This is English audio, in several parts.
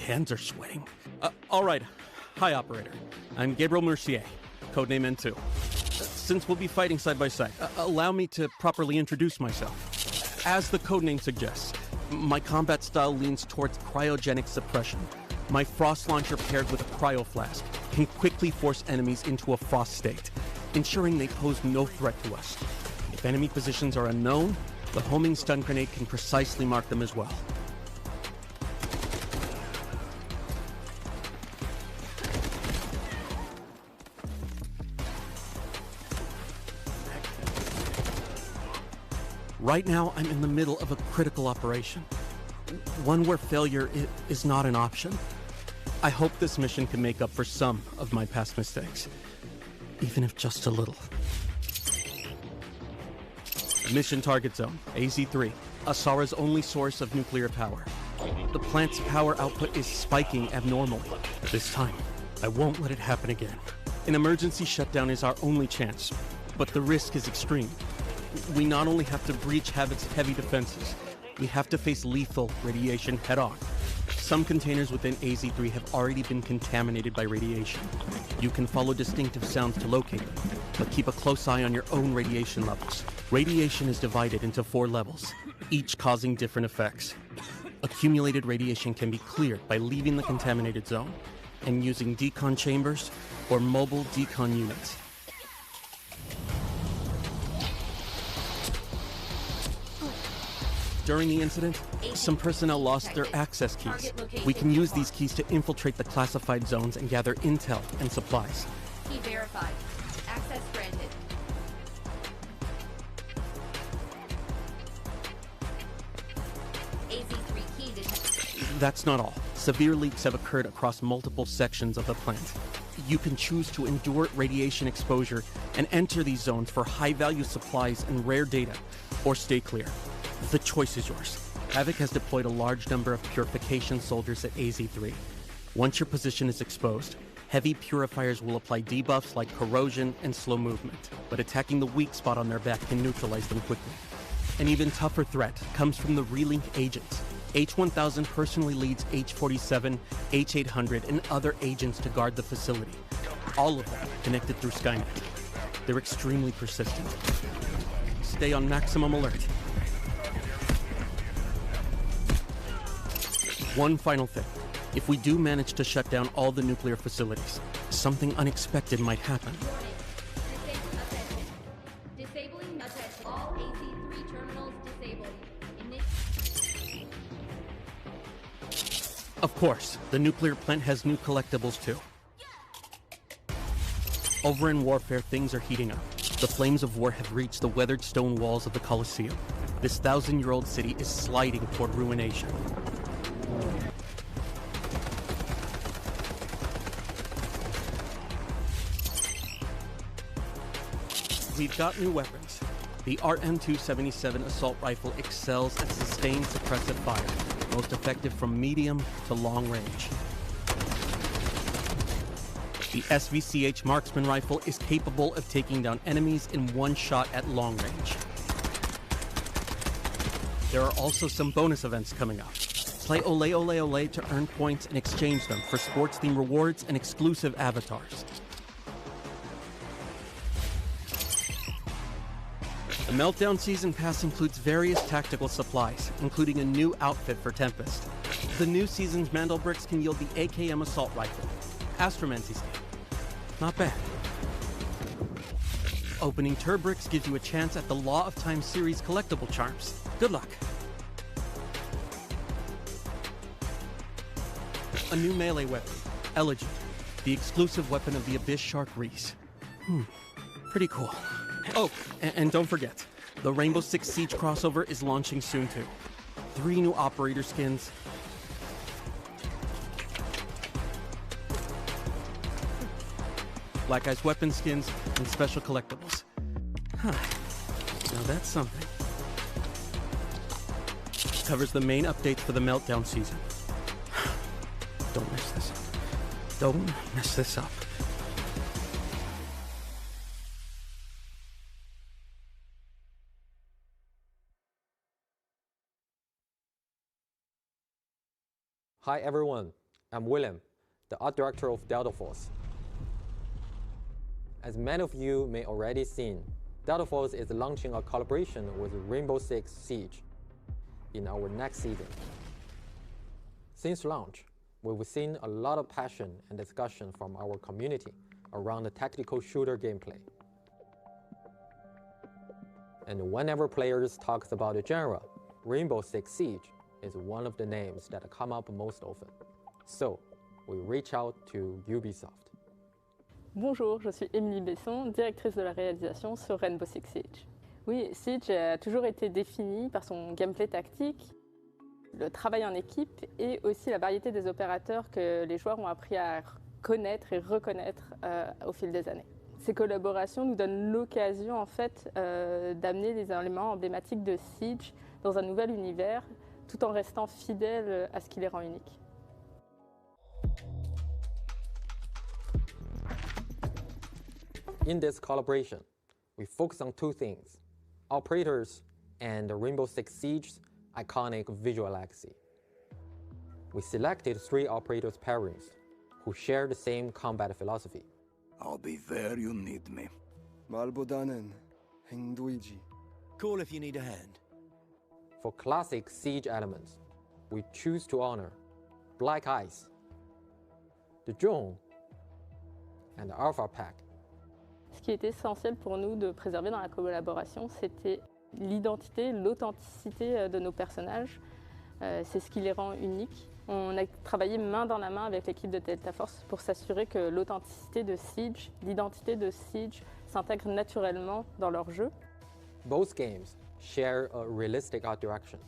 hands are sweating. All right. Hi, operator. I'm Gabriel Mercier, codename N2. Since we'll be fighting side by side, allow me to properly introduce myself. As the codename suggests, my combat style leans towards cryogenic suppression. My frost launcher paired with a cryo flask can quickly force enemies into a frost state, ensuring they pose no threat to us. If enemy positions are unknown, the homing stun grenade can precisely mark them as well. Right now, I'm in the middle of a critical operation. One where failure is not an option. I hope this mission can make up for some of my past mistakes, even if just a little. Mission target zone, AZ3, Asara's only source of nuclear power. The plant's power output is spiking abnormally. This time, I won't let it happen again. An emergency shutdown is our only chance, but the risk is extreme. We not only have to breach Habit's heavy defenses, we have to face lethal radiation head-on. Some containers within AZ3 have already been contaminated by radiation. You can follow distinctive sounds to locate them, but keep a close eye on your own radiation levels. Radiation is divided into 4 levels, each causing different effects. Accumulated radiation can be cleared by leaving the contaminated zone and using decon chambers or mobile decon units. During the incident, some personnel lost their access keys. We can use these keys to infiltrate the classified zones and gather intel and supplies. Key verified. Access granted. AZ3 key detected. That's not all. Severe leaks have occurred across multiple sections of the plant. You can choose to endure radiation exposure and enter these zones for high-value supplies and rare data, or stay clear. The choice is yours. Havoc has deployed a large number of purification soldiers at AZ3. Once your position is exposed, heavy purifiers will apply debuffs like corrosion and slow movement, but attacking the weak spot on their back can neutralize them quickly. An even tougher threat comes from the relink agents. H-1000 personally leads H-47, H-800, and other agents to guard the facility. All of them connected through Skynet. They're extremely persistent. Stay on maximum alert. One final thing. If we do manage to shut down all the nuclear facilities, something unexpected might happen. Disabling attention. All AZ3 terminals disabled. Of course, the nuclear plant has new collectibles too. Over in warfare, things are heating up. The flames of war have reached the weathered stone walls of the Colosseum. This 1,000-year-old city is sliding toward ruination. We've got new weapons. The RM-277 assault rifle excels at sustained suppressive fire, most effective from medium to long range. The SVCH marksman rifle is capable of taking down enemies in one shot at long range. There are also some bonus events coming up. Play Ole Ole Ole to earn points and exchange them for sports-themed rewards and exclusive avatars. The Meltdown Season Pass includes various tactical supplies, including a new outfit for Tempest. The new season's Mandelbricks can yield the AKM assault rifle. Astromancy skin. Not bad. Opening Turbricks gives you a chance at the Law of Time series collectible charms. Good luck. A new melee weapon, Elegant, the exclusive weapon of the Abyss Shark Reese. Pretty cool. Oh, and don't forget, the Rainbow Six Siege crossover is launching soon too. 3 new operator skins. Black Ice weapon skins and special collectibles. Now that's something. Covers the main updates for the Meltdown season. Don't mess this up. Don't mess this up. Hi everyone, I'm William, the art director of Delta Force. As many of you may already seen, Delta Force is launching a collaboration with Rainbow Six Siege in our next season. Since launch, we've seen a lot of passion and discussion from our community around the tactical shooter gameplay. And whenever players talk about the genre, Rainbow Six Siege is one of the names that come up most often. So, we reach out to Ubisoft. Bonjour, je suis Émilie Besson, directrice de la réalisation sur Rainbow Six Siege. Oui, Siege a toujours été défini par son gameplay tactique, le travail en équipe et aussi la variété des opérateurs que les joueurs ont appris à connaître et reconnaître au fil des années. Ces collaborations nous donnent l'occasion en fait d'amener les éléments emblématiques de Siege dans un nouvel univers tout en restant fidèles à ce qui les rend uniques. In this collaboration, we focus on two things: operators and Rainbow Six Siege's iconic visual legacy. We selected 3 operators pairings who share the same combat philosophy. I'll be there you need me. 말보다는 행동이지. Call if you need a hand. For classic Siege elements, we choose to honor Black Ice, the Drone, and the Alpha Pack. Ce qui était essentiel pour nous de préserver dans la collaboration, c'était l'identité, l'authenticité de nos personnages. C'est ce qui les rend uniques. On a travaillé main dans la main avec l'équipe de Delta Force pour s'assurer que l'authenticité de Siege, l'identité de Siege s'intègre naturellement dans leur jeu. Both games share a realistic art direction,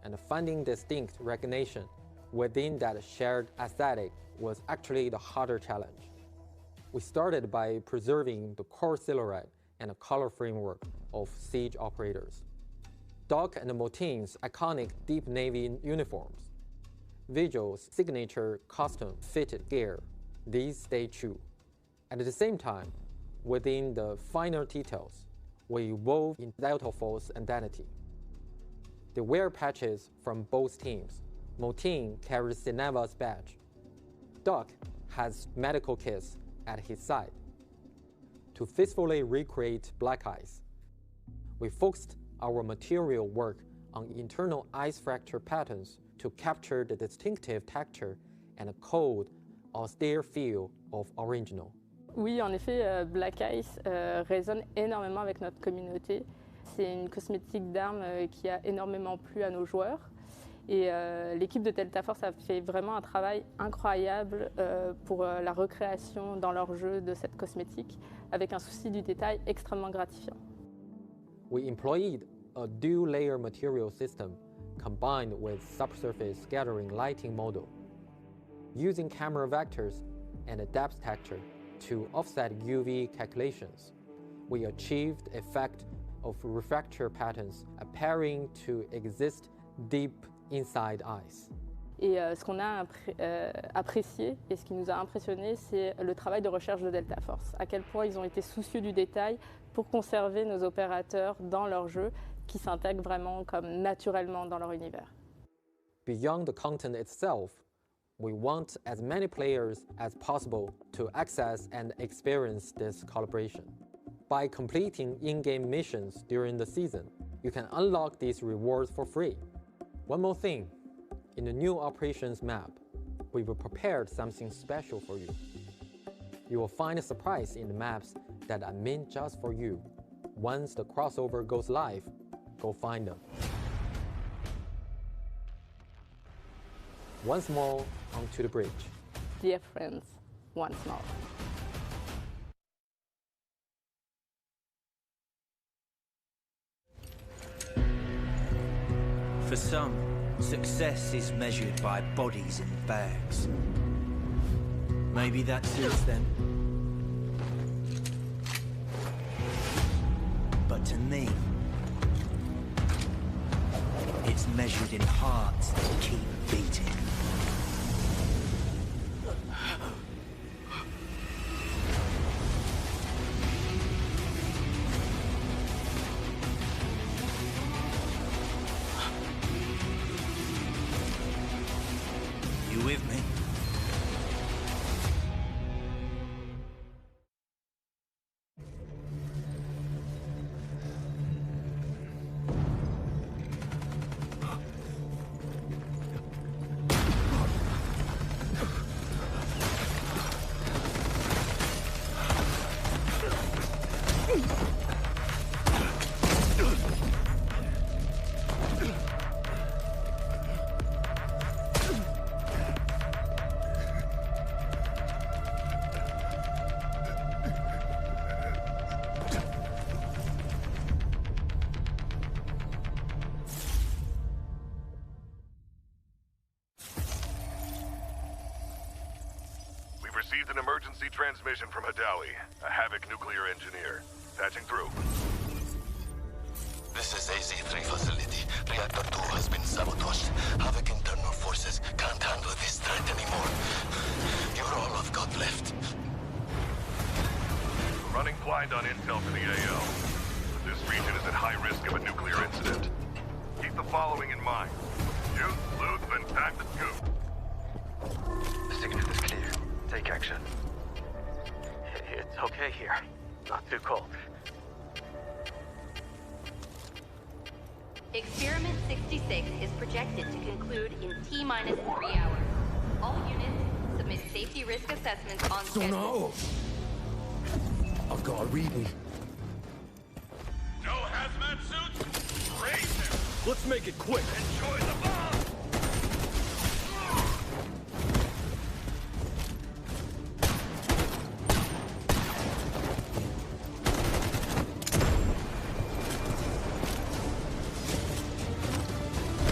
and finding distinct recognition within that shared aesthetic was actually the harder challenge. We started by preserving the core silhouette and the color framework of Siege operators. Doc and Motin's iconic deep navy uniforms, Vigil's signature custom-fitted gear, these stay true. And at the same time, within the finer details, we evolve in Delta Force identity. The wear patches from both teams. Motin carries Cineva's badge. Doc has medical kits at his side. To faithfully recreate Black Ice, we focused our material work on internal ice fracture patterns to capture the distinctive texture and cold, austere feel of original. Oui, en effet, Black Ice résonne énormément avec notre communauté. C'est une cosmétique d'armes qui a énormément plu à nos joueurs. Et l'équipe de Delta Force a fait vraiment un travail incroyable pour la recréation dans leur jeu de cette cosmétique, avec un souci du détail extrêmement gratifiant. We employed a dual-layer material system combined with subsurface scattering lighting model. Using camera vectors and a depth texture to offset UV calculations, we achieved the effect of refracture patterns appearing to exist deep inside ice. Et ce qu'on a apprécié et ce qui nous a impressionné, c'est le travail de recherche de Delta Force. À quel point ils ont été soucieux du détail pour conserver nos opérateurs dans leur jeu, qui s'intègrent vraiment comme naturellement dans leur univers. Beyond the content itself, we want as many players as possible to access and experience this collaboration. By completing in-game missions during the season, you can unlock these rewards for free. One more thing, in the new operations map, we've prepared something special for you. You will find a surprise in the maps that are meant just for you. Once the crossover goes live, go find them. Once more, onto the bridge. Dear friends, once more. For some, success is measured by bodies in bags. Maybe that suits them. But to me, it's measured in hearts that keep beating. You with me? Received an emergency transmission from Hadawi, a Havoc nuclear engineer. Patching through. This is AZ-3 facility. Reactor 2 has been sabotaged. Havoc internal forces can't handle this threat anymore. You're all I've got left. Running blind on intel for the AO. This region is at high risk of a nuclear incident. Keep the following in mind. Shoot, loot, then pack the scoop. The signal is clear. Take action. It's okay here. Not too cold. Experiment 66 is projected to conclude in T-minus 3 hours. All units submit safety risk assessments on schedule. I've got a reading. No hazmat suits? Raise him! Let's make it quick. Enjoy the bomb!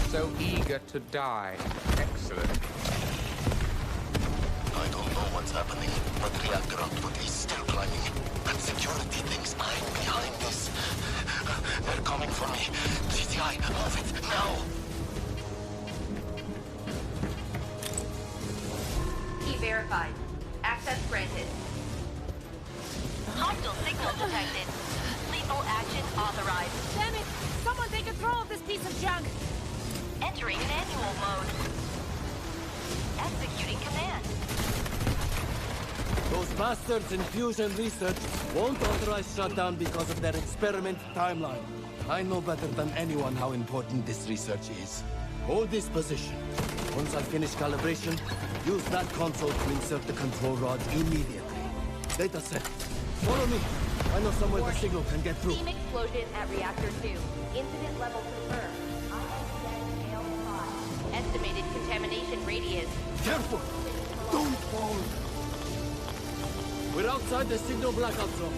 So eager to die. Excellent. I don't know what's happening, but reactor output is still climbing. And security thinks I'm behind this. They're coming for me. GTI, move it, now! Key verified. Access granted. Hostile signal detected. Lethal action authorized. Damn it! Someone take control of this piece of junk! Entering manual mode. Executing command. Those bastards in fusion research won't authorize shutdown because of their experiment timeline. I know better than anyone how important this research is. Hold this position. Once I finish calibration, use that console to insert the control rod immediately. Data set. Follow me. I know somewhere the signal can get through. Steam explosion at reactor 2. Incident level confirmed. Estimated contamination radius. Careful! Don't fall! We're outside the signal blackout zone.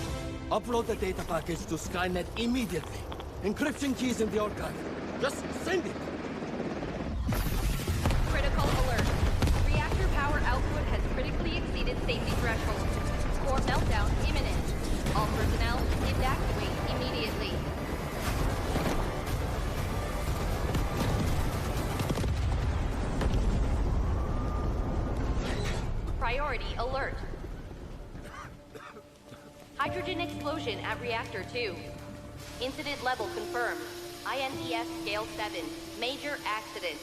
Upload the data package to Skynet immediately. Encryption keys in the archive. Just send it! Critical alert. Reactor power output has critically exceeded safety thresholds. Core meltdown imminent. All personnel evacuate immediately. Priority alert. Hydrogen explosion at reactor 2. Incident level confirmed. INTS scale 7. Major accident.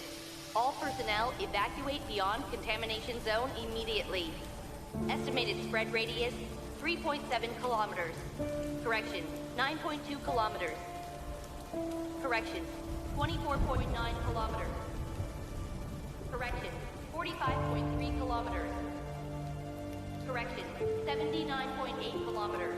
All personnel evacuate beyond contamination zone immediately. Estimated spread radius 3.7 kilometers. Correction, 9.2 kilometers. Correction, 24.9 kilometers. Correction, 45.3 kilometers. Correction, 79.8 kilometers.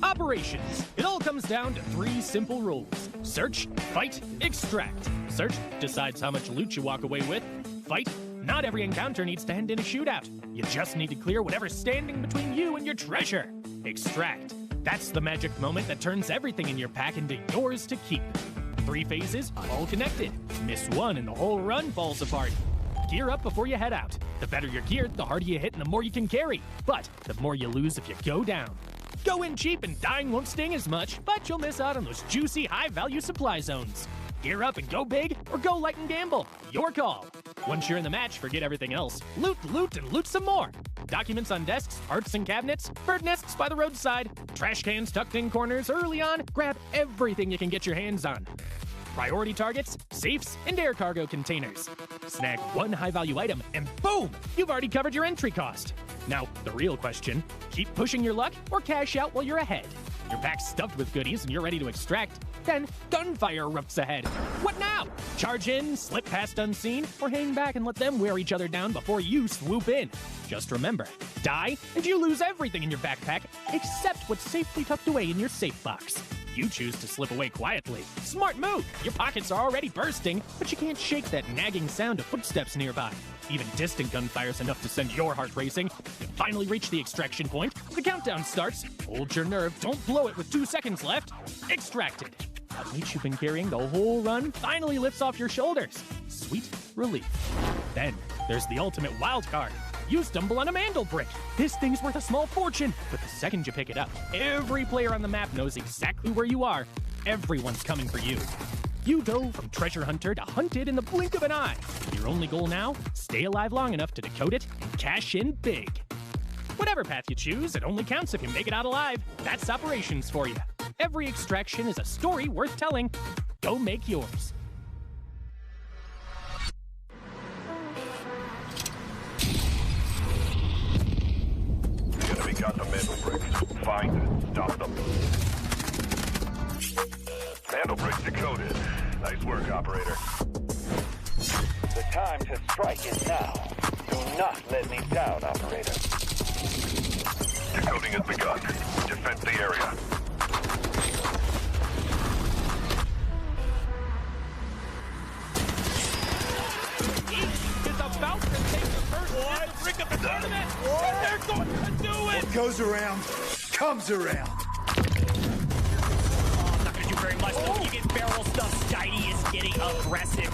Operations. It all comes down to 3 simple rules. Search, fight, extract. Search decides how much loot you walk away with. Fight. Not every encounter needs to end in a shootout. You just need to clear whatever's standing between you and your treasure. Extract. That's the magic moment that turns everything in your pack into yours to keep. 3 phases, all connected. Miss one and the whole run falls apart. Gear up before you head out. The better you're geared, the harder you hit and the more you can carry. But the more you lose if you go down. Go in cheap and dying won't sting as much, but you'll miss out on those juicy, high-value supply zones. Gear up and go big, or go light and gamble. Your call. Once you're in the match, forget everything else. Loot, loot, and loot some more. Documents on desks, parts and cabinets, bird nests by the roadside, trash cans tucked in corners early on. Grab everything you can get your hands on. Priority targets, safes, and air cargo containers. Snag one high-value item, and boom! You've already covered your entry cost. Now, the real question, keep pushing your luck or cash out while you're ahead. Your pack's stuffed with goodies and you're ready to extract. Then, gunfire erupts ahead. What now? Charge in, slip past unseen, or hang back and let them wear each other down before you swoop in? Just remember, die and you lose everything in your backpack except what's safely tucked away in your safe box. You choose to slip away quietly. Smart move! Your pockets are already bursting, but you can't shake that nagging sound of footsteps nearby. Even distant gunfire's enough to send your heart racing. You finally reach the extraction point. The countdown starts. Hold your nerve, don't blow it with 2 seconds left. Extracted. That weight you've been carrying the whole run finally lifts off your shoulders. Sweet relief. Then, there's the ultimate wild card. You stumble on a Mandelbrick. This thing's worth a small fortune, but the second you pick it up, every player on the map knows exactly where you are. Everyone's coming for you. You go from treasure hunter to hunted in the blink of an eye. Your only goal now, stay alive long enough to decode it and cash in big. Whatever path you choose, it only counts if you make it out alive. That's operations for you. Every extraction is a story worth telling. Go make yours. The enemy got the Mandelbrick. Find it. Stop them. Mandelbrick decoded. Nice work, operator. The time to strike is now. Do not let me down, operator. Decoding has begun. Defend the area. Is about to take the first Mandelbrick of the tournament. And they're going to do it. What goes around, comes around. Very much though. You get barrel stuff. Skydie is getting aggressive.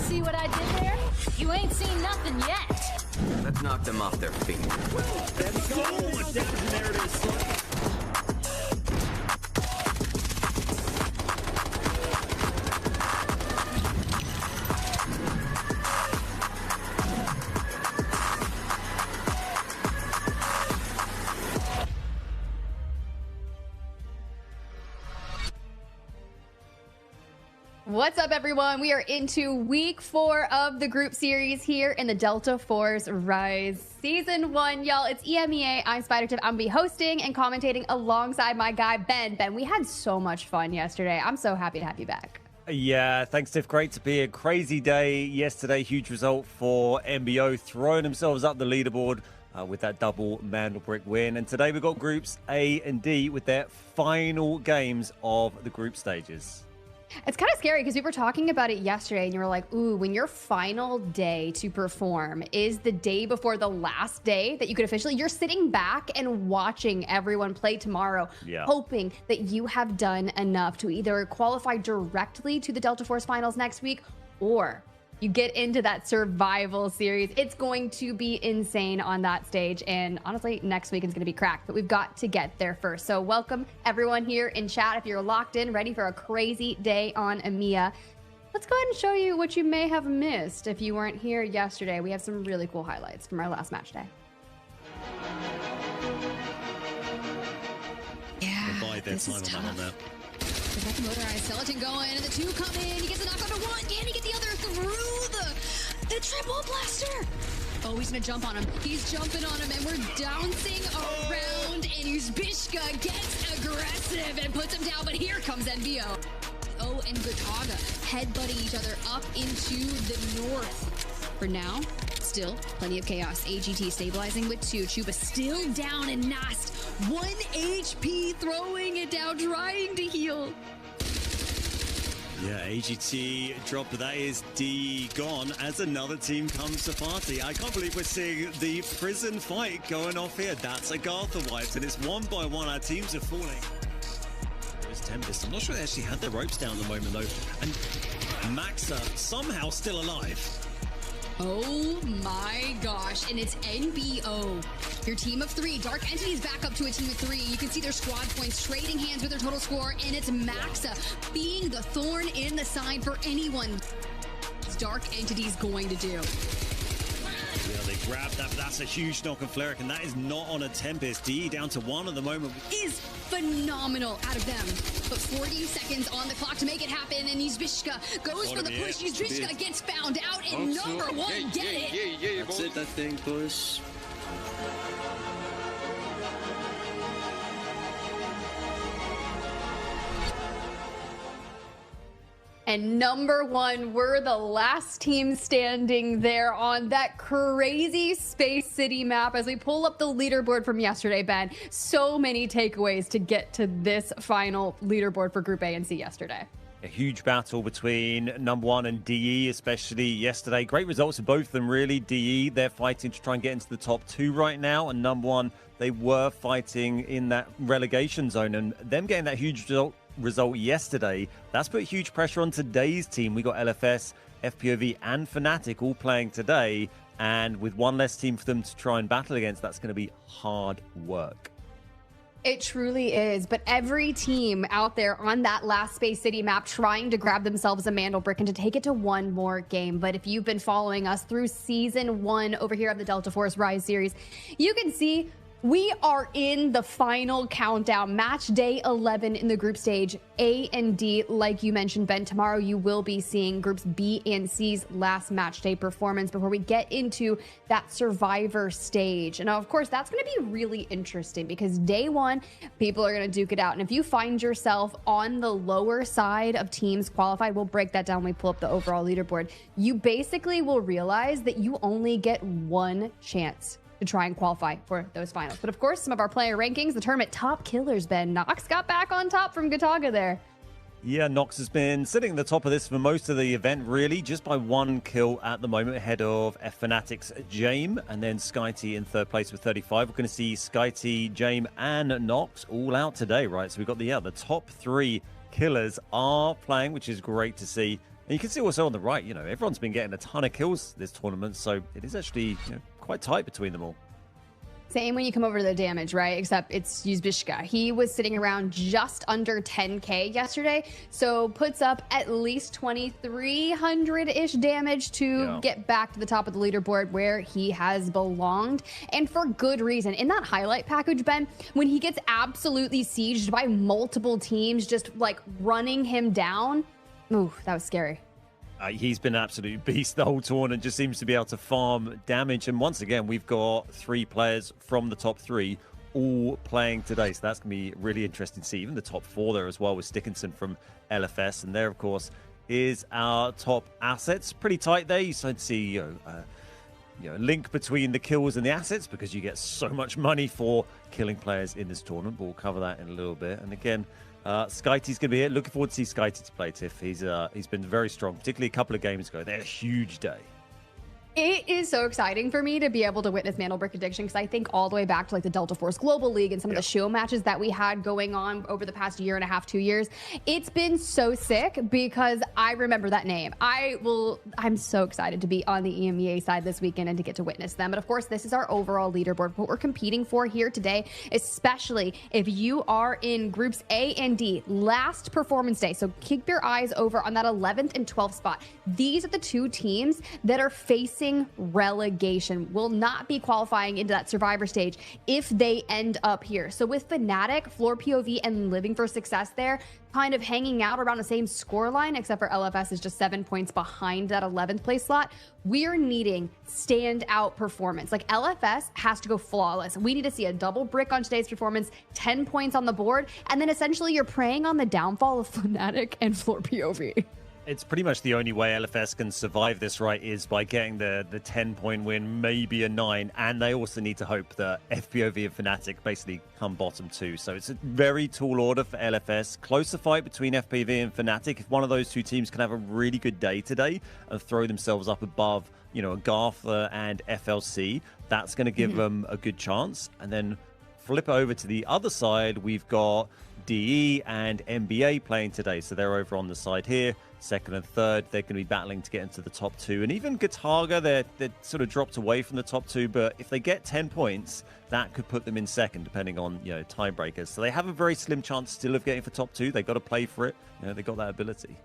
See what I did there? You ain't seen nothing yet. Let's knock them off their feet. Let's go. There it is. What's up, everyone? We are into week 4 of the group series here in the Delta Force Rise Season 1. Y'all, it's EMEA. I'm SpiderTip. I'm going to be hosting and commentating alongside my guy, Ben. Ben, we had so much fun yesterday. I'm so happy to have you back. Yeah, thanks, Tiff. Great to be here. Crazy day yesterday. Huge result for MBO, throwing themselves up the leaderboard with that double Mandelbrick win. And today we've got groups A and D with their final games of the group stages. It's kind of scary because we were talking about it yesterday and you were like, ooh, when your final day to perform is the day before the last day that you could officially, you're sitting back and watching everyone play tomorrow, hoping that you have done enough to either qualify directly to the Delta Force finals next week or you get into that survival series. It's going to be insane on that stage. And honestly, next week is going to be cracked, but we've got to get there first. So welcome everyone here in chat. If you're locked in, ready for a crazy day on EMEA, let's go ahead and show you what you may have missed if you weren't here yesterday. We have some really cool highlights from our last match day. Yeah, this is tough. They got the motorized skeleton going, and the 2 come in. He gets a knock on to 1. Can he get the other through the triple blaster? Oh, he's gonna jump on him. He's jumping on him, and we're bouncing around, and Uzbishka gets aggressive and puts him down, but here comes NVO. Oh, and Gotaga headbutting each other up into the north. For now, still plenty of chaos. AGT stabilizing with 2. Chuba still down, and Nast 1 HP throwing it down, trying to heal. Yeah, AGT drop, but that is D gone as another team comes to party. I can't believe we're seeing the prison fight going off here. That's AGARTHA wipes, and it's 1 by 1. Our teams are falling. There's Tempest. I'm not sure they actually had their ropes down at the moment, though. And Maxa somehow still alive. Oh my gosh, and it's NBO. Your team of 3. Dark Entities back up to a team of 3. You can see their squad points trading hands with their total score, and it's Maxa being the thorn in the side for anyone. Dark Entities going to do. Yeah, they grabbed that, but that's a huge knock on Fleric, and that is not on a Tempest. D down to 1 at the moment. Is phenomenal out of them. But 40 seconds on the clock to make it happen, and Uzbishka goes for the push. Uzbishka gets found out, and number 1 get it. That's it, that thing, push. And number one, we're the last team standing there on that crazy Space City map. As we pull up the leaderboard from yesterday, Ben, so many takeaways to get to this final leaderboard for Group A and C yesterday. A huge battle between number one and DE, especially yesterday. Great results for both of them, really. DE, they're fighting to try and get into the top two right now. And number one, they were fighting in that relegation zone. And them getting that huge result yesterday, that's put huge pressure on today's team. We got LFS, FPOV, and Fnatic all playing today. And with one less team for them to try and battle against, that's going to be hard work. It truly is, but every team out there on that last Space City map trying to grab themselves a Mandelbrick and to take it to one more game. But if you've been following us through Season 1 over here of the Delta Force Rise series, you can see we are in the final countdown, match day 11 in the group stage A and D. Like you mentioned, Ben, tomorrow you will be seeing groups B and C's last match day performance before we get into that survivor stage. And of course, that's going to be really interesting because day one, people are going to duke it out. And if you find yourself on the lower side of teams qualified, we'll break that down when we pull up the overall leaderboard. You basically will realize that you only get one chance to try and qualify for those finals. But of course, some of our player rankings, the tournament top killers, Ben. Nox got back on top from Gotaga there. Yeah, Nox has been sitting at the top of this for most of the event, really, just by one kill at the moment, ahead of Fnatic's Jame, and then SkyT in third place with 35. We're going to see SkyT, Jame, and Nox all out today, right? So we've got the top three killers are playing, which is great to see. And you can see also on the right, everyone's been getting a ton of kills this tournament, so it is actually quite tight between them all. Same when you come over to the damage, right? Except it's Yuzbishka. He was sitting around just under 10k yesterday, so puts up at least 2,300-ish damage to get back to the top of the leaderboard where he has belonged, and for good reason. In that highlight package, Ben, when he gets absolutely sieged by multiple teams just like running him down, ooh, that was scary. He's been an absolute beast the whole tournament, just seems to be able to farm damage. And once again, we've got three players from the top three all playing today. So that's going to be really interesting to see. Even the top four there as well with Stickinson from LFS. And there, of course, is our top assets. Pretty tight there. You start to see a link between the kills and the assets because you get so much money for killing players in this tournament. But we'll cover that in a little bit. And again, SkyT's going to be here. Looking forward to see SkyT to play, Tiff. He's been very strong, particularly a couple of games ago. They had a huge day. It is so exciting for me to be able to witness Mandelbrick Addiction because I think all the way back to like the Delta Force Global League and some of the show matches that we had going on over the past year and a half, 2 years. It's been so sick because I remember that name. I'm so excited to be on the EMEA side this weekend and to get to witness them. But of course, this is our overall leaderboard, what we're competing for here today, especially if you are in groups A and D, last performance day. So keep your eyes over on that 11th and 12th spot. These are the two teams that are facing relegation, will not be qualifying into that survivor stage if they end up here. So with Fnatic, FLOORPOV, and Living for Success there, kind of hanging out around the same score line, except for LFS is just 7 points behind that 11th place slot. We're needing standout performance. Like LFS has to go flawless. We need to see a double brick on today's performance, 10 points on the board, and then essentially you're preying on the downfall of Fnatic and FLOORPOV. It's pretty much the only way LFS can survive this, right, is by getting the 10-point win, maybe a 9, and they also need to hope that FPOV and Fnatic basically come bottom two. So it's a very tall order for LFS. Closer fight between FPOV and Fnatic. If one of those two teams can have a really good day today and throw themselves up above, AGARTHA and FLC, that's going to give them a good chance. And then flip over to the other side, we've got DE and NBA playing today. So they're over on the side here. Second and third, they're going to be battling to get into the top two. And even Gotaga, they're sort of dropped away from the top two. But if they get 10 points, that could put them in second, depending on, tiebreakers. So they have a very slim chance still of getting for top two. They got to play for it. They got that ability.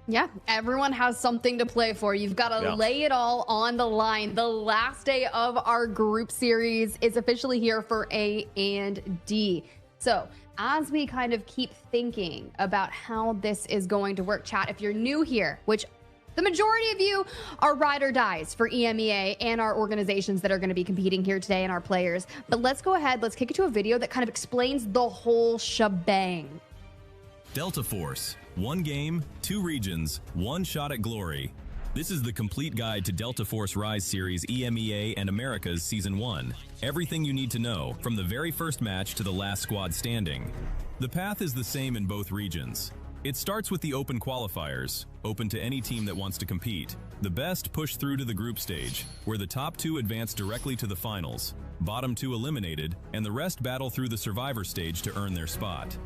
Yeah, everyone has something to play for. You've got to lay it all on the line. The last day of our group series is officially here for A and D. So as we kind of keep thinking about how this is going to work, chat, if you're new here, which The majority of you are ride or dies for EMEA and our organizations that are going to be competing here today and our players. But let's go ahead, let's kick it to a video that kind of explains the whole shebang. Delta Force. 1 game, 2 regions, 1 shot at glory. This is the complete guide to Delta Force Rise Series EMEA and Americas Season 1. Everything you need to know, from the very first match to the last squad standing. The path is the same in both regions. It starts with the open qualifiers, open to any team that wants to compete. The best push through to the group stage, where the top 2 advance directly to the finals, bottom 2 eliminated, and the rest battle through the survivor stage to earn their spot.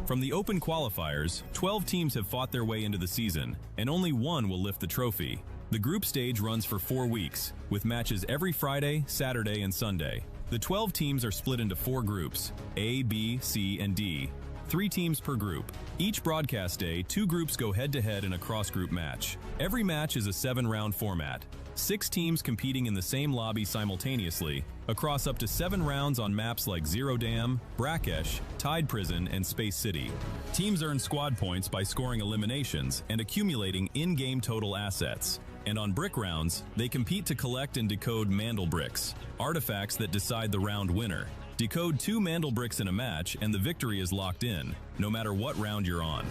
From the open qualifiers, 12 teams have fought their way into the season, and only 1 will lift the trophy. The group stage runs for 4 weeks, with matches every Friday, Saturday, and Sunday. The 12 teams are split into 4 groups, A, B, C, and D. 3 teams per group. Each broadcast day, 2 groups go head-to-head in a cross-group match. Every match is a 7-round format. 6 teams competing in the same lobby simultaneously, across up to 7 rounds on maps like Zero Dam, Brakkesh, Tide Prison, and Space City. Teams earn squad points by scoring eliminations and accumulating in-game total assets. And on brick rounds, they compete to collect and decode Mandelbricks, artifacts that decide the round winner. Decode 2 Mandelbricks in a match and the victory is locked in, no matter what round you're on.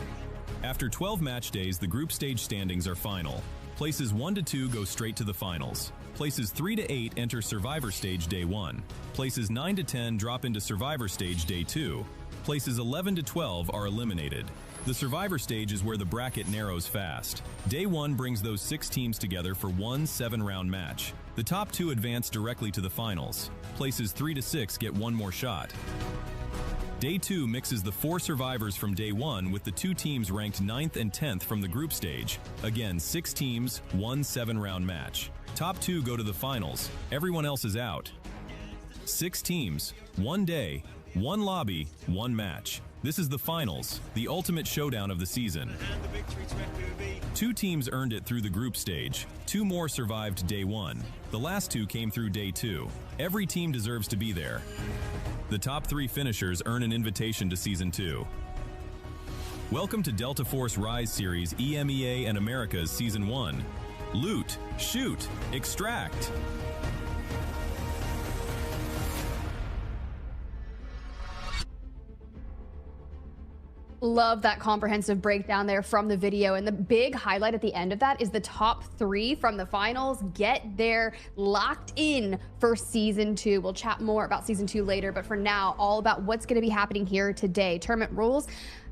After 12 match days, the group stage standings are final. Places 1 to 2 go straight to the finals. Places 3 to 8 enter Survivor Stage Day 1. Places 9 to 10 drop into Survivor Stage Day 2. Places 11 to 12 are eliminated. The Survivor Stage is where the bracket narrows fast. Day 1 brings those 6 teams together for one 7-round match. The top 2 advance directly to the finals. Places 3 to 6 get 1 more shot. Day 2 mixes the 4 survivors from Day 1 with the 2 teams ranked 9th and 10th from the group stage. Again, 6 teams, 1 7-round match. Top 2 go to the finals. Everyone else is out. 6 teams, 1 day, 1 lobby, 1 match. This is the finals, the ultimate showdown of the season. 2 teams earned it through the group stage. 2 more survived Day 1. The last 2 came through Day 2. Every team deserves to be there. The top 3 finishers earn an invitation to Season 2. Welcome to Delta Force Rise Series EMEA and Americas Season 1. Loot, shoot, extract. Love that comprehensive breakdown there from the video. And the big highlight at the end of that is the top 3 from the finals get there locked in for Season 2. We'll chat more about Season 2 later, but for now, all about what's going to be happening here today. Tournament rules.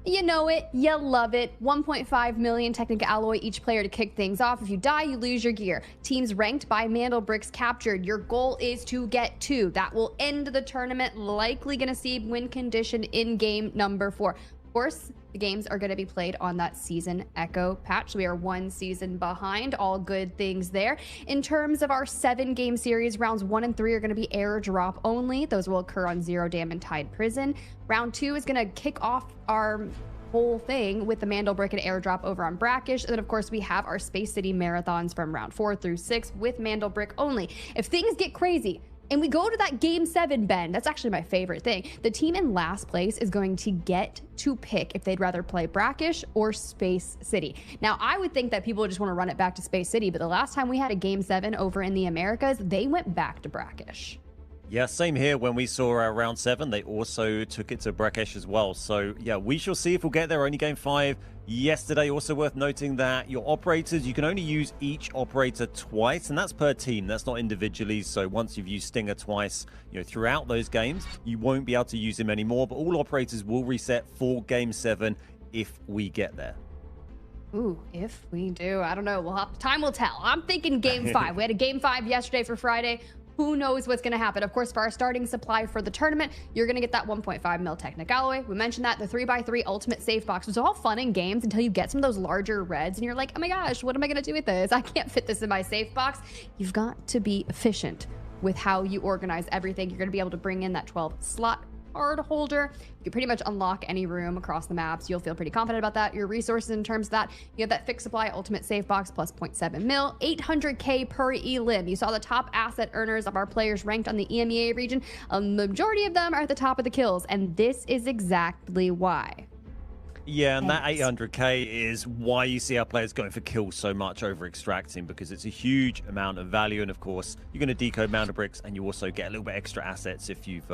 You know it, you love it. 1.5 million technical alloy each player to kick things off. If you die, you lose your gear. Teams ranked by Mandelbricks captured. Your goal is to get 2. That will end the tournament. Likely going to see win condition in game number 4. Of course, the games are going to be played on that Season Echo patch. We are 1 season behind. All good things there. In terms of our 7-game series, rounds 1 and 3 are going to be airdrop only. Those will occur on Zero Dam and Tide Prison. Round 2 is going to kick off our whole thing with the Mandelbrick and airdrop over on Brakkesh. And then, of course, we have our Space City marathons from round 4 through 6 with Mandelbrick only. If things get crazy, and we go to that Game 7, Ben, that's actually my favorite thing. The team in last place is going to get to pick if they'd rather play Brakkesh or Space City. Now, I would think that people would just want to run it back to Space City, but the last time we had a Game 7 over in the Americas, they went back to Brakkesh. Yeah, same here. When we saw round 7, they also took it to Brakkesh as well. So, yeah, we shall see if we'll get there. Only Game 5 yesterday. Also worth noting that your operators, you can only use each operator twice, and that's per team. That's not individually. So once you've used Stinger twice, throughout those games, you won't be able to use him anymore. But all operators will reset for Game 7 if we get there. Ooh, if we do, I don't know. Time will tell. I'm thinking Game 5. We had a Game 5 yesterday for Friday. Who knows what's going to happen? Of course, for our starting supply for the tournament, you're going to get that 1.5 mil Technic Alloy. We mentioned that. The 3x3 Ultimate Safe Box was all fun in games until you get some of those larger reds and you're like, oh my gosh, what am I going to do with this? I can't fit this in my safe box. You've got to be efficient with how you organize everything. You're going to be able to bring in that 12 slot card holder. You can pretty much unlock any room across the maps. You'll feel pretty confident about that. Your resources in terms of that, you have that fixed supply ultimate safe box plus 0.7 mil, 800k per elim. You saw the top asset earners of our players ranked on the EMEA region. A majority of them are at the top of the kills, and this is exactly why. Yeah, and that 800k is why you see our players going for kills so much over extracting, because it's a huge amount of value. And of course, you're going to decode Mandelbricks, and you also get a little bit extra assets if you've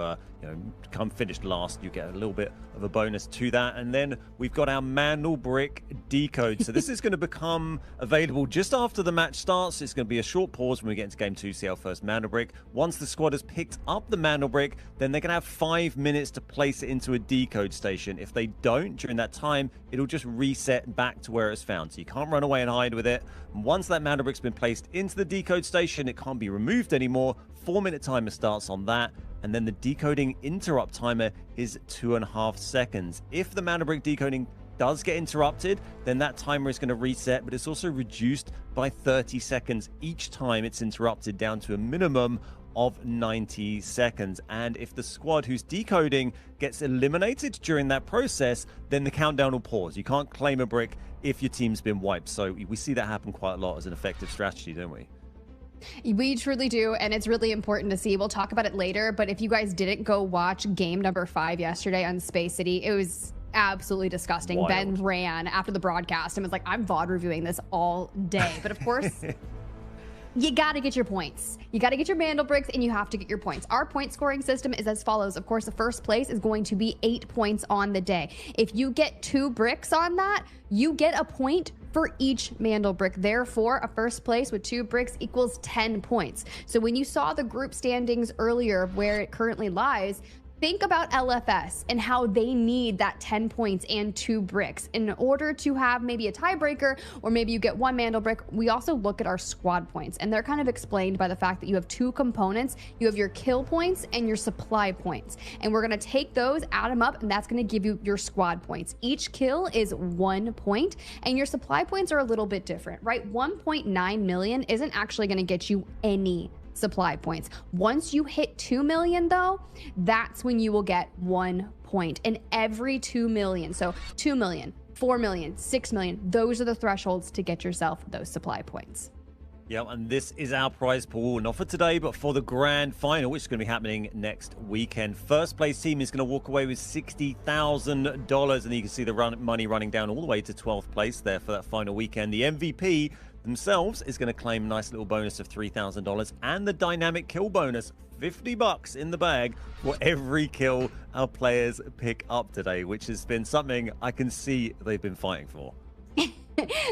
come finished last. You get a little bit of a bonus to that. And then we've got our Mandelbrick decode. So this is going to become available just after the match starts. It's going to be a short pause when we get into game 2, see our first Mandelbrick. Once the squad has picked up the Mandelbrick, then they're going to have 5 minutes to place it into a decode station. If they don't during that time, it'll just reset back to where it's found. So you can't run away and hide with it. And once that Mandelbrick's been placed into the decode station, it can't be removed anymore. 4-minute timer starts on that. And then the decoding interrupt timer is 2.5 seconds. If the Mandelbrick decoding does get interrupted, then that timer is going to reset, but it's also reduced by 30 seconds each time it's interrupted, down to a minimum of 90 seconds. And if the squad who's decoding gets eliminated during that process, then the countdown will pause. You can't claim a brick if your team's been wiped. So we see that happen quite a lot as an effective strategy, don't we? We truly do, and it's really important to see. We'll talk about it later, but if you guys didn't go watch game number 5 yesterday on Space City, it was absolutely disgusting. Wild. Ben ran after the broadcast and was like, I'm VOD reviewing this all day. But of course, you got to get your points. You got to get your Mandelbricks, and you have to get your points. Our point scoring system is as follows. Of course, the first place is going to be 8 points on the day. If you get 2 bricks on that, you get a point for each Mandelbrick. Therefore, a first place with 2 bricks equals 10 points. So when you saw the group standings earlier where it currently lies, think about LFS and how they need that 10 points and 2 bricks in order to have maybe a tiebreaker, or maybe you get 1 Mandelbrick. We also look at our squad points, and they're kind of explained by the fact that you have 2 components. You have your kill points and your supply points, and we're going to take those, add them up, and that's going to give you your squad points. Each kill is 1 point, and your supply points are a little bit different, right? 1.9 million isn't actually going to get you any supply points. Once you hit 2 million though, that's when you will get 1 point. And every 2 million, so 2 million, 4 million, 6 million, those are the thresholds to get yourself those supply points. Yeah, and this is our prize pool, not for today, but for the grand final, which is going to be happening next weekend. First place team is going to walk away with $60,000, and you can see the money running down all the way to 12th place there for that final weekend. The MVP themselves is going to claim a nice little bonus of $3,000, and the dynamic kill bonus, $50 in the bag for every kill our players pick up today, which has been something I can see they've been fighting for.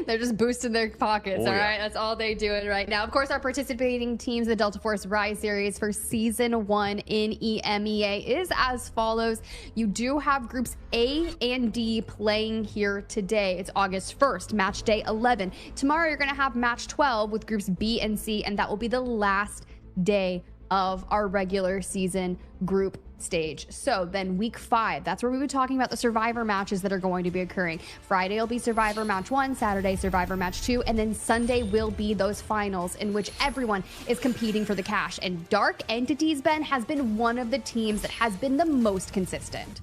They're just boosting their pockets, Oh, all yeah. right? That's all they're doing right now. Of course, our participating teams, the Delta Force Rise Series for Season 1 in EMEA is as follows. You do have groups A and D playing here today. It's August 1st, match day 11. Tomorrow, you're going to have match 12 with groups B and C, and that will be the last day of our regular season group stage. So then week 5, that's where we were talking about the survivor matches that are going to be occurring. Friday will be survivor match 1, Saturday survivor match 2, and then Sunday will be those finals in which everyone is competing for the cash. And Dark Entities, Ben, has been one of the teams that has been the most consistent.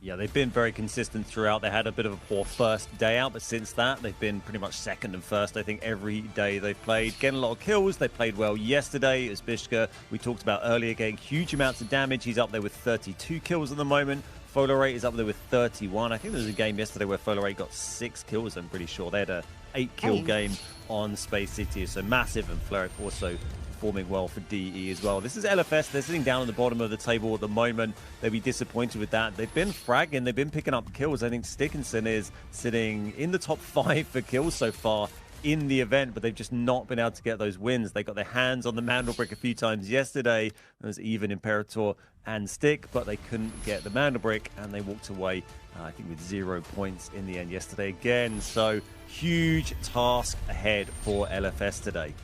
Yeah, they've been very consistent throughout. They had a bit of a poor first day out, but since that, they've been pretty much second and first, I think, every day they've played. Getting a lot of kills. They played well yesterday, as Bishka, we talked about earlier, getting huge amounts of damage. He's up there with 32 kills at the moment. Folorate is up there with 31. I think there was a game yesterday where Folorate got 6 kills, I'm pretty sure. They had a 8-kill game on Space City, so massive, and Floric also performing well for DE as well. This is LFS. They're sitting down on the bottom of the table at the moment. They'll be disappointed with that. They've been fragging. They've been picking up kills. I think Stickinson is sitting in the top 5 for kills so far in the event, but they've just not been able to get those wins. They got their hands on the Mandelbrick a few times yesterday. It was even Imperator and Stick, but they couldn't get the Mandelbrick, and they walked away, I think, with 0 points in the end yesterday again. So huge task ahead for LFS today.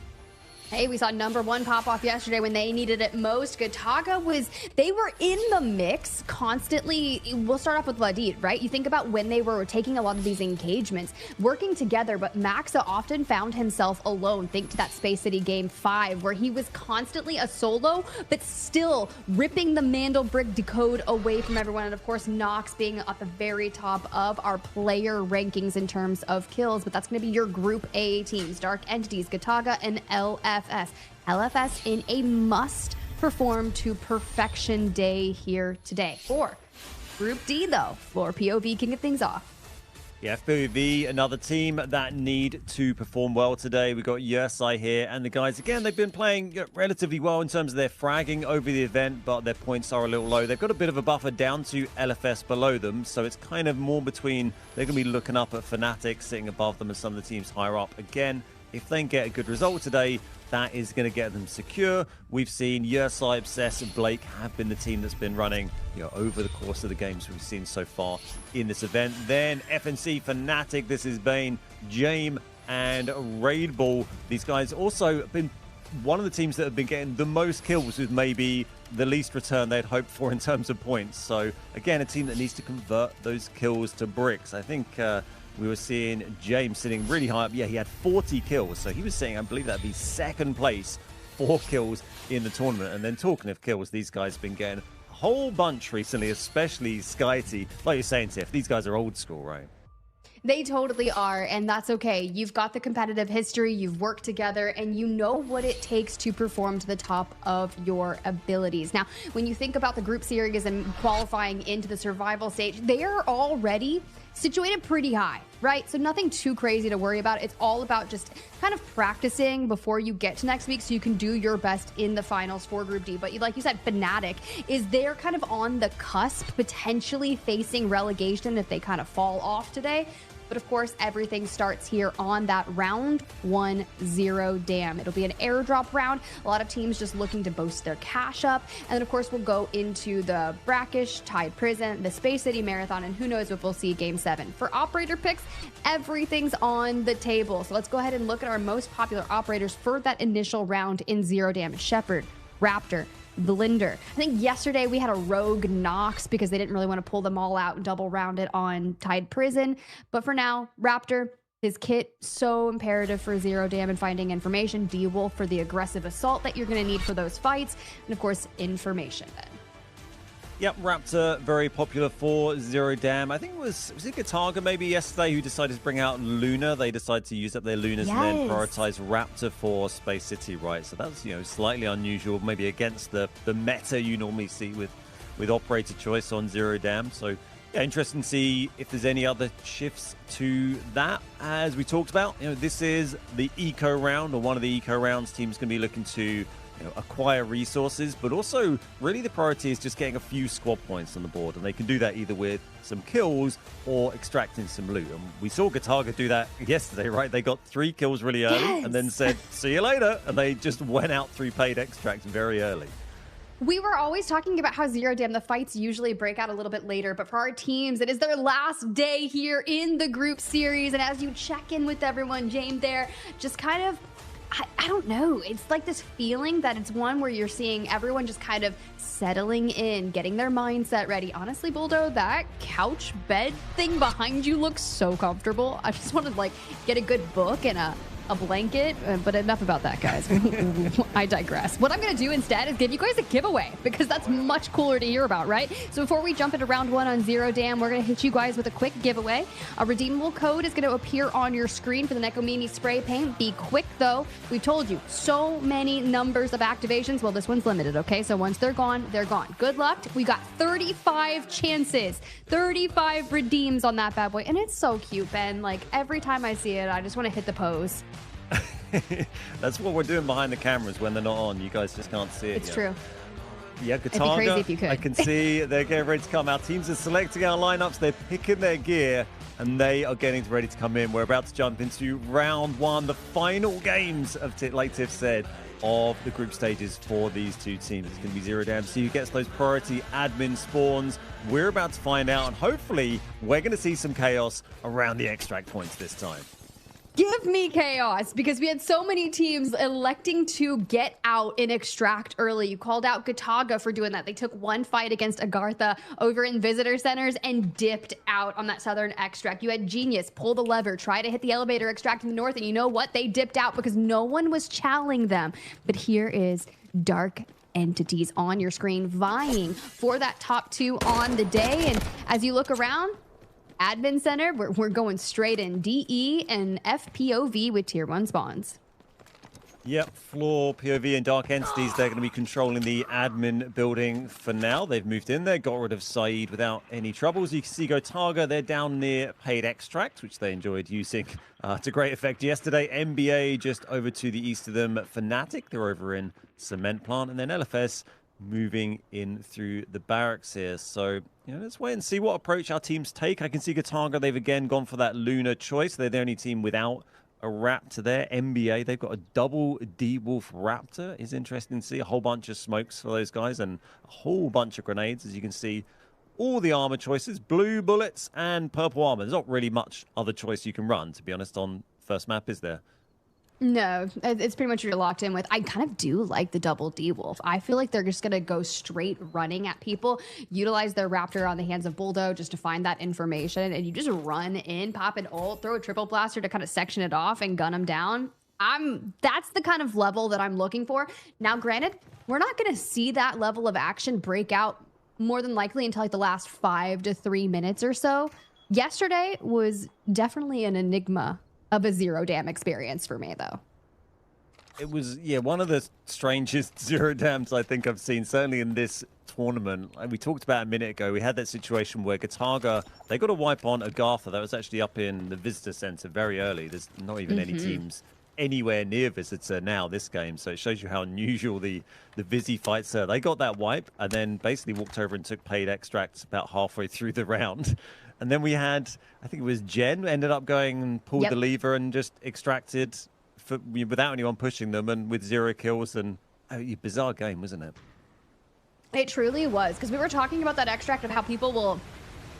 Hey, we saw number 1 pop off yesterday when they needed it most. Gotaga they were in the mix constantly. We'll start off with Ladid, right? You think about when they were taking a lot of these engagements, working together, but Maxa often found himself alone. Think to that Space City game 5, where he was constantly a solo, but still ripping the Mandelbrick decode away from everyone. And of course, Nox being at the very top of our player rankings in terms of kills, but that's going to be your Group A teams, Dark Entities, Gotaga, and LFS. LFS in a must perform to perfection day here today. For Group D, though, FLOORPOV kicking things off. Yeah, FLOORPov, another team that need to perform well today. We've got Yersai here, and the guys, again, they've been playing relatively well in terms of their fragging over the event, but their points are a little low. They've got a bit of a buffer down to LFS below them, so it's kind of more between, they're going to be looking up at Fnatic, sitting above them, and some of the teams higher up. Again, if they can get a good result today, that is going to get them secure. We've seen Yersai, Obsess, and Blake have been the team that's been running, over the course of the games we've seen so far in this event. Then FNC, Fnatic, this is Bane, Jame, and Raidball. These guys also have been one of the teams that have been getting the most kills with maybe the least return they'd hoped for in terms of points. So again, a team that needs to convert those kills to bricks. I think we were seeing James sitting really high up. Yeah, he had 40 kills. So he was saying, I believe that'd be second place, 4 kills in the tournament. And then talking of kills, these guys have been getting a whole bunch recently, especially Skyty. Like you're saying, Tiff, these guys are old school, right? They totally are, and that's okay. You've got the competitive history, you've worked together, and you know what it takes to perform to the top of your abilities. Now, when you think about the group series and qualifying into the survival stage, they are already situated pretty high, right? So nothing too crazy to worry about. It's all about just kind of practicing before you get to next week so you can do your best in the finals for Group D. But like you said, Fnatic is there kind of on the cusp, potentially facing relegation if they kind of fall off today. But of course, everything starts here on that round 1-0 dam. It'll be an airdrop round. A lot of teams just looking to boost their cash up. And then, of course, we'll go into the Brakkesh, Tide Prison, the Space City Marathon, and who knows if we'll see Game 7. For operator picks, everything's on the table. So let's go ahead and look at our most popular operators for that initial round in Zero Dam. Shepherd, Raptor, Blinder. I think yesterday we had a rogue Nox because they didn't really want to pull them all out and double round it on Tide Prison. But for now, Raptor, his kit, so imperative for Zero Dam and finding information. D-Wolf for the aggressive assault that you're going to need for those fights. And of course, information then. Yep, Raptor, very popular for Zero Dam. I think was it Gotaga maybe yesterday who decided to bring out Luna? They decided to use up their Lunas and then prioritize Raptor for Space City, right? So that's, slightly unusual, maybe against the meta you normally see with operator choice on Zero Dam. So yeah, interesting to see if there's any other shifts to that. As we talked about, this is the eco round, or one of the eco rounds. Teams going to be looking to acquire resources, but also really the priority is just getting a few squad points on the board, and they can do that either with some kills or extracting some loot. And we saw Gotaga do that yesterday, right? They got 3 kills really early and then said, see you later, and they just went out through paid extracts very early. We were always talking about how Zero Dam, the fights usually break out a little bit later, but for our teams, it is their last day here in the group series. And as you check in with everyone, James there, just kind of, I don't know. It's like this feeling that it's one where you're seeing everyone just kind of settling in, getting their mindset ready. Honestly, Buldo, that couch bed thing behind you looks so comfortable. I just want to get a good book and a blanket, but enough about that, guys. I digress. What I'm going to do instead is give you guys a giveaway, because that's much cooler to hear about, right? So before we jump into round 1 on Zero Dam, we're going to hit you guys with a quick giveaway. A redeemable code is going to appear on your screen for the Neko Mini spray paint. Be quick, though. We've told you so many numbers of activations. Well, this one's limited, okay? So once they're gone, they're gone. Good luck. We got 35 chances, 35 redeems on that bad boy. And it's so cute, Ben. Every time I see it, I just want to hit the pose. That's what we're doing behind the cameras when they're not on. You guys just can't see it. It's true. Yeah, It'd be crazy if you could. I can see they're getting ready to come. Our teams are selecting our lineups. They're picking their gear, and they are getting ready to come in. We're about to jump into round 1, the final games of, like Tiff said, of the group stages for these two teams. It's going to be Zero Dam. See who gets those priority admin spawns. We're about to find out, and hopefully we're going to see some chaos around the extract points this time. Give me chaos, because we had so many teams electing to get out and extract early. You called out Gotaga for doing that. They took one fight against AGARTHA over in visitor centers and dipped out on that southern extract. You had Genius pull the lever, try to hit the elevator extract in the north, and you know what? They dipped out because no one was challenging them. But here is Dark Entities on your screen vying for that top 2 on the day. And as you look around, Admin Center, we're going straight in DE and FPOV with tier 1 spawns. Yep, Floor, POV, and Dark Entities, they're going to be controlling the admin building for now. They've moved in there, got rid of Saeed without any troubles. You can see Gotaga, they're down near Paid Extract, which they enjoyed using to great effect yesterday. NBA just over to the east of them. Fnatic, they're over in Cement Plant. And then LFS moving in through the barracks here. So, let's wait and see what approach our teams take. I can see Gotaga, they've again gone for that Luna choice. They're the only team without a Raptor there. NBA, they've got a double D-Wolf Raptor. Is interesting to see. A whole bunch of smokes for those guys and a whole bunch of grenades. As you can see, all the armor choices, blue bullets and purple armor. There's not really much other choice you can run, to be honest, on first map, is there? No, it's pretty much what you're locked in with. I kind of do like the double D-Wolf. I feel like they're just going to go straight running at people, utilize their Raptor on the hands of Bulldo just to find that information, and you just run in, pop an ult, throw a triple blaster to kind of section it off and gun them down. That's the kind of level that I'm looking for. Now, granted, we're not going to see that level of action break out more than likely until like the last 5 to 3 minutes or so. Yesterday was definitely an enigma of a zero dam experience for me, though. It was, one of the strangest zero dams I think I've seen, certainly in this tournament. Like we talked about a minute ago, we had that situation where Gotaga, they got a wipe on Agartha. That was actually up in the visitor center very early. There's not even any teams anywhere near visitor now this game, so it shows you how unusual the Vizzy fights are. They got that wipe and then basically walked over and took Paid Extracts about halfway through the round. And then we had, I think it was Jen, ended up going and pulled the lever and just extracted without anyone pushing them and with 0 kills. And a bizarre game, wasn't it? It truly was, because we were talking about that extract of how people will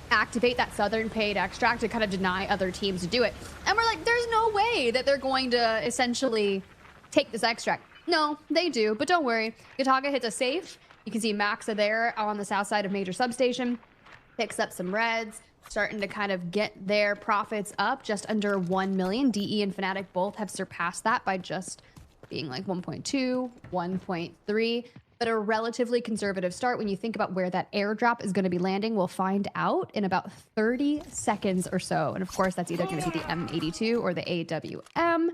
activate that Southern Paid Extract to kind of deny other teams to do it. And we're like, there's no way that they're going to essentially take this extract. No, they do, but don't worry. Gotaga hits a safe. You can see Maxa there on the south side of Major Substation. Picks up some reds. Starting to kind of get their profits up, just under 1 million. DE and Fnatic both have surpassed that by just being like 1.2, 1.3, but a relatively conservative start. When you think about where that airdrop is going to be landing, we'll find out in about 30 seconds or so. And of course, that's either going to be the M82 or the AWM, and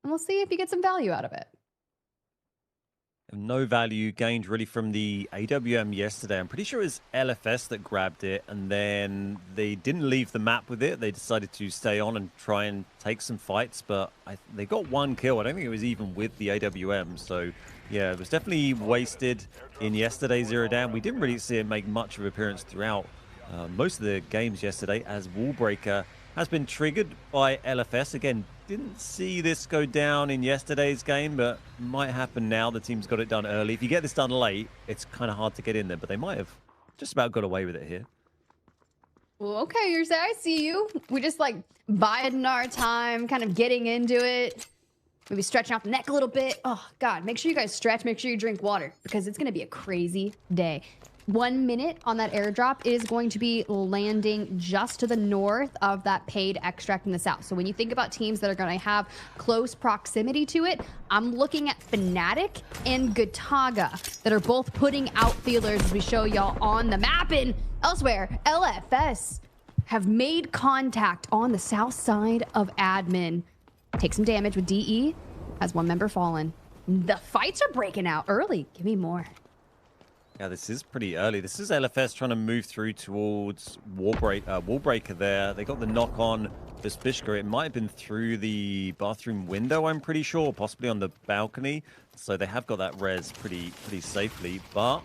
we'll see if you get some value out of it. No value gained really from the AWM yesterday. I'm pretty sure it was LFS that grabbed it, and then they didn't leave the map with it. They decided to stay on and try and take some fights, but they got 1 kill. I don't think it was even with the AWM. So, yeah, it was definitely wasted in yesterday's Zero Dam. We didn't really see it make much of an appearance throughout most of the games yesterday, as Wallbreaker has been triggered by LFS. Again, didn't see this go down in yesterday's game, but might happen now. The team's got it done early. If you get this done late, it's kind of hard to get in there, but they might have just about got away with it here. Well, okay, you're saying, I see you. We just like biding our time, kind of getting into it. Maybe stretching out the neck a little bit. Oh, God, make sure you guys stretch. Make sure you drink water, because it's going to be a crazy day. 1 minute on that airdrop is going to be landing just to the north of that Paid Extract in the south. So when you think about teams that are going to have close proximity to it, I'm looking at Fnatic and Gotaga that are both putting out feelers as we show y'all on the map. And elsewhere, LFS have made contact on the south side of admin. Take some damage with DE, has 1 member fallen. The fights are breaking out early. Give me more. Yeah, this is pretty early. This is LFS trying to move through towards Wallbreaker there. They got the knock on Bishka. It might have been through the bathroom window, I'm pretty sure, possibly on the balcony. So they have got that res pretty safely, but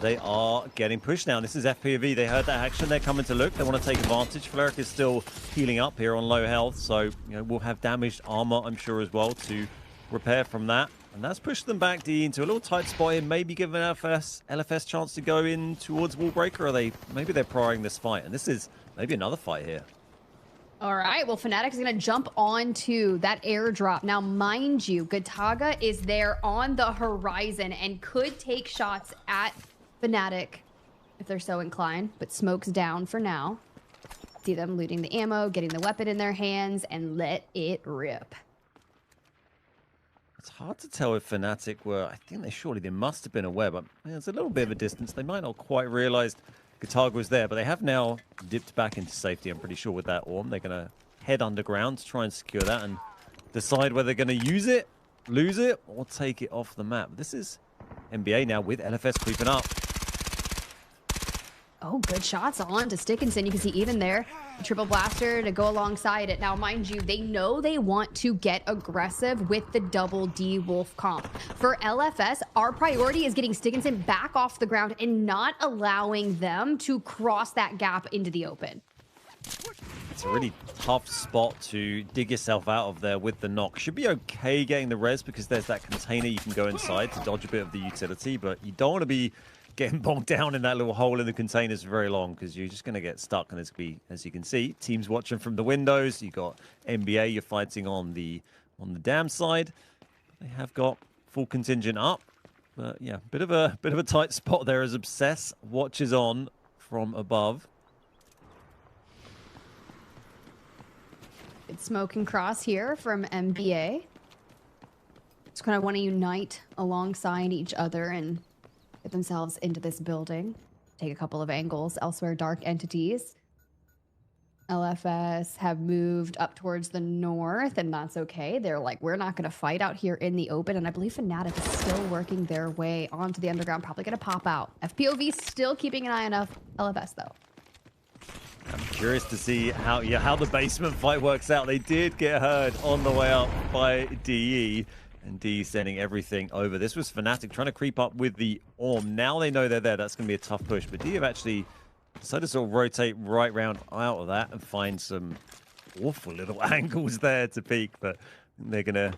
they are getting pushed now. This is FPV. They heard that action. They're coming to look. They want to take advantage. Fleric is still healing up here on low health, so we'll have damaged armor, I'm sure, as well to repair from that. And that's pushed them back, D, into a little tight spot here, maybe giving LFS chance to go in towards Wallbreaker, or maybe they're prying this fight. And this is maybe another fight here. All right, well, Fnatic is going to jump onto that airdrop. Now, mind you, Gotaga is there on the horizon and could take shots at Fnatic if they're so inclined, but smoke's down for now. See them looting the ammo, getting the weapon in their hands, and let it rip. It's hard to tell if Fnatic were, I think they must have been aware, but there's a little bit of a distance. They might not quite realized Gotaga was there, but they have now dipped back into safety, I'm pretty sure, with that Orm. They're going to head underground to try and secure that and decide whether they're going to use it lose it or take it off the map. This is NBA now with LFS creeping up. Oh, good shots on to Stickinson. You can see even there, the triple blaster to go alongside it. Now, mind you, they know they want to get aggressive with the double D Wolf comp. For LFS, our priority is getting Stickinson back off the ground and not allowing them to cross that gap into the open. It's a really tough spot to dig yourself out of there with the knock. Should be okay getting the res because there's that container you can go inside to dodge a bit of the utility, but you don't want to be getting bogged down in that little hole in the containers for very long because you're just going to get stuck. And it's going to be, as you can see, teams watching from the windows. You got NBA, you're fighting on the dam side. They have got full contingent up, but yeah, bit of a tight spot there as Obsess watches on from above. It's smoke and cross here from NBA. Just kind of want to unite alongside each other and get themselves into this building. Take a couple of angles elsewhere. Dark entities. LFS have moved up towards the north, and that's okay. They're like, we're not going to fight out here in the open, and I believe Fnatic is still working their way onto the underground, probably going to pop out. FPOV still keeping an eye on LFS, though. I'm curious to see how the basement fight works out. They did get heard on the way up by DE, and DE sending everything over. This was Fnatic trying to creep up with the Orm. Now they know they're there. That's going to be a tough push, but DE have actually decided to sort of rotate right round out of that and find some awful little angles there to peek, but they're going to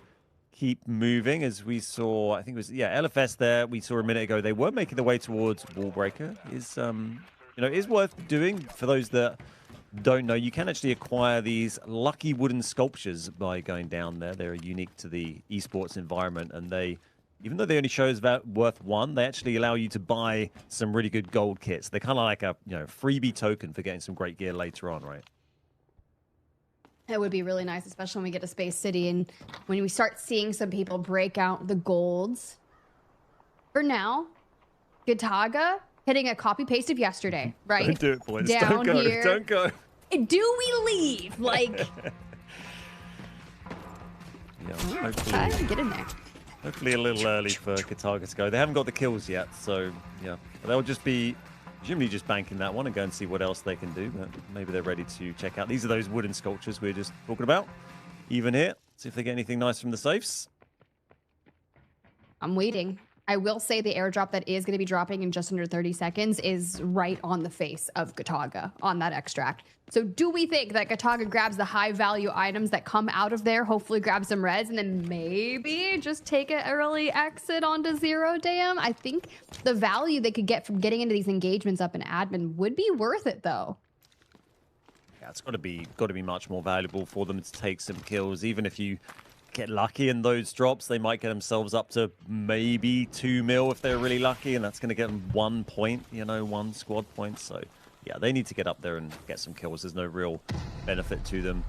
keep moving as we saw. I think it was, yeah, LFS there. We saw a minute ago. They were making their way towards Wallbreaker. Is worth doing for those that don't know. You can actually acquire these lucky wooden sculptures by going down there. They're unique to the esports environment, and they, even though they only show us worth one, they actually allow you to buy some really good gold kits. They're kind of like a freebie token for getting some great gear later on, right? It would be really nice, especially when we get to Space City and when we start seeing some people break out the golds. For now, Gotaga hitting a copy paste of yesterday, right? Don't do it, boys. Down don't go. here. Don't go. Do we leave? Like, yeah, hopefully, get in there. Hopefully a little early for Gotaga to go. They haven't got the kills yet, so yeah. But they'll just be presumably just banking that one and go and see what else they can do. But maybe they're ready to check out. These are those wooden sculptures we were just talking about. Even here. See if they get anything nice from the safes. I'm waiting. I will say the airdrop that is going to be dropping in just under 30 seconds is right on the face of Gotaga on that extract. So do we think that Gotaga grabs the high value items that come out of there, hopefully grab some reds, and then maybe just take an early exit onto Zero Dam? I think the value they could get from getting into these engagements up in admin would be worth it, though. Yeah, it's got to be much more valuable for them to take some kills, even if you get lucky in those drops. They might get themselves up to maybe 2 mil if they're really lucky, and that's going to get them 1 point, 1 squad point. So yeah, they need to get up there and get some kills. There's no real benefit to them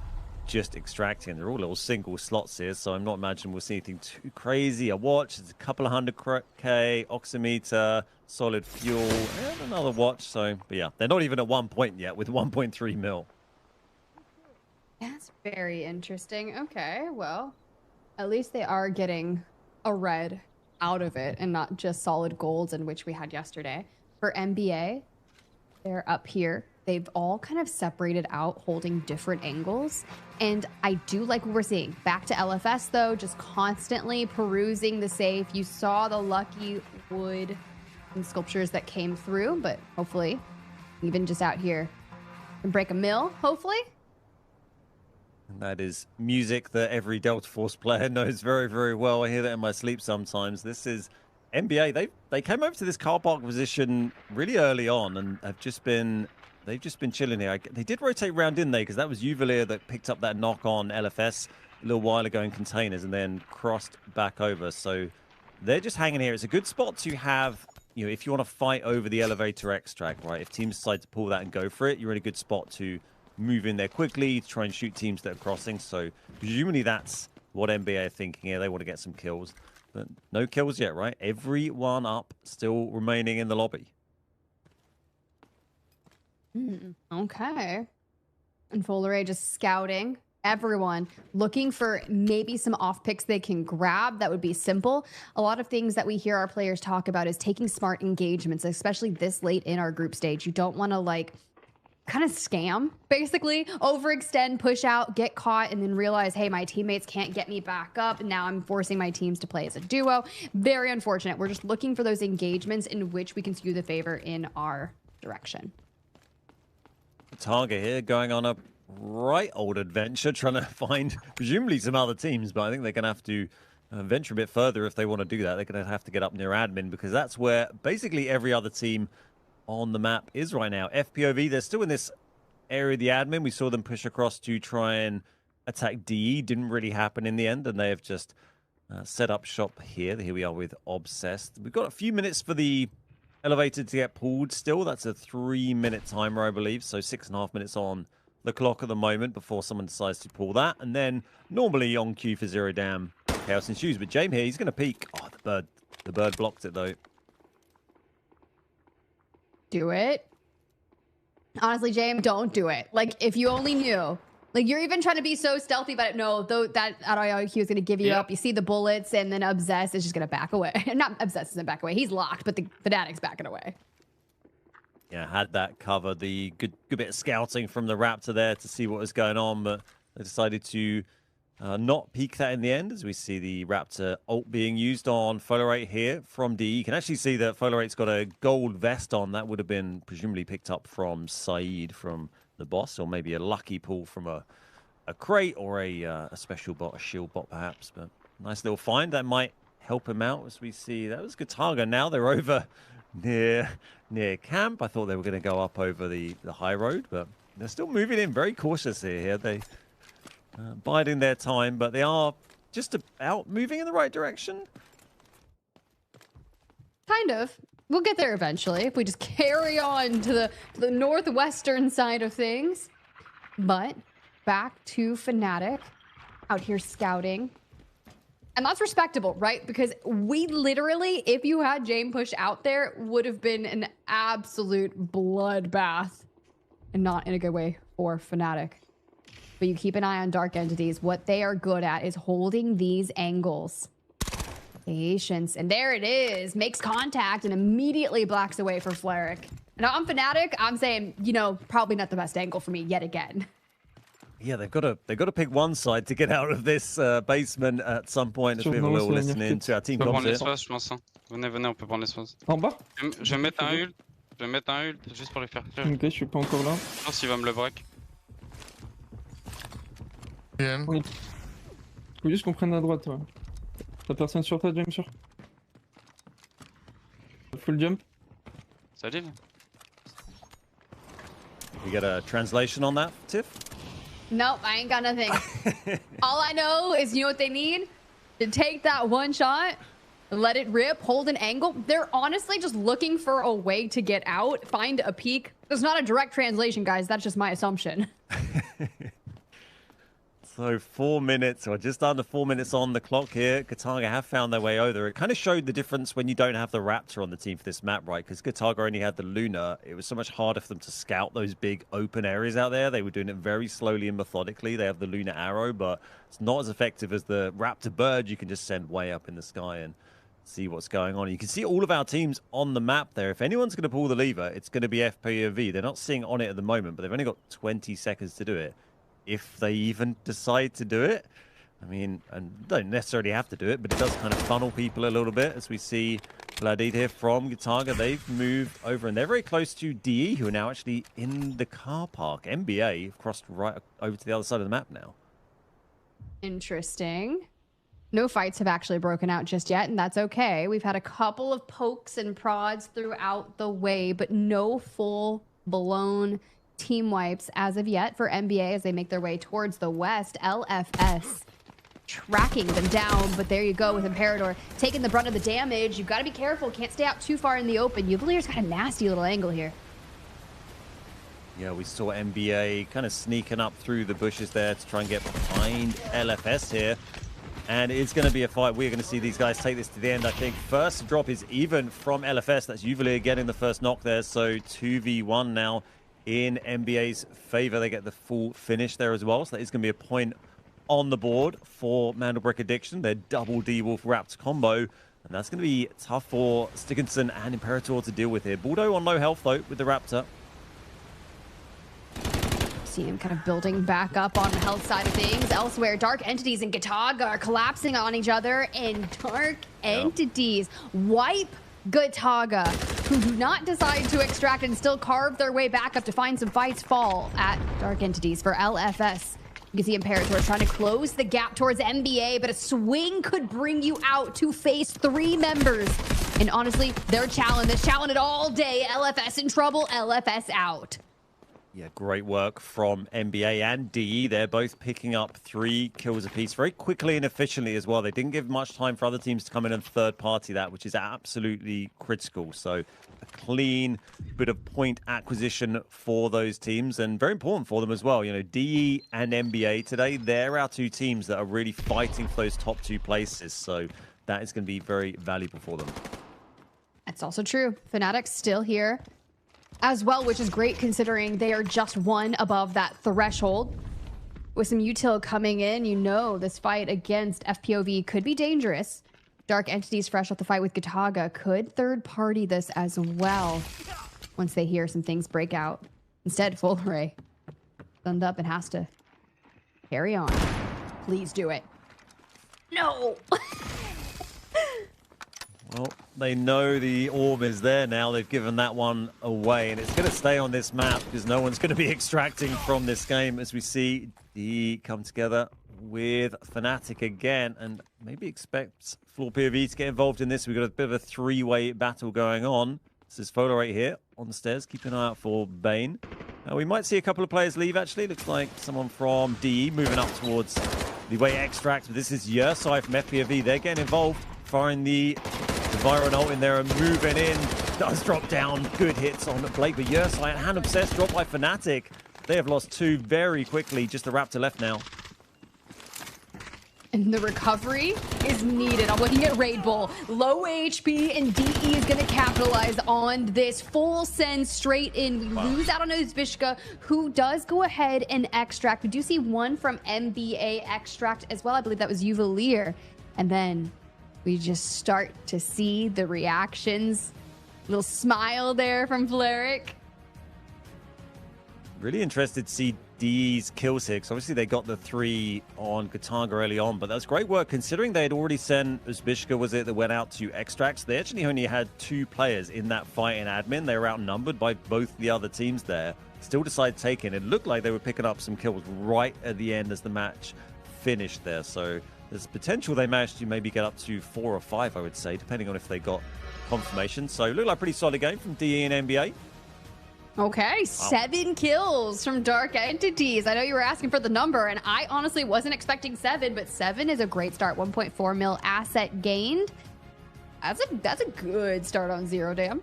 just extracting. They're all little single slots here, so I'm not imagining we'll see anything too crazy. A watch, it's a couple of 100k, oximeter, solid fuel, and another watch. So, but yeah, they're not even at 1 point yet with 1.3 mil. That's very interesting. Okay, well, at least they are getting a red out of it and not just solid golds, in which we had yesterday. For NBA, they're up here. They've all kind of separated out, holding different angles. And I do like what we're seeing. Back to LFS, though, just constantly perusing the safe. You saw the lucky wood and sculptures that came through, but hopefully, even just out here, can break a mill, hopefully. And that is music that every Delta Force player knows very, very well. I hear that in my sleep sometimes. This is NBA. They came over to this car park position really early on and have just been chilling here. They did rotate round in there because that was Uvalier that picked up that knock on LFS a little while ago in containers and then crossed back over. So they're just hanging here. It's a good spot to have, if you want to fight over the elevator extract, right? If teams decide to pull that and go for it, you're in a good spot to move in there quickly to try and shoot teams that are crossing. So presumably that's what NBA are thinking here. They want to get some kills, but no kills yet, right? Everyone up, still remaining in the lobby. Okay. And Folare just scouting everyone looking for maybe some off picks they can grab that would be simple. A lot of things that we hear our players talk about is taking smart engagements, especially this late in our group stage. You don't want to like kind of scam, basically overextend, push out, get caught, and then realize, hey, my teammates can't get me back up. And now I'm forcing my teams to play as a duo. Very unfortunate. We're just looking for those engagements in which we can skew the favor in our direction. Gotaga here going on a right old adventure, trying to find presumably some other teams, but I think they're going to have to venture a bit further if they want to do that. They're going to have to get up near admin, because that's where basically every other team on the map is right now. FPOV, they're still in this area of the admin. We saw them push across to try and attack DE. Didn't really happen in the end, and they have just set up shop here. Here we are with Obsessed. We've got a few minutes for the elevator to get pulled still. That's a 3-minute timer, I believe, so 6.5 minutes on the clock at the moment before someone decides to pull that. And then normally on cue for Zero Dam, Chaos ensues. But James here, he's going to peek. Oh, the bird blocked it though. Do it. Honestly, James, don't do it. Like, if you only knew. Like, you're even trying to be so stealthy about it. No, though that IQ is going to give you up. You see the bullets, and then Obsessed is just going to back away. Not Obsessed isn't back away. He's locked, but the Fnatic's backing away. Yeah, had that cover. The good bit of scouting from the Raptor there to see what was going on, but they decided to not peek that in the end, as we see the Raptor ult being used on FLOORPOV here from D. You can actually see that FLOORPOV's got a gold vest on. That would have been presumably picked up from Saeed from the boss, or maybe a lucky pull from a crate or a special bot, a shield bot perhaps. But nice little find. That might help him out, as we see. That was Gotaga. Now they're over near camp. I thought they were going to go up over the high road, but they're still moving in very cautiously here. They biding their time, but they are just about moving in the right direction. Kind of. We'll get there eventually if we just carry on to the northwestern side of things. But back to Fnatic out here scouting. And that's respectable, right? Because we literally, if you had Jame push out there, would have been an absolute bloodbath. And not in a good way for Fnatic. But you keep an eye on Dark Entities. What they are good at is holding these angles. Patience. And there it is. Makes contact and immediately blacks away for Fleric. Now I'm Fnatic. I'm saying, you know, probably not the best angle for me yet again. Yeah, they've got to pick one side to get out of this basement at some point. As we have a little listening to our team. On peut prendre l'espace, je pense. Venez, on peut prendre l'espace. En bas? Je vais mettre un ult. Je vais mettre un ult juste pour les faire clear. Ok, je suis pas encore là. Je pense qu'il va me le break. Oui. Faut juste qu'on prenne à droite, ouais. T'as personne sur toi, James, sûr? Full jump. Salut. We get a translation on that, Tiff? Nope, I ain't got nothing. All I know is, you know what they need? To take that one shot, let it rip, hold an angle. They're honestly just looking for a way to get out, find a peak. There's not a direct translation, guys. That's just my assumption. So 4 minutes, or just under 4 minutes on the clock here. Gotaga have found their way over. It kind of showed the difference when you don't have the Raptor on the team for this map, right? Because Gotaga only had the Luna. It was so much harder for them to scout those big open areas out there. They were doing it very slowly and methodically. They have the Luna Arrow, but it's not as effective as the Raptor Bird. You can just send way up in the sky and see what's going on. You can see all of our teams on the map there. If anyone's going to pull the lever, it's going to be FPOV. They're not seeing on it at the moment, but they've only got 20 seconds to do it. If they even decide to do it. I mean, and don't necessarily have to do it, but it does kind of funnel people a little bit, as we see Vladid here from Gotaga. They've moved over, and they're very close to DE, who are now actually in the car park. NBA have crossed right over to the other side of the map now. Interesting. No fights have actually broken out just yet, and that's okay. We've had a couple of pokes and prods throughout the way, but no full-blown team wipes as of yet for NBA as they make their way towards the west. LFS tracking them down, but there you go with Imperator taking the brunt of the damage. You've got to be careful. Can't stay out too far in the open. Uvalier's got a nasty little angle here. Yeah, we saw NBA kind of sneaking up through the bushes there to try and get behind LFS here. And it's going to be a fight. We're going to see these guys take this to the end, I think. First drop is even from LFS. That's Uvalier getting the first knock there. So 2v1 now in NBA's favor. They get the full finish there as well. So that is going to be a point on the board for Mandelbrick Addiction. Their double D-Wolf Rapt combo. And that's going to be tough for Stickinson and Imperator to deal with here. Baldo on low health, though, with the Raptor. See him kind of building back up on the health side of things. Elsewhere, Dark Entities and Gotaga are collapsing on each other, and Dark Entities wipe Gotaga, who do not decide to extract and still carve their way back up to find some fights fall at Dark Entities for LFS. You can see Imperator trying to close the gap towards NBA, but a swing could bring you out to face 3 members. And honestly, they're challenging it all day. LFS in trouble, LFS out. Yeah, great work from NBA and DE. They're both picking up 3 kills apiece very quickly and efficiently as well. They didn't give much time for other teams to come in and third party that, which is absolutely critical. So a clean bit of point acquisition for those teams and very important for them as well. You know, DE and NBA today, they're our 2 teams that are really fighting for those top 2 places. So that is going to be very valuable for them. That's also true. Fnatic still here as well, which is great considering they are just 1 above that threshold. With some util coming in, you know this fight against FPOV could be dangerous. Dark Entities fresh off the fight with Gotaga could third party this as well once they hear some things break out. Instead, FLOORPOV gunned up and has to carry on. Please do it. No! Well, they know the orb is there now. They've given that one away, and it's going to stay on this map because no one's going to be extracting from this game as we see DE come together with Fnatic again and maybe expects FLOORPOV to get involved in this. We've got a bit of a 3-way battle going on. This is Fola right here on the stairs. Keep an eye out for Bane. We might see a couple of players leave, actually. Looks like someone from DE moving up towards the way extract. But this is Yersai from FPOV. They're getting involved, firing the Byron ult in there and moving in. Does drop down. Good hits on Blake, but Yersai and Hand Obsessed dropped by Fnatic. They have lost 2 very quickly. Just the Raptor left now. And the recovery is needed. I'm looking at Raid Bull. Low HP, and DE is going to capitalize on this. Full send straight in. We lose out on Uzbishka, who does go ahead and extract. We do see one from NBA extract as well. I believe that was Uvalier. And then we just start to see the reactions. Little smile there from Fleric. Really interested to see DE's kills here, because obviously they got the 3 on Gotaga early on, but that was great work considering they had already sent Uzbishka, was it, that went out to extracts. They actually only had 2 players in that fight in admin. They were outnumbered by both the other teams there. Still decided to take it. It looked like they were picking up some kills right at the end as the match finished there. So there's potential they managed to maybe get up to 4 or 5, I would say, depending on if they got confirmation. So it looked like a pretty solid game from DE and NBA. Okay, wow. 7 kills from Dark Entities. I know you were asking for the number, and I honestly wasn't expecting 7, but 7 is a great start. 1.4 mil asset gained. That's a good start on Zero Dam.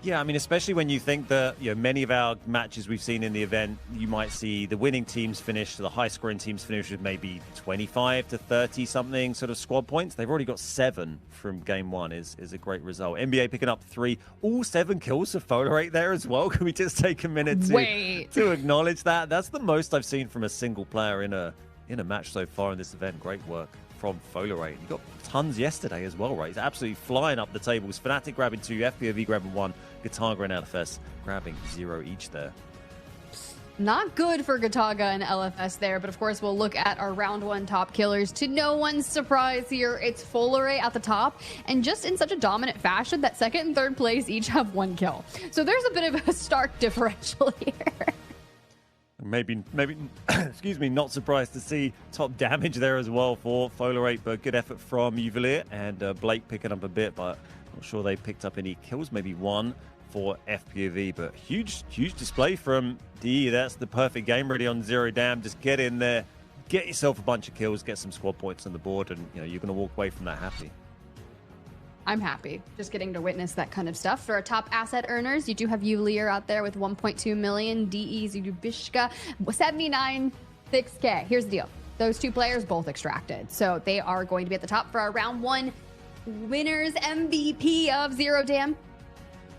Yeah, I mean, especially when you think that, you know, many of our matches we've seen in the event, you might see the winning teams finish, the high-scoring teams finish with maybe 25 to 30 something sort of squad points. They've already got 7 from game 1 is a great result. NBA picking up 3, all 7 kills for Fola there as well. Can we just take a minute to acknowledge that? That's the most I've seen from a single player in a match so far in this event. Great work from Fola. He got tons yesterday as well, right? He's absolutely flying up the tables. Fnatic grabbing 2, FPOV grabbing 1, Gotaga and LFS grabbing 0 each there. Not good for Gotaga and LFS there, but of course we'll look at our round 1 top killers. To no one's surprise here, it's FLOORPOV at the top, and just in such a dominant fashion that 2nd and 3rd place each have 1 kill. So there's a bit of a stark differential here. Maybe, excuse me, not surprised to see top damage there as well for FLOORPOV, but good effort from Uvalier and Blake picking up a bit, but not sure they picked up any kills, maybe 1 for FPOV, but huge display from DE. That's the perfect game ready on Zero Dam. Just get in there, get yourself a bunch of kills, get some squad points on the board, and you know you're going to walk away from that happy. I'm happy just getting to witness that kind of stuff. For our top asset earners, you do have Uvalier out there with 1.2 million, DE's Uzbishka 79.6K. Here's the deal. Those 2 players both extracted, so they are going to be at the top for our round 1 winners. MVP of Zero Dam,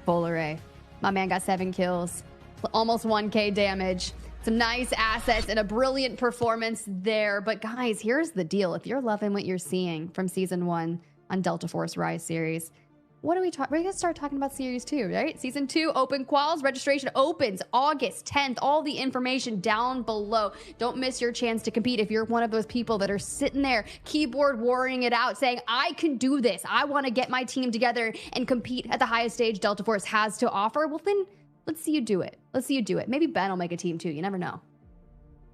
FLOORPOV. My man got 7 kills. almost 1K damage. Some nice assets and a brilliant performance there. But guys, here's the deal. If you're loving what you're seeing from Season 1 on Delta Force Rise series, what are we talking? We're going to start talking about Series 2, right? Season 2 open quals. Registration opens August 10th. All the information down below. Don't miss your chance to compete. If you're one of those people that are sitting there, keyboard warring it out, saying, I can do this. I want to get my team together and compete at the highest stage Delta Force has to offer. Well, then let's see you do it. Let's see you do it. Maybe Ben will make a team too. You never know.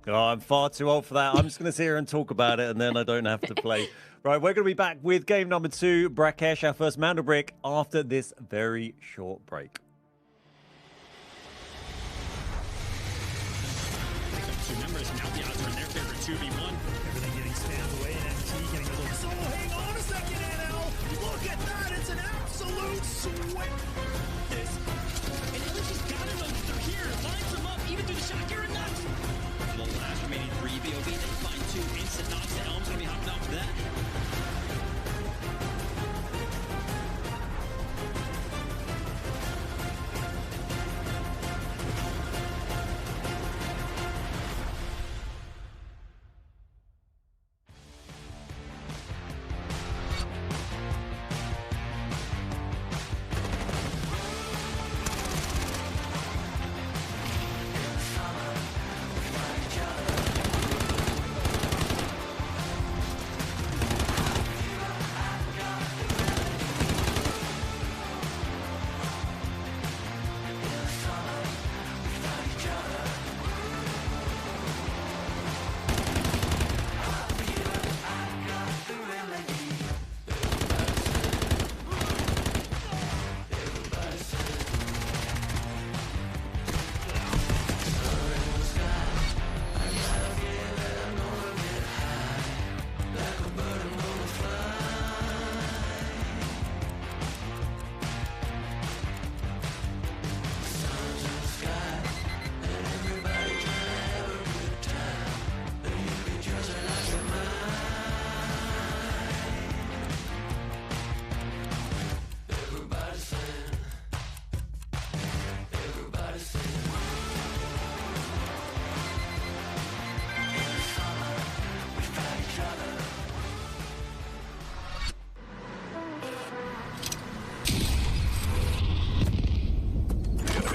Oh, I'm far too old for that. I'm just going to sit here and talk about it, and then I don't have to play. Right, we're going to be back with game number 2, Brakkesh, our first Mandelbrick, after this very short break. Two members now the odds are in their favor 2v1. Everything getting spammed away and MT getting a little. So hang on a second, NL. Look at that. It's an absolute sweat. This. And Illich's got it though. They're here. Lines them up. Even through the shot. You're nuts. The last remaining 3 BOV. They find 2 instant knocks. And Elm's going to be hopping off for that.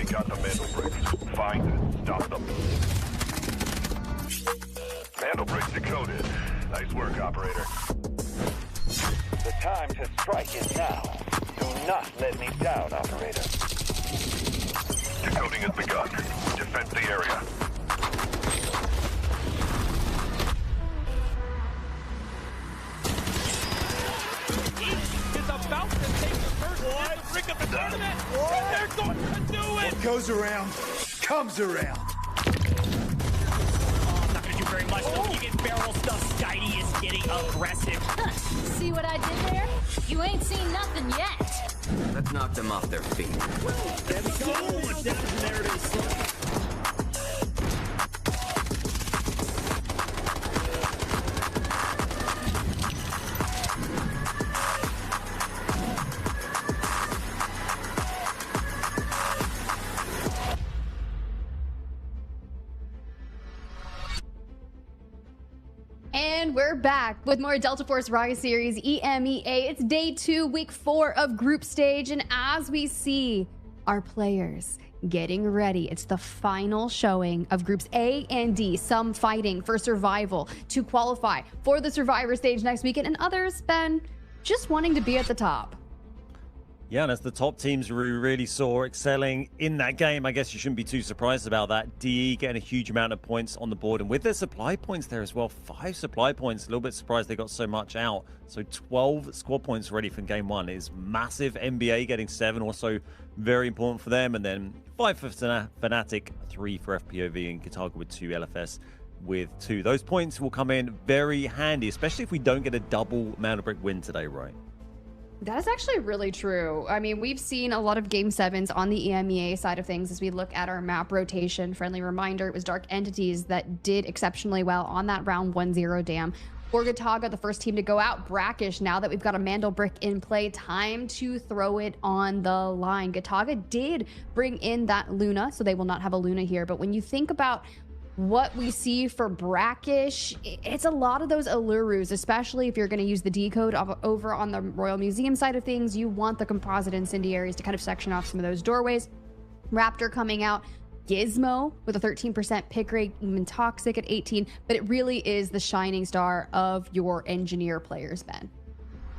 Got the Mandelbrick. Find it. Stop them. Mandelbrick decoded. Nice work, operator. The time to strike is now. Do not let me down, operator. Decoding has begun. Defend the area. Is about to take the first Mandelbrick of the tournament. And they're going to do it. What goes around, comes around. Oh, I'm not going to do very much. Though. You get barrel stuff. Skydie is getting aggressive. See what I did there? You ain't seen nothing yet. Let's knock them off their feet. There's so much damage, and there it is. And we're back with more Delta Force Rise Series EMEA. It's day 2, week 4 of group stage. And as we see our players getting ready, it's the final showing of groups A and D, some fighting for survival to qualify for the survivor stage next weekend, and others, Ben, just wanting to be at the top. Yeah, and as the top teams we really saw excelling in that game, I guess you shouldn't be too surprised about that. DE getting a huge amount of points on the board, and with their supply points there as well, 5 supply points. A little bit surprised they got so much out. So 12 squad points ready from game 1 is massive. NBA getting 7, also very important for them. And then 5 for Fnatic, 3 for FPOV, and Gotaga with 2, LFS with 2. Those points will come in very handy, especially if we don't get a double Mandelbrick win today, right? That is actually really true. I mean, we've seen a lot of Game 7s on the EMEA side of things as we look at our map rotation. Friendly reminder, it was Dark Entities that did exceptionally well on that round 1-0 dam. For Gotaga, the first team to go out, Brakkesh. Now that we've got a Mandelbrick in play, time to throw it on the line. Gotaga did bring in that Luna, so they will not have a Luna here. But when you think about what we see for Brakkesh, it's a lot of those Allurus, especially if you're going to use the decode over on the Royal Museum side of things. You want the composite incendiaries to kind of section off some of those doorways. Raptor coming out. Gizmo with a 13% pick rate, even Toxic at 18, but it really is the shining star of your engineer players, Ben.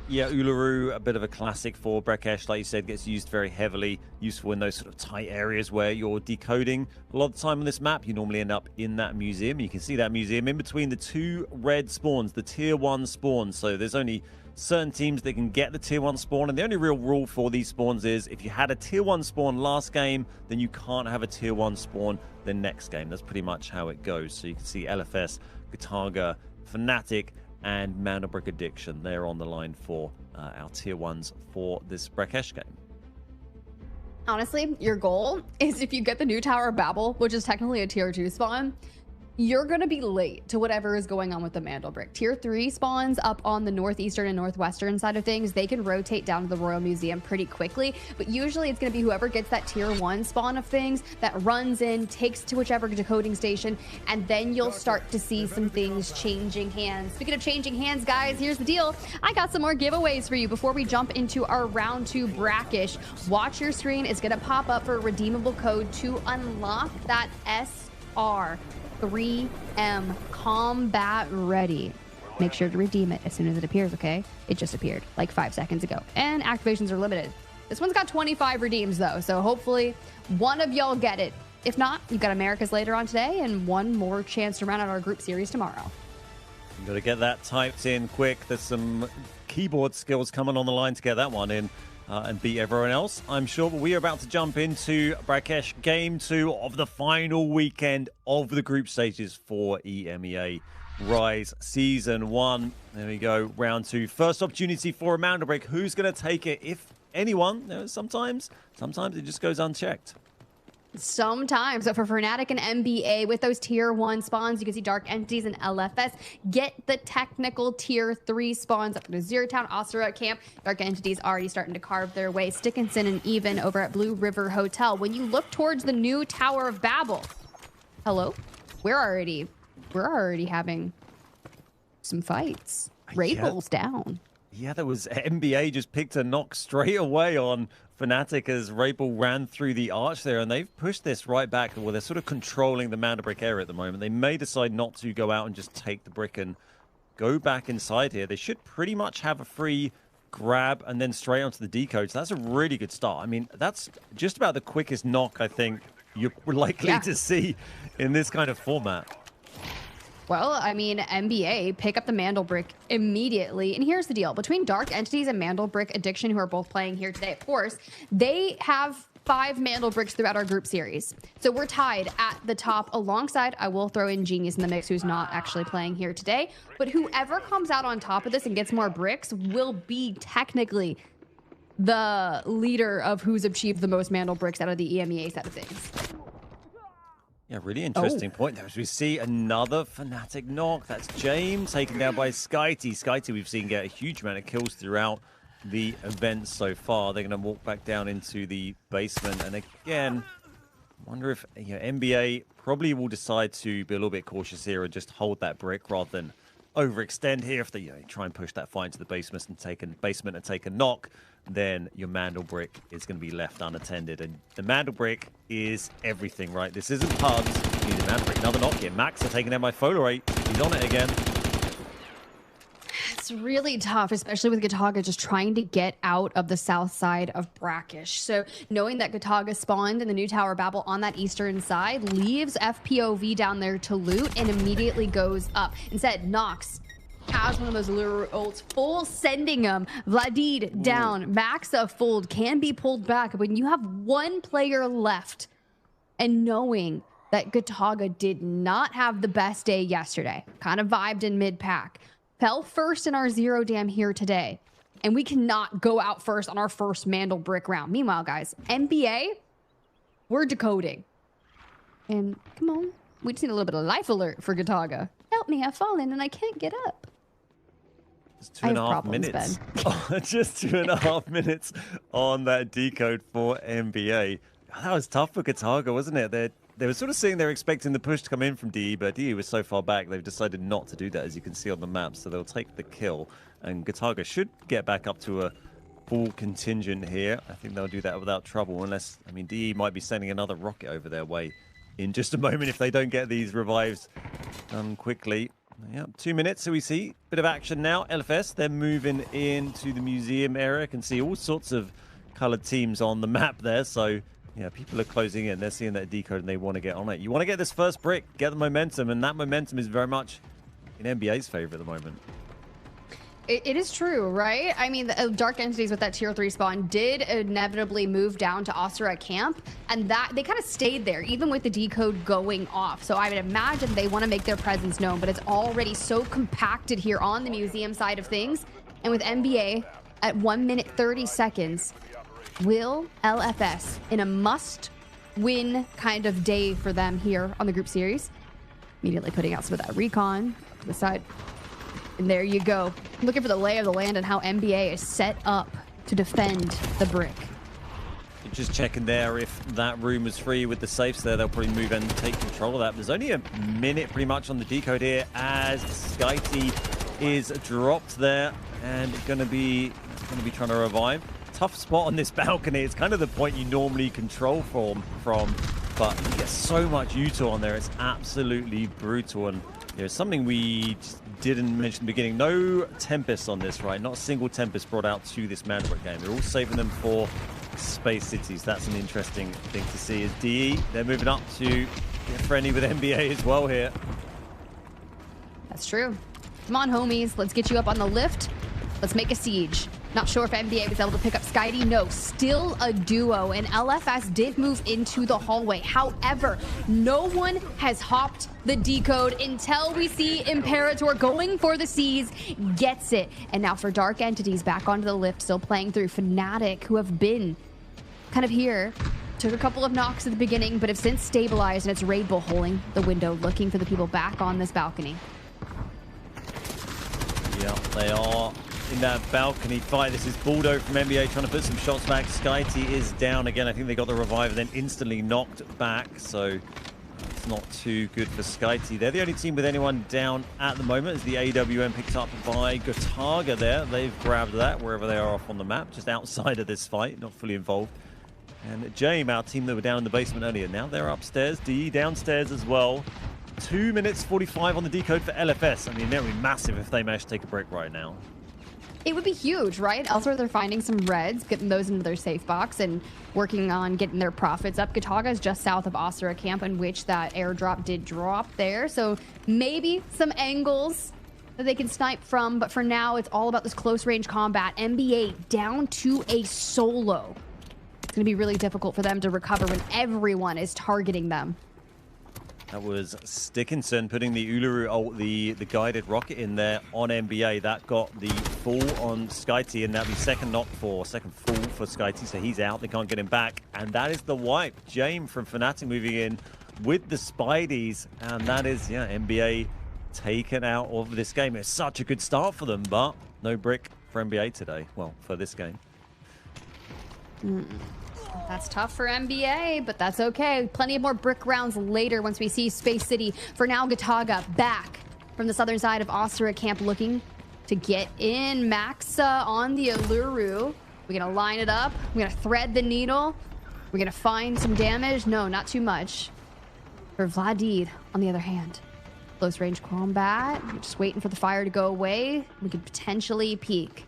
Yeah, Uluru, a bit of a classic for Brakkesh, like you said, gets used very heavily, useful in those sort of tight areas where you're decoding. A lot of the time on this map, you normally end up in that museum. You can see that museum in between the two red spawns, the tier 1 spawns. So there's only certain teams that can get the tier 1 spawn, and the only real rule for these spawns is if you had a tier 1 spawn last game, then you can't have a tier 1 spawn the next game. That's pretty much how it goes. So you can see LFS, Gotaga, Fnatic, and Mandelbrick Addiction. They're on the line for our tier 1s for this Brakkesh game. Honestly, your goal is if you get the new Tower of Babel, which is technically a tier 2 spawn, you're going to be late to whatever is going on with the Mandelbrick. Tier 3 spawns up on the northeastern and northwestern side of things. They can rotate down to the Royal Museum pretty quickly, but usually it's going to be whoever gets that tier 1 spawn of things that runs in, takes to whichever decoding station, and then you'll start to see some things changing hands. Speaking of changing hands, guys, here's the deal. I got some more giveaways for you before we jump into our round 2 Brakkesh. Watch your screen. It's going to pop up for a redeemable code to unlock that SR. 3M combat ready. Make sure to redeem it as soon as it appears, okay? It just appeared like 5 seconds ago. And activations are limited. This one's got 25 redeems though, so hopefully one of y'all get it. If not, you've got America's later on today and one more chance to round out our group series tomorrow. You've got to get that typed in quick. There's some keyboard skills coming on the line to get that one in. And beat everyone else, I'm sure. But we are about to jump into Brakkesh Game 2 of the final weekend of the group stages for EMEA Rise Season 1. There we go, round 2. First opportunity for a Mandelbrick. Who's going to take it, if anyone? You know, sometimes it just goes unchecked. Sometimes. So for Fnatic and NBA, with those tier 1 spawns, you can see Dark Entities and LFS get the technical tier 3 spawns up to Zero Town, Osira Camp. Dark Entities already starting to carve their way. Stickinson and Even over at Blue River Hotel. When you look towards the new Tower of Babel, hello? We're already having some fights. Rabel's down. Yeah, there was NBA just picked a knock straight away on Fnatic as Rabel ran through the arch there, and they've pushed this right back. Well, they're sort of controlling the Mandelbrick area at the moment. They may decide not to go out and just take the brick and go back inside here. They should pretty much have a free grab and then straight onto the decode. So that's a really good start. I mean, that's just about the quickest knock I think you're likely to see in this kind of format. Well, I mean, NBA pick up the Mandelbrick immediately. And here's the deal. Between Dark Entities and Mandelbrick Addiction, who are both playing here today, of course, they have 5 Mandelbricks throughout our group series. So we're tied at the top alongside, I will throw in Genius in the mix, who's not actually playing here today. But whoever comes out on top of this and gets more bricks will be technically the leader of who's achieved the most Mandelbricks out of the EMEA side of things. Yeah, really interesting point there as we see another Fnatic knock. That's James taken down by Skyty. Skyty we've seen get a huge amount of kills throughout the event so far. They're going to walk back down into the basement. And again, I wonder if NBA probably will decide to be a little bit cautious here and just hold that brick rather than overextend here. If they try and push that fight into the basement and take a knock, then your Mandelbrick is going to be left unattended. And the Mandelbrick is everything, right? This isn't pubs. You need a Mandelbrick. Another knock here. Max are taken down by Folorate. He's on it again. It's really tough, especially with Gotaga just trying to get out of the south side of Brakkesh. So knowing that Gotaga spawned in the new Tower of Babel on that eastern side leaves FPOV down there to loot and immediately goes up. Instead, Nox has one of those lure ults full, sending him Vladid down. Maxa fold can be pulled back when you have one player left, and knowing that Gotaga did not have the best day yesterday, kind of vibed in mid-pack, fell first in our zero dam here today, and we cannot go out first on our first Mandelbrick round. Meanwhile, guys, NBA, we're decoding. And come on, we just need a little bit of life alert for Gotaga. Help me, I've fallen and I can't get up. Just 2.5 minutes. Just 2.5 minutes on that decode for NBA. That was tough for Gotaga, wasn't it? They were sort of saying they're expecting the push to come in from DE, but DE was so far back, they've decided not to do that, as you can see on the map. So they'll take the kill, and Gotaga should get back up to a full contingent here. I think they'll do that without trouble, unless, I mean, DE might be sending another rocket over their way in just a moment if they don't get these revives done quickly. Yeah, 2 minutes, so we see a bit of action now. LFS, they're moving into the museum area. I can see all sorts of colored teams on the map there, so yeah, people are closing in. They're seeing that decode and they want to get on it. You want to get this first brick, get the momentum, and that momentum is very much in NBA's favor at the moment. It is true, right? I mean, the Dark Entities with that tier 3 spawn did inevitably move down to Asura camp, and that they kind of stayed there, even with the decode going off. So I would imagine they want to make their presence known, but it's already so compacted here on the museum side of things. And with NBA at 1 minute 30 seconds, will LFS, in a must-win kind of day for them here on the group series, immediately putting out some of that recon to the side. And there you go. Looking for the lay of the land and how NBA is set up to defend the brick. Just checking there if that room was free with the safes there. They'll probably move and take control of that. There's only a minute pretty much on the decode here as SkyT is dropped there and going to be trying to revive. Tough spot on this balcony. It's kind of the point you normally control from, but you get so much util on there. It's absolutely brutal. And there's something we just didn't mention in the beginning. No Tempest on this, right? Not a single Tempest brought out to this Mandelbrick game. They're all saving them for Space Cities. That's an interesting thing to see. Is DE, they're moving up to get friendly with NBA as well here. That's true. Come on, homies. Let's get you up on the lift. Let's make a siege. Not sure if NBA was able to pick up Skydie. No, still a duo, and LFS did move into the hallway. However, no one has hopped the decode until we see Imperator going for the C's, gets it. And now for Dark Entities, back onto the lift, still playing through Fnatic, who have been kind of here. Took a couple of knocks at the beginning, but have since stabilized, and it's Raid Bull holding the window, looking for the people back on this balcony. Yeah, they are in that balcony fight. This is Baldo from NBA trying to put some shots back. SkyT is down again. I think they got the revive and then instantly knocked back, so it's not too good for SkyT. They're the only team with anyone down at the moment, as the AWM picked up by Gotaga there. They've grabbed that wherever they are off on the map, just outside of this fight, not fully involved. And Jame, our team that were down in the basement earlier, now they're upstairs. DE downstairs as well. 2 minutes 45 on the decode for LFS. I mean, that would be massive if they managed to take a break right now. It would be huge, right? Elsewhere, they're finding some reds, getting those into their safe box and working on getting their profits up. Gotaga is just south of Asura camp, in which that airdrop did drop there. So maybe some angles that they can snipe from, but for now, it's all about this close range combat. NBA down to a solo. It's going to be really difficult for them to recover when everyone is targeting them. That was Stickinson putting the Uluru ult, the guided rocket in there on NBA. That got the full on SkyT, and that'll be second full for SkyT, so he's out. They can't get him back. And that is the wipe. Jame from Fnatic moving in with the Spideys, and that is, yeah, NBA taken out of this game. It's such a good start for them, but no brick for NBA today. Well, for this game. That's tough for NBA, but that's okay. Plenty of more brick rounds later once we see Space City. For now, Gotaga back from the southern side of Asura camp, looking to get in. Maxa on the Uluru. We're gonna line it up. We're gonna thread the needle. We're gonna find some damage. No, not too much. For Vladid, on the other hand, close range combat. We're just waiting for the fire to go away. We could potentially peek.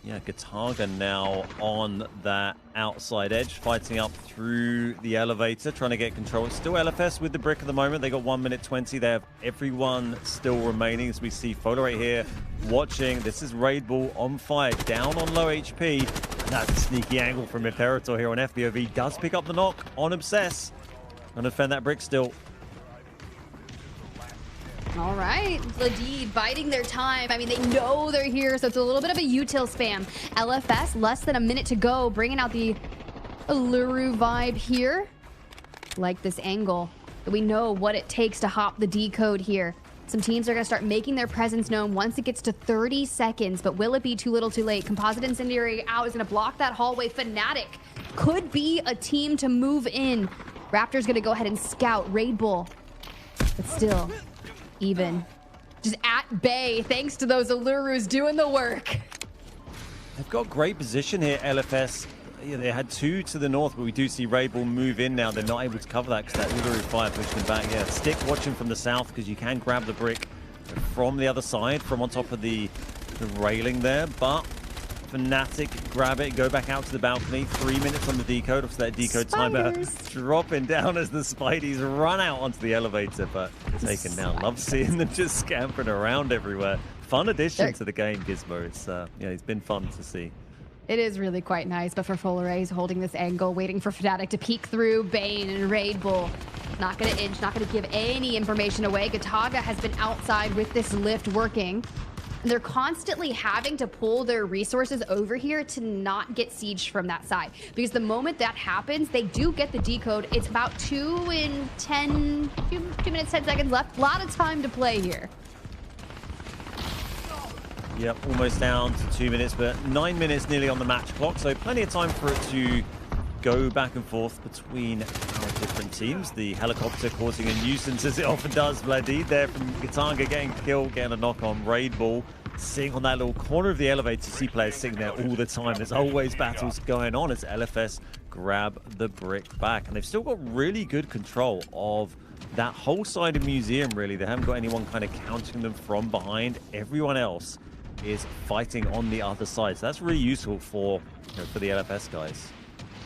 Yeah, Gotaga now on that outside edge, fighting up through the elevator, trying to get control. It's still LFS with the brick at the moment. They got 1 minute 20. They have everyone still remaining, as we see Fola right here watching. This is Raid Bull on fire, down on low HP. And that's a sneaky angle from Imperator here on FBOV. Does pick up the knock on Obsess. Gonna defend that brick still. All right, Vladid biding their time. I mean, they know they're here, so it's a little bit of a util spam. LFS, less than a minute to go, bringing out the Uluru vibe here. Like this angle. We know what it takes to hop the decode here. Some teams are going to start making their presence known once it gets to 30 seconds, but will it be too little too late? Composite Incendiary out is going to block that hallway. Fnatic could be a team to move in. Raptor's going to go ahead and scout Raid Bull, but still, even just at bay, thanks to those Allurus doing the work. They've got great position here, LFS. Yeah, they had two to the north, but we do see Raid Bull move in now. They're not able to cover that because that Uluru fire pushed them back. Yeah, stick watching from the south because you can grab the brick from the other side, from on top of the railing there. But Fnatic grab it, go back out to the balcony. 3 minutes on the decode. Obviously that decode timer dropping down as the Spideys run out onto the elevator, but taken down. Love seeing them just scampering around everywhere. Fun addition to the game, Gizmo. It's it's been fun to see. It is really quite nice, but for Folare, he's holding this angle, waiting for Fnatic to peek through. Bane and Raid Bull not going to inch, not going to give any information away. Gotaga has been outside with this lift working. And they're constantly having to pull their resources over here to not get sieged from that side. Because the moment that happens, they do get the decode. It's about 2 minutes, 10 seconds left. A lot of time to play here. Yep, almost down to 2 minutes, but 9 minutes nearly on the match clock, so plenty of time for it to go back and forth between our different teams. The helicopter causing a nuisance, as it often does. Vladid there from Gotaga getting killed, getting a knock on Raid Bull. Sitting on that little corner of the elevator, see players sitting there all the time. There's always battles going on as LFS grab the brick back. And they've still got really good control of that whole side of Museum, really. They haven't got anyone kind of counting them from behind. Everyone else is fighting on the other side. So that's really useful for the LFS guys.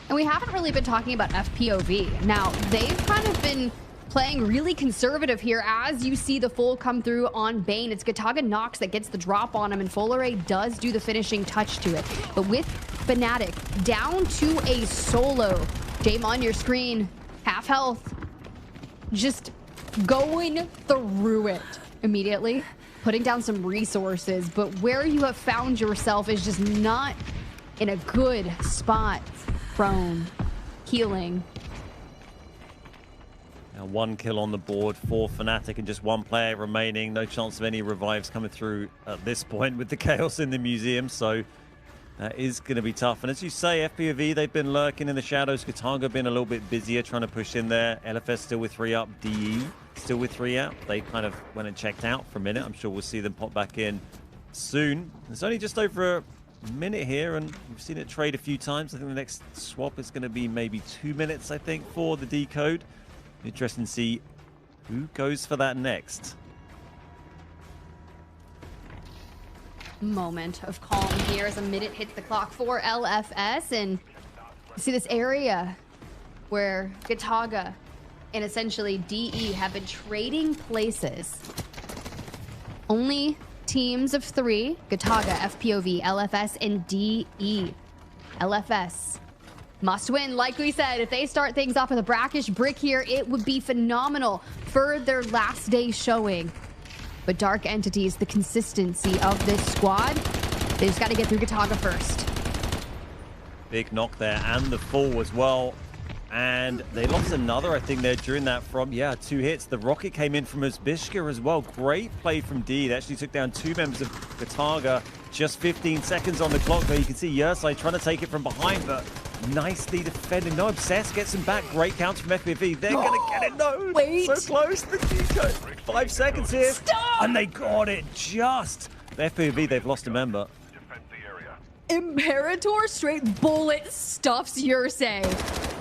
And we haven't really been talking about FPOV. Now, they've kind of been playing really conservative here as you see the full come through on Bane. It's Gotaga Nox that gets the drop on him, and Folare does do the finishing touch to it. But with Fnatic down to a solo, Dame on your screen, half health, just going through it immediately. Putting down some resources, but where you have found yourself is just not in a good spot. Prone, healing. Now 1 kill on the board for Fnatic and just 1 player remaining. No chance of any revives coming through at this point with the chaos in the museum, so that is going to be tough. And as you say, FPOV, they've been lurking in the shadows. Gotaga been a little bit busier trying to push in there. LFS still with 3 up. DE still with 3 out. They kind of went and checked out for a minute. I'm sure we'll see them pop back in soon. It's only just over a minute here, and we've seen it trade a few times. I think the next swap is going to be maybe 2 minutes, I think, for the decode. Interesting to see who goes for that next. Moment of calm here as a minute hits the clock for LFS, and you see this area where Gotaga and essentially DE have been trading places. Only teams of 3, Gotaga, FPOV, LFS, and DE. LFS must win. Like we said, if they start things off with a Brakkesh brick here, it would be phenomenal for their last day showing. But Dark Entities, the consistency of this squad, they just got to get through Gotaga first. Big knock there, and the fall as well. And they lost another, I think, there during that from, 2 hits. The rocket came in from Uzbishka as well. Great play from D. They actually took down 2 members of Gotaga. Just 15 seconds on the clock there. You can see Yersai trying to take it from behind, but nicely defended. No, Obsess gets him back. Great counter from FPV. They're going to get it. No, wait. So close. The decode. 5 seconds here. Stop! And they got it just. The FPV, they've lost a member. Imperator straight bullet stuffs Yersei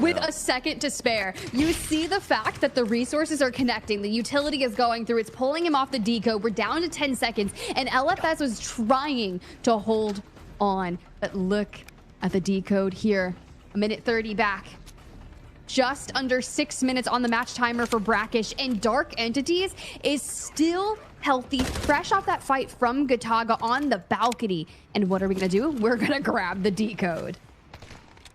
with a second to spare. You see the fact that the resources are connecting, the utility is going through, it's pulling him off the decode. We're down to 10 seconds, and LFS was trying to hold on. But look at the decode here. 1:30 back. Just under 6 minutes on the match timer for Brakkesh, and Dark Entities is still healthy, fresh off that fight from Gotaga on the balcony. And what are we going to do? We're going to grab the decode.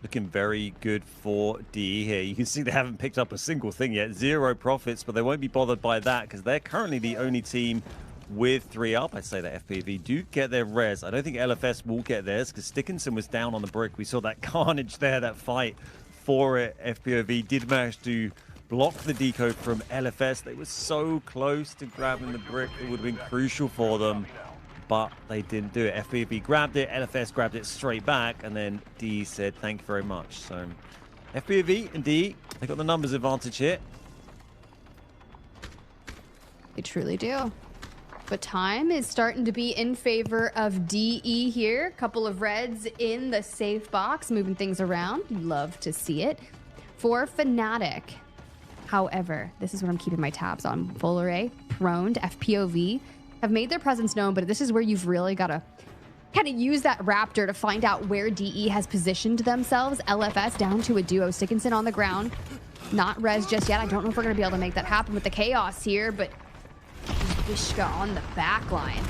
Looking very good for DE here. You can see they haven't picked up a single thing yet. 0 profits, but they won't be bothered by that because they're currently the only team with 3 up. I'd say that FPV do get their res. I don't think LFS will get theirs because Stickinson was down on the brick. We saw that carnage there, that fight for it. FPOV did manage to block the decode from LFS. They were so close to grabbing the brick. It would have been crucial for them, but they didn't do it. FPV grabbed it, LFS grabbed it straight back, and then DE said, thank you very much. So FPV and DE, they got the numbers advantage here. They truly do. But time is starting to be in favor of DE here. Couple of reds in the safe box, moving things around. You love to see it. For Fnatic, however, this is what I'm keeping my tabs on. Full Array, Prone, FPOV have made their presence known, but this is where you've really got to kind of use that Raptor to find out where DE has positioned themselves. LFS down to a duo. Stickinson on the ground. Not res just yet. I don't know if we're going to be able to make that happen with the chaos here, but Vishka on the back line.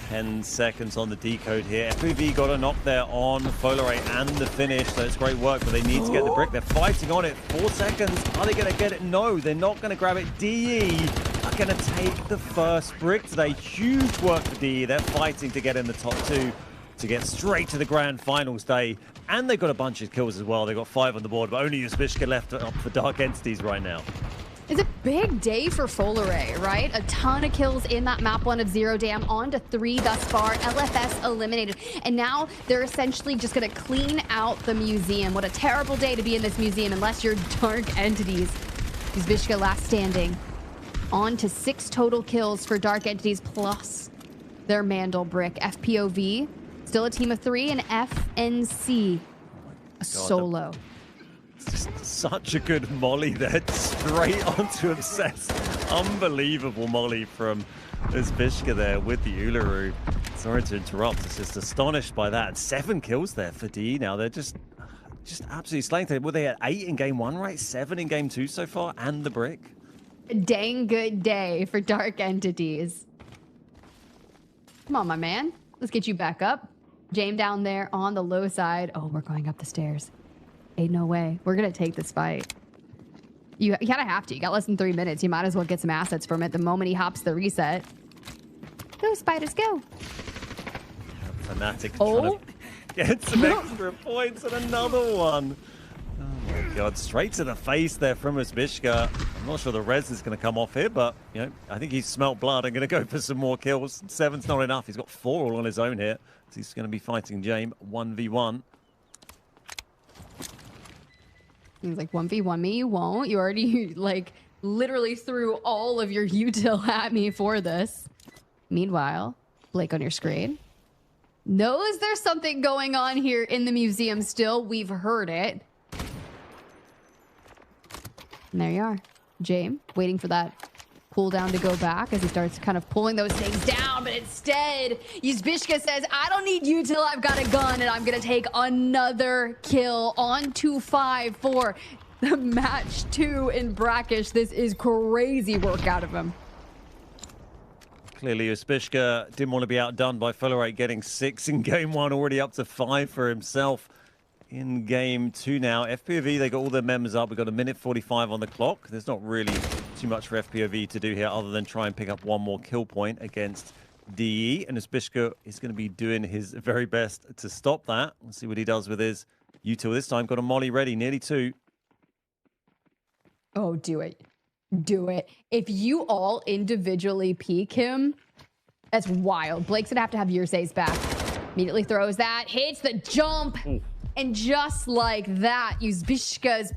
10 seconds on the decode here. FPV got a knock there on Folare and the finish, so it's great work, but they need to get the brick. They're fighting on it. 4 seconds. Are they going to get it? No, they're not going to grab it. DE are going to take the first brick today. Huge work for DE. They're fighting to get in the top 2 to get straight to the grand finals day. And they've got a bunch of kills as well. They've got 5 on the board, but only Uzbishka left up for Dark Entities right now. It's a big day for Full Array, right? A ton of kills in that map 1 of Zero Dam, on to 3 thus far. LFS eliminated. And now they're essentially just going to clean out the museum. What a terrible day to be in this museum unless you're Dark Entities. Uzbishka last standing. On to 6 total kills for Dark Entities plus their Mandelbrick. FPOV, still a team of 3, and FNC, a solo. Just such a good molly there, straight onto Obsessed. Unbelievable molly from Uzbishka there with the Uluru. Sorry to interrupt, it's just astonished by that. 7 kills there for DE now. They're just absolutely slaying. Well, they had 8 in game 1, right? 7 in game 2 so far, and the brick. A dang good day for Dark Entities. Come on, my man. Let's get you back up. Jame down there on the low side. Oh, we're going up the stairs. Ain't no way. We're going to take this fight. You kind of have to. You got less than 3 minutes. You might as well get some assets from it the moment he hops the reset. Go, Spiders, go. Fnatic trying to get some extra points and another one. Oh my god, straight to the face there from Uzbishka. I'm not sure the res is going to come off here, but you know, I think he's smelt blood. I'm going to go for some more kills. 7's not enough. He's got 4 all on his own here. So he's going to be fighting Jame 1v1. He's like, 1v1 me, you won't. You already, like, literally threw all of your util at me for this. Meanwhile, Blake on your screen knows there's something going on here in the museum still. We've heard it. And there you are. Jame, waiting for that cooldown to go back as he starts kind of pulling those things down. But instead, Uzbishka says, I don't need you till I've got a gun, and I'm going to take another kill on 2-5 for the match 2 in Brakkesh. This is crazy work out of him. Clearly, Uzbishka didn't want to be outdone by Folare, getting 6 in game 1, already up to 5 for himself in game 2 now. FPOV, they got all their members up. We've got 1:45 on the clock. There's not really too much for FPOV to do here other than try and pick up 1 more kill point against DE. And Uzbishka is going to be doing his very best to stop that. We'll see what he does with his util this time. Got a molly ready, nearly 2. Oh, do it. Do it. If you all individually peek him, that's wild. Blake's gonna have to have Yurse's back. Immediately throws that, hits the jump. Ooh. And just like that, Uzbishka's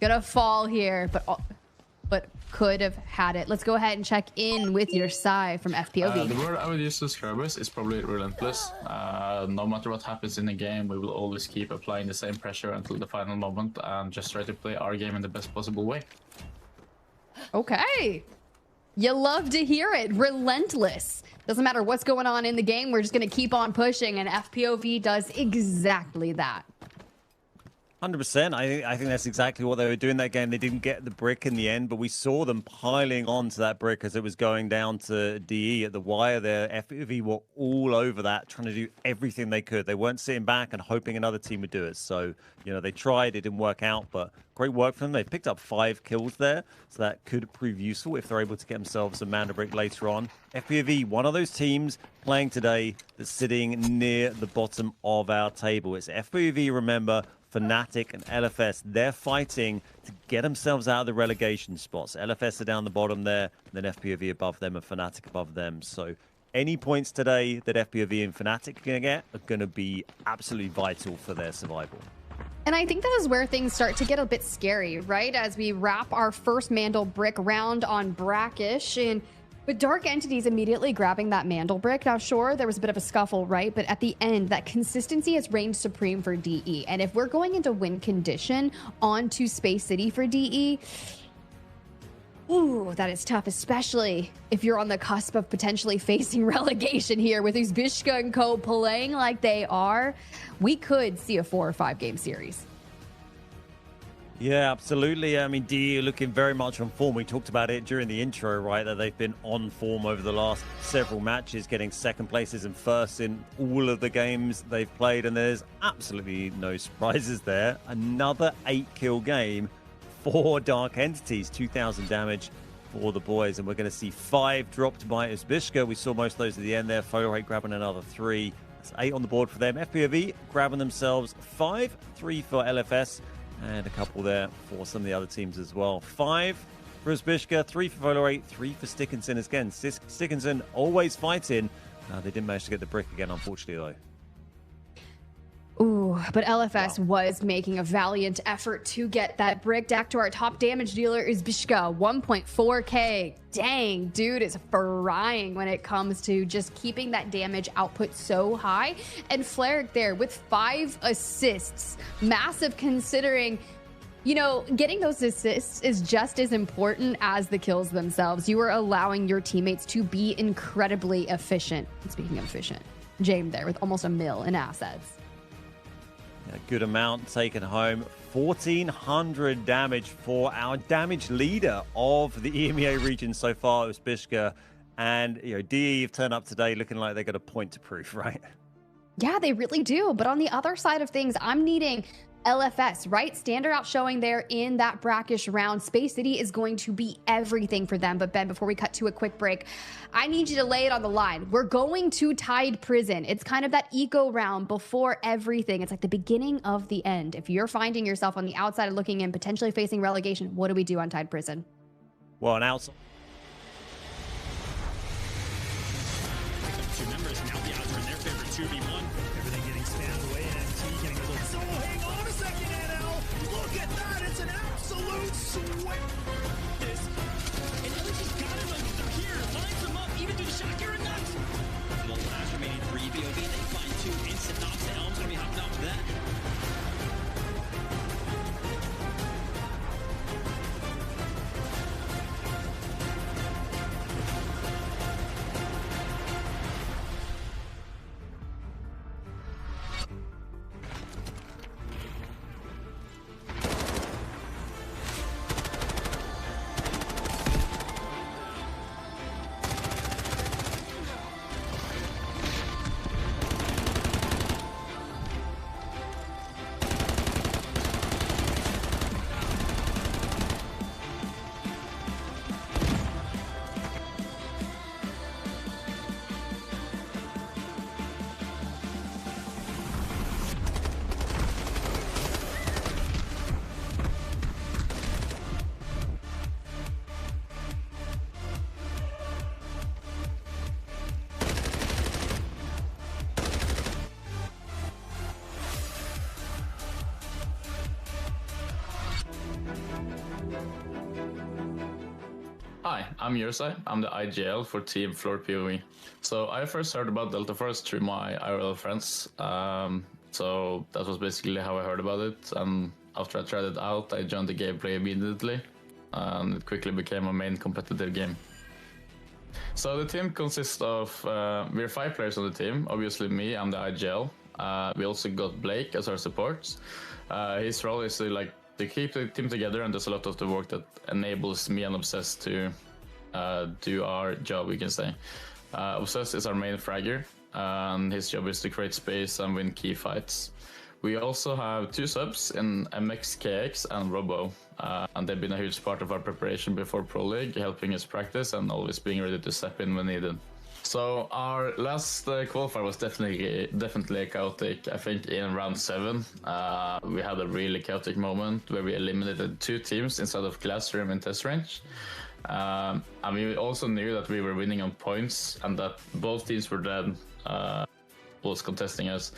gonna fall here, but could have had it. Let's go ahead and check in with Yursei from FPOV. The word I would use to describe us is probably relentless. No matter what happens in the game, we will always keep applying the same pressure until the final moment and just try to play our game in the best possible way. Okay. You love to hear it. Relentless. Doesn't matter what's going on in the game. We're just going to keep on pushing, and FPOV does exactly that. 100%. I think that's exactly what they were doing that game. They didn't get the brick in the end, but we saw them piling onto that brick as it was going down to DE at the wire there. FPV were all over that, trying to do everything they could. They weren't sitting back and hoping another team would do it. So, you know, they tried. It didn't work out, but great work from them. They picked up 5 kills there, so that could prove useful if they're able to get themselves a Mandelbrick later on. FPV, one of those teams playing today that's sitting near the bottom of our table. It's FPV, remember, Fnatic and LFS, they're fighting to get themselves out of the relegation spots. LFS are down the bottom there, then FPOV above them and Fnatic above them. So any points today that FPOV and Fnatic are going to get are going to be absolutely vital for their survival. And I think that is where things start to get a bit scary, right? As we wrap our first Mandelbrick round on Brakkesh, and with Dark Entities immediately grabbing that Mandelbrick. Now, sure, there was a bit of a scuffle, right? But at the end, that consistency has reigned supreme for DE. And if we're going into win condition onto Space City for DE, ooh, that is tough, especially if you're on the cusp of potentially facing relegation here with Uzbishka and co playing like they are. We could see a 4 or 5 game series. Yeah, absolutely. I mean, DE looking very much on form. We talked about it during the intro, right? That they've been on form over the last several matches, getting second places and first in all of the games they've played. And there's absolutely no surprises there. Another 8-kill game for Dark Entities, 2,000 damage for the boys. And we're going to see 5 dropped by Uzbishka. We saw most of those at the end there. FLOORPOV grabbing another 3. That's 8 on the board for them. FPOV grabbing themselves 5, 3 for LFS. And a couple there for some of the other teams as well. 5 for Uzbishka, 3 for FLOORPOV, 3 for Stickinson again. Stickinson always fighting. They didn't manage to get the brick again, unfortunately, though. Ooh, but LFS was making a valiant effort to get that brick. Back to our top damage dealer is Uzbishka, 1.4k. Dang, dude is frying when it comes to just keeping that damage output so high. And Flarik there with 5 assists. Massive considering, you know, getting those assists is just as important as the kills themselves. You are allowing your teammates to be incredibly efficient. Speaking of efficient, James there with almost 1 mil in assets. A good amount taken home. 1,400 damage for our damage leader of the EMEA region so far, Uzbishka. And, you know, DE have turned up today looking like they got a point to prove, right? Yeah, they really do. But on the other side of things, I'm needing LFS, right? Standard out showing there in that Brakkesh round. Space City is going to be everything for them. But Ben, before we cut to a quick break, I need you to lay it on the line. We're going to Tide Prison. It's kind of that eco round before everything. It's like the beginning of the end. If you're finding yourself on the outside and looking in, potentially facing relegation, what do we do on Tide Prison? Well, an outside. Two members now the odds are in their favor, 2v1. Everything getting spammed away and MT getting a little. So hang on a second, NL. Look at that. It's an absolute sweat. This. And LG's got him when they're here. Lines them up, even through the shot. You're nuts. The last remaining 3 BOV, they find 2 instant knocks. The Helm's gonna be hopping off that. Hi, I'm Yursai. I'm the IGL for Team FLOORPOV. So I first heard about Delta Force through my IRL friends. So that was basically how I heard about it. And after I tried it out, I joined the gameplay immediately. And it quickly became a main competitive game. So the team consists of, we're 5 players on the team. Obviously me, I'm the IGL. We also got Blake as our support. His role is to keep the team together, and there's a lot of the work that enables me and Obsess to do our job, we can say. Obsess is our main fragger, and his job is to create space and win key fights. We also have 2 subs in MX, KX, and Robo, and they've been a huge part of our preparation before Pro League, helping us practice and always being ready to step in when needed. So our last qualifier was definitely chaotic. I think in round 7, we had a really chaotic moment where we eliminated 2 teams inside of classroom and test range. And we also knew that we were winning on points and that both teams were then was contesting us.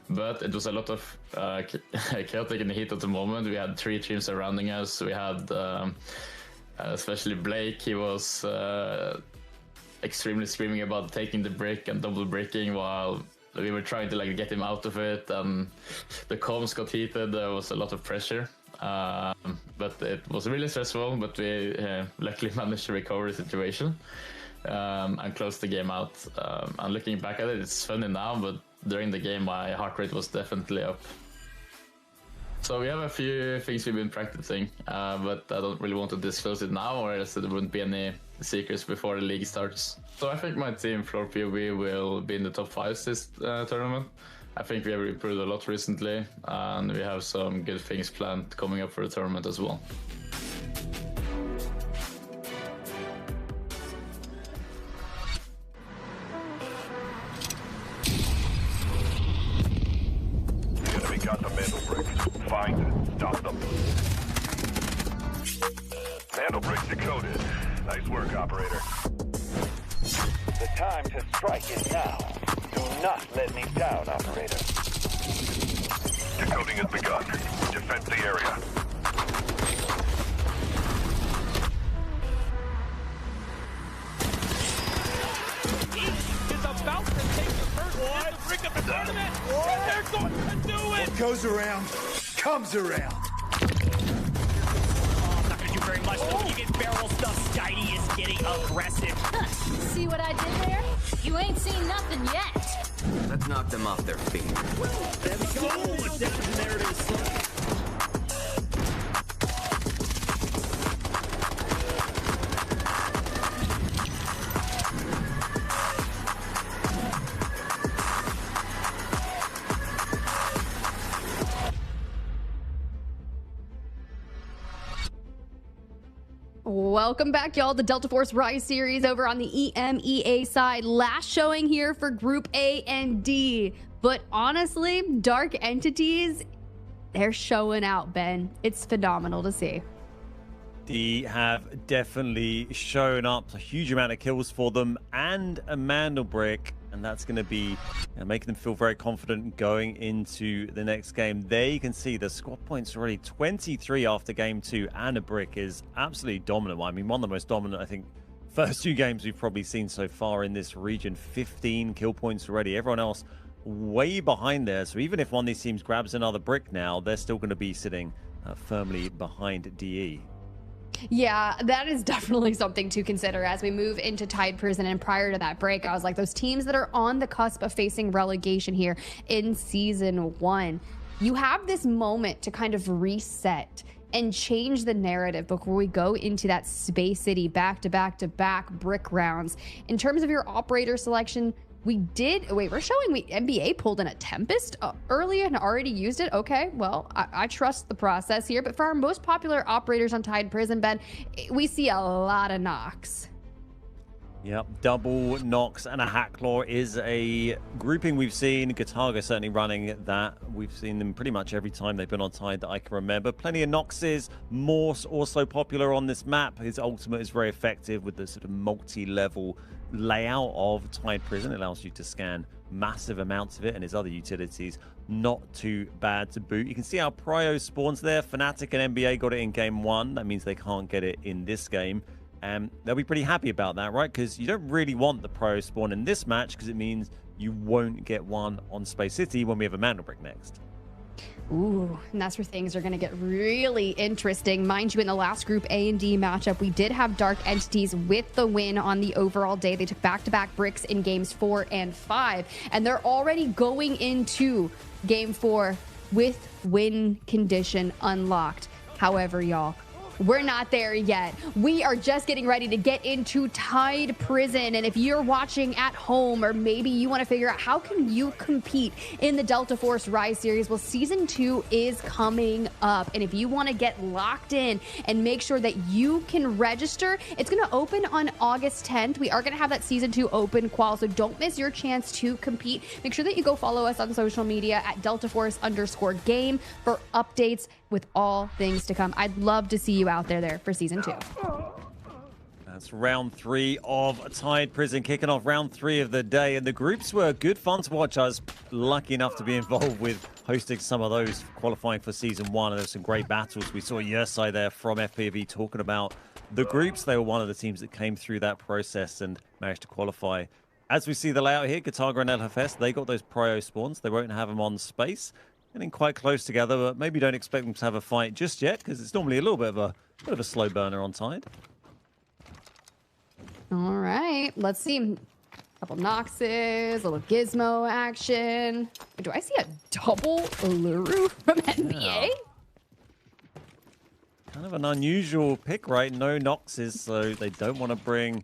But it was a lot of chaotic in the heat of the moment. We had 3 teams surrounding us. We had especially Blake. He was extremely screaming about taking the brick and double bricking while we were trying to like get him out of it, and the comms got heated. There was a lot of pressure, but it was really stressful, but we luckily managed to recover the situation and close the game out. And looking back at it, it's funny now, but during the game my heart rate was definitely up. So we have a few things we've been practicing, but I don't really want to disclose it now, or else there wouldn't be any secrets before the league starts. So I think my team, FLOORPOV, will be in the top 5 this tournament. I think we have improved a lot recently, and we have some good things planned coming up for the tournament as well. Got the Mandelbrick. Find and stop them. Mandelbrick decoded. Nice work, operator. The time to strike is now. Do not let me down, operator. Decoding has begun. Defend the area. Is about to take the first Mandelbrick of the tournament. They're going to do it. What goes around comes around. Oh, I'm not going to do very much. Though. You get barrel stuff. Skydie is getting aggressive. See what I did there? You ain't seen nothing yet. Let's knock them off their feet. There we go. Much damage, and there it is. Welcome back, y'all. The Delta Force Rise series over on the EMEA side. Last showing here for Group A and D. But honestly, Dark Entities, they're showing out, Ben. It's phenomenal to see. D have definitely shown up. A huge amount of kills for them and a Mandelbrick. And that's going to be making them feel very confident going into the next game. There you can see the squad points already 23 after game 2. And a brick is absolutely dominant. I mean, one of the most dominant, I think, first 2 games we've probably seen so far in this region. 15 kill points already. Everyone else way behind there. So even if one of these teams grabs another brick now, they're still going to be sitting firmly behind DE. Yeah, that is definitely something to consider as we move into Tide Prison. And prior to that break, I was like, those teams that are on the cusp of facing relegation here in Season 1, you have this moment to kind of reset and change the narrative before we go into that Space City back-to-back-to-back brick rounds. In terms of your operator selection, we did, wait, we're showing NBA pulled in a Tempest early and already used it. Okay, well, I trust the process here. But for our most popular operators on Tide Prison, Ben, we see a lot of knocks. Yep, double knocks and a Hacklaw is a grouping we've seen. Gotaga certainly running that. We've seen them pretty much every time they've been on Tide that I can remember. Plenty of Noxes. Morse also popular on this map. His ultimate is very effective with the sort of multi-level layout of Tide Prison. It allows you to scan massive amounts of it, and his other utilities not too bad to boot. You can see our Prio spawns there. Fnatic and NBA got it in game 1. That means they can't get it in this game. They'll be pretty happy about that, right? Because you don't really want the Prio spawn in this match because it means you won't get one on Space City when we have a Mandelbrick next. Ooh, and that's where things are going to get really interesting. Mind you, in the last Group A and D matchup, we did have Dark Entities with the win on the overall day. They took back-to-back bricks in games 4 and 5, and they're already going into game 4 with win condition unlocked. However, y'all, we're not there yet. We are just getting ready to get into Tide Prison. And if you're watching at home, or maybe you want to figure out how can you compete in the Delta Force Rise series, well, season 2 is coming up. And if you want to get locked in and make sure that you can register, it's going to open on August 10th. We are going to have that season 2 open qual, so don't miss your chance to compete. Make sure that you go follow us on social media at @DeltaForce_game for updates with all things to come. I'd love to see you out there for season 2. That's round 3 of Tide Prison, kicking off round 3 of the day. And the groups were good fun to watch. I was lucky enough to be involved with hosting some of those qualifying for season 1. And there's some great battles. We saw Yersai there from FPV talking about the groups. They were one of the teams that came through that process and managed to qualify. As we see the layout here, Gotaga and LFS, they got those prio spawns. They won't have them on space. Getting quite close together, but maybe don't expect them to have a fight just yet, because it's normally a little bit of a slow burner on Tide. All right, let's see. A couple Noxes, a little Gizmo action. Do I see a double Uluru from NBA? Yeah. Kind of an unusual pick, right? No Noxes, so they don't want to bring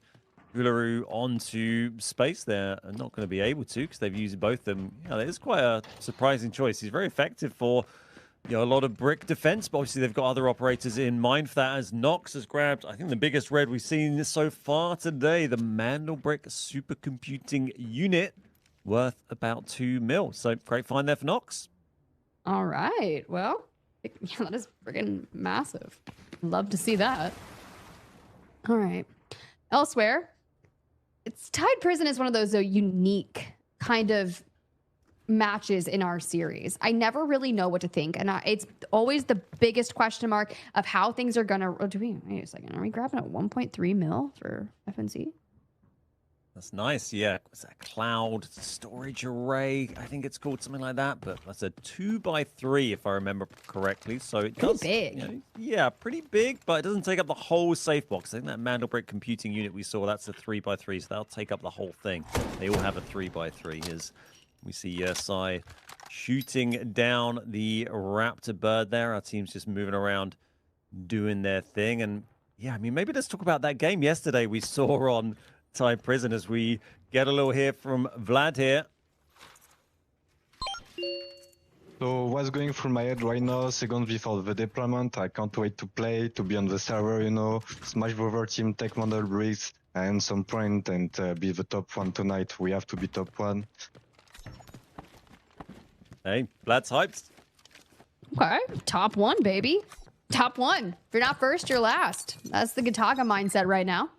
Uluru onto space. They're not going to be able to because they've used both of them. Yeah, it is quite a surprising choice. He's very effective for a lot of brick defense, but obviously they've got other operators in mind for that, as Nox has grabbed, I think, the biggest red we've seen so far today, the Mandelbrick supercomputing unit, worth about 2 mil. So great find there for Nox. All right, well, yeah, that is friggin' massive. Love to see that. All right, elsewhere, Tide Prison is one of those unique kind of matches in our series. I never really know what to think, and it's always the biggest question mark of how things are gonna. Wait a second, are we grabbing a 1.3 mil for FNC? That's nice. Yeah, what's that, cloud storage array? I think it's called something like that. But that's a 2x3 if I remember correctly. So it does, big. Yeah, pretty big, but it doesn't take up the whole safe box. I think that Mandelbrick computing unit we saw, that's a 3x3, so that'll take up the whole thing. They all have a 3x3. Here's we see Yersai shooting down the Raptor bird there. Our team's just moving around doing their thing. And yeah, I mean, maybe let's talk about that game yesterday we saw on Tide Prison as we get a little here from Vlad here. So what's going through my head right now, seconds before the deployment, I can't wait to play, to be on the server, smash the other team, take Mandelbrick and some point and be the top 1 tonight. We have to be top 1. Hey, Vlad's hyped. Okay, top 1, baby. Top 1. If you're not first, you're last. That's the Gotaga mindset right now.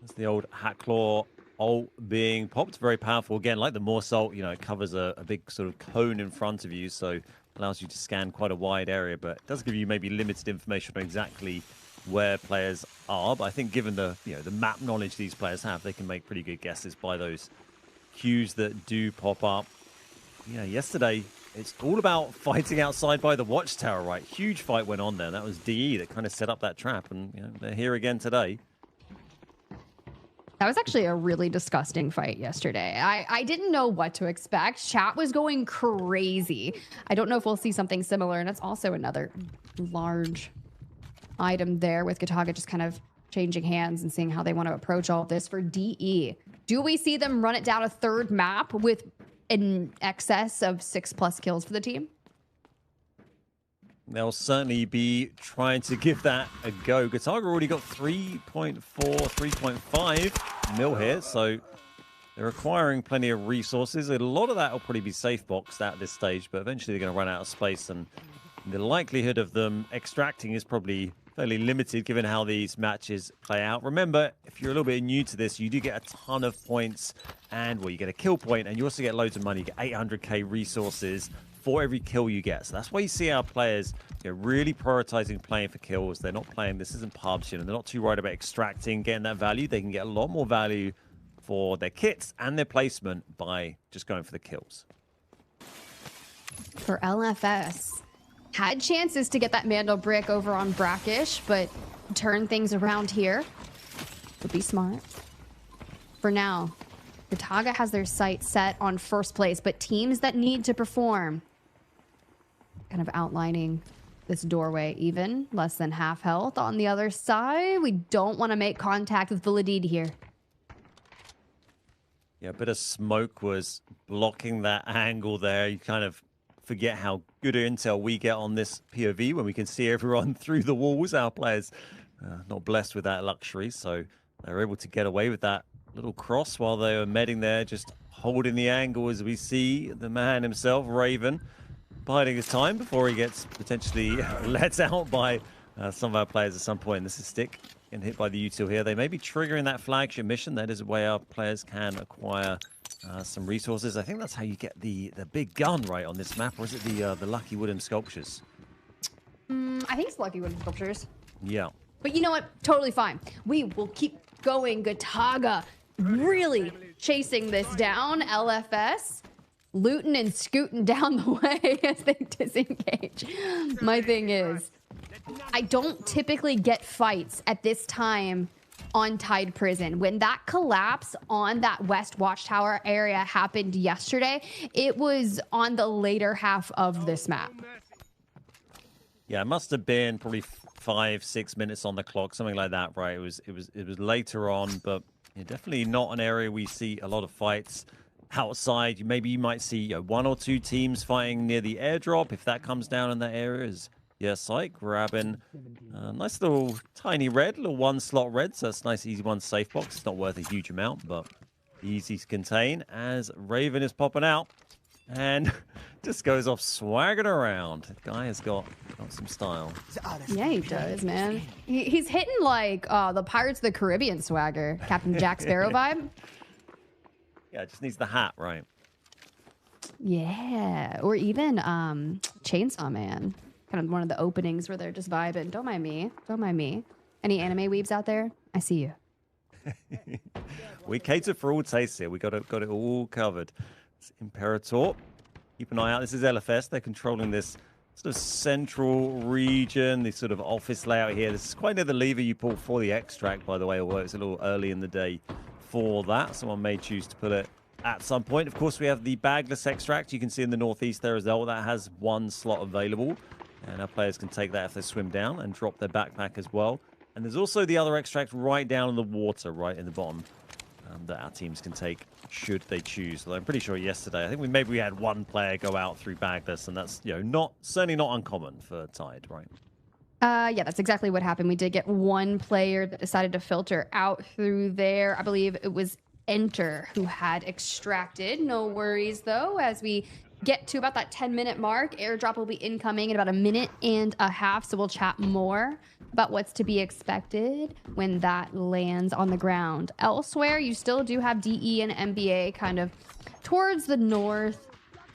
That's the old Hat Claw ult being popped. Very powerful. Again, like the Morse ult, it covers a big sort of cone in front of you, so allows you to scan quite a wide area, but it does give you maybe limited information on exactly where players are. But I think given the the map knowledge these players have, they can make pretty good guesses by those cues that do pop up. Yeah, yesterday it's all about fighting outside by the watchtower, right? Huge fight went on there. That was DE that kind of set up that trap, and they're here again today. That was actually a really disgusting fight yesterday. I didn't know what to expect. Chat was going crazy. I don't know if we'll see something similar, and it's also another large item there with Gotaga just kind of changing hands and seeing how they want to approach all of this for DE. Do we see them run it down a third map with an excess of 6+ kills for the team? They'll certainly be trying to give that a go. Gotaga already got 3.4, 3.5 mil here, so they're acquiring plenty of resources. A lot of that will probably be safe boxed at this stage, but eventually they're going to run out of space, and the likelihood of them extracting is probably fairly limited given how these matches play out. Remember, if you're a little bit new to this, you do get a ton of points, and you get a kill point, and you also get loads of money. You get 800k resources for every kill you get. So that's why you see our players really prioritizing playing for kills. They're not playing, this isn't PUBG, and they're not too worried about extracting, getting that value. They can get a lot more value for their kits and their placement by just going for the kills. For LFS, had chances to get that Mandelbrick over on Brakkesh, but turn things around here would be smart. For now, Gotaga has their sights set on first place, but teams that need to perform, kind of outlining this doorway even. Less than half health on the other side. We don't want to make contact with Validid here. Yeah, a bit of smoke was blocking that angle there. You kind of forget how good intel we get on this POV when we can see everyone through the walls. Our players not blessed with that luxury, so they're able to get away with that little cross while they were medding there, just holding the angle as we see the man himself, Raven, biding his time before he gets potentially let out by some of our players at some point. This is Stick getting hit by the util here. They may be triggering that flagship mission. That is a way our players can acquire some resources. I think that's how you get the big gun right on this map, or is it the lucky wooden sculptures? I think it's lucky wooden sculptures. Yeah. But you know what? Totally fine. We will keep going. Gotaga really chasing this down. LFS looting and scooting down the way as they disengage. My thing is, I don't typically get fights at this time on Tide Prison. When that collapse on that West Watchtower area happened yesterday, it was on the later half of this map. Yeah, it must have been probably 5-6 minutes on the clock, something like that, right? It was later on, but definitely not an area we see a lot of fights outside. Maybe you might see one or two teams fighting near the airdrop if that comes down in that area. Sight grabbing a nice little tiny red, little one slot red, so that's a nice easy one safe box. It's not worth a huge amount, but easy to contain as Raven is popping out and just goes off swagging around. The guy has got some style. Yeah, he does, man. He's hitting like the Pirates of the Caribbean swagger, Captain Jack Sparrow vibe. Yeah, just needs the hat, right? Yeah, or even Chainsaw Man. Kind of one of the openings where they're just vibing. Don't mind me. Don't mind me. Any anime weebs out there? I see you. We cater for all tastes here. We got it all covered. It's Imperator. Keep an eye out. This is LFS. They're controlling this sort of central region, this sort of office layout here. This is quite near the lever you pull for the extract, by the way, although it's a little early in the day for that. Someone may choose to pull it at some point. Of course, we have the bagless extract. You can see in the northeast there as well. That has one slot available. And our players can take that if they swim down and drop their backpack as well. And there's also the other extract right down in the water, right in the bottom, that our teams can take should they choose. Although I'm pretty sure yesterday, I think maybe we had one player go out through bagless, and that's certainly not uncommon for Tide, right? Yeah, that's exactly what happened. We did get one player that decided to filter out through there. I believe it was Enter who had extracted. No worries though, as we get to about that 10-minute mark. Airdrop will be incoming in about 1.5 minutes, so we'll chat more about what's to be expected when that lands on the ground. Elsewhere, you still do have DE and NBA kind of towards the north,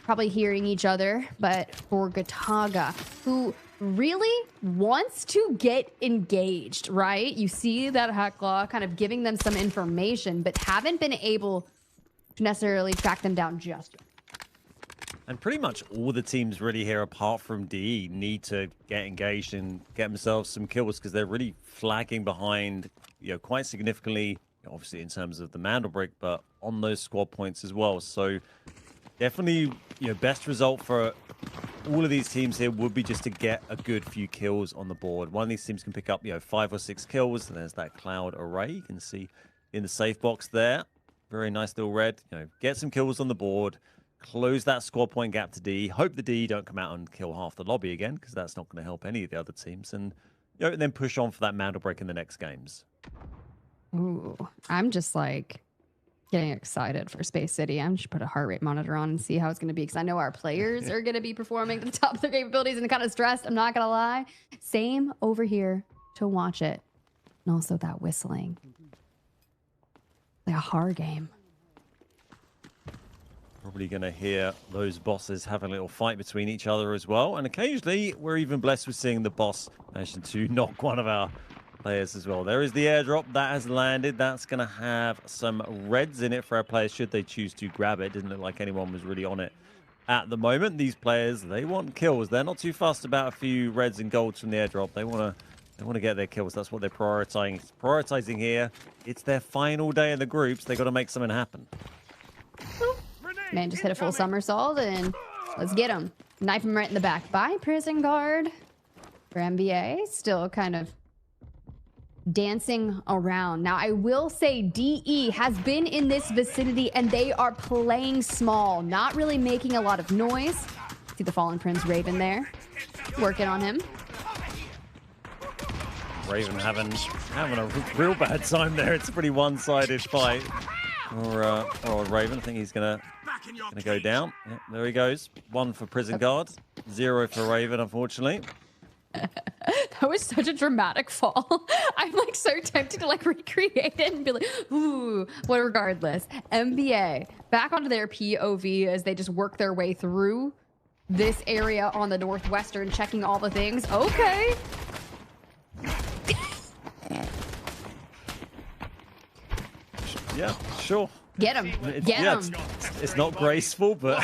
probably hearing each other, but for Gotaga, who really wants to get engaged, right? You see that Hecla kind of giving them some information, but haven't been able to necessarily track them down just yet. And pretty much all the teams really here, apart from DE, need to get engaged and get themselves some kills because they're really flagging behind, quite significantly, obviously in terms of the Mandelbrick, but on those squad points as well. So definitely, best result for all of these teams here would be just to get a good few kills on the board. One of these teams can pick up, 5 or 6 kills, and there's that cloud array. You can see in the safe box there. Very nice little red. Get some kills on the board. Close that score point gap to D. Hope the D don't come out and kill half the lobby again, because that's not going to help any of the other teams. And then push on for that Mandelbrick in the next games. Ooh, I'm just like getting excited for Space City. I'm just put a heart rate monitor on and see how it's going to be, because I know our players are going to be performing to the top of their capabilities and kind of stressed. I'm not going to lie. Same over here to watch it. And also that whistling. Like a horror game. Probably going to hear those bosses having a little fight between each other as well. And occasionally, we're even blessed with seeing the boss managing to knock one of our players as well. There is the airdrop that has landed. That's going to have some reds in it for our players should they choose to grab it. Didn't look like anyone was really on it at the moment. These players, they want kills. They're not too fussed about a few reds and golds from the airdrop. They want to get their kills. That's what they're prioritizing here. It's their final day in the groups. They got to make something happen. Man just hit a full somersault and let's get him. Knife him right in the back. Bye, prison guard. for NBA. Still kind of dancing around. Now, I will say DE has been in this vicinity and they are playing small, not really making a lot of noise. See the Fallen Prince Raven there, working on him. Raven having a real bad time there. It's a pretty one-sided fight. Or Raven, I think he's gonna go down. Yep, there he goes. 1 for Prison Guard, 0 for Raven, unfortunately. That was such a dramatic fall. I'm like so tempted to like recreate it and be like, ooh, but regardless. NBA back onto their POV as they just work their way through this area on the northwestern, checking all the things. Okay. Yeah, sure. Get him. Get him. It's not graceful, but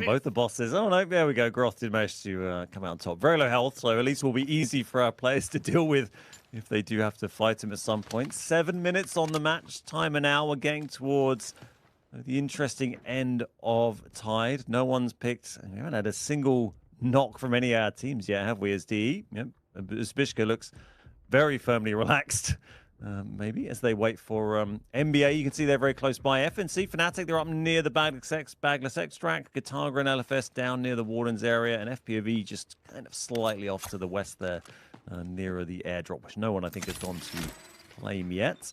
both the bosses. Oh, no, there we go. Groth did manage to come out on top. Very low health, so at least it will be easy for our players to deal with if they do have to fight him at some point. 7 minutes on the match. Time and now we're getting towards the interesting end of Tide. No one's picked. We haven't had a single knock from any of our teams yet, have we, as DE? Yep. Zbyszko looks very firmly relaxed. Maybe as they wait for NBA. You can see they're very close by. FNC, Fnatic, they're up near the Bagless Extract. Gotaga and LFS down near the Wardens area. And FPOV just kind of slightly off to the west there, nearer the airdrop, which no one, I think, has gone to claim yet.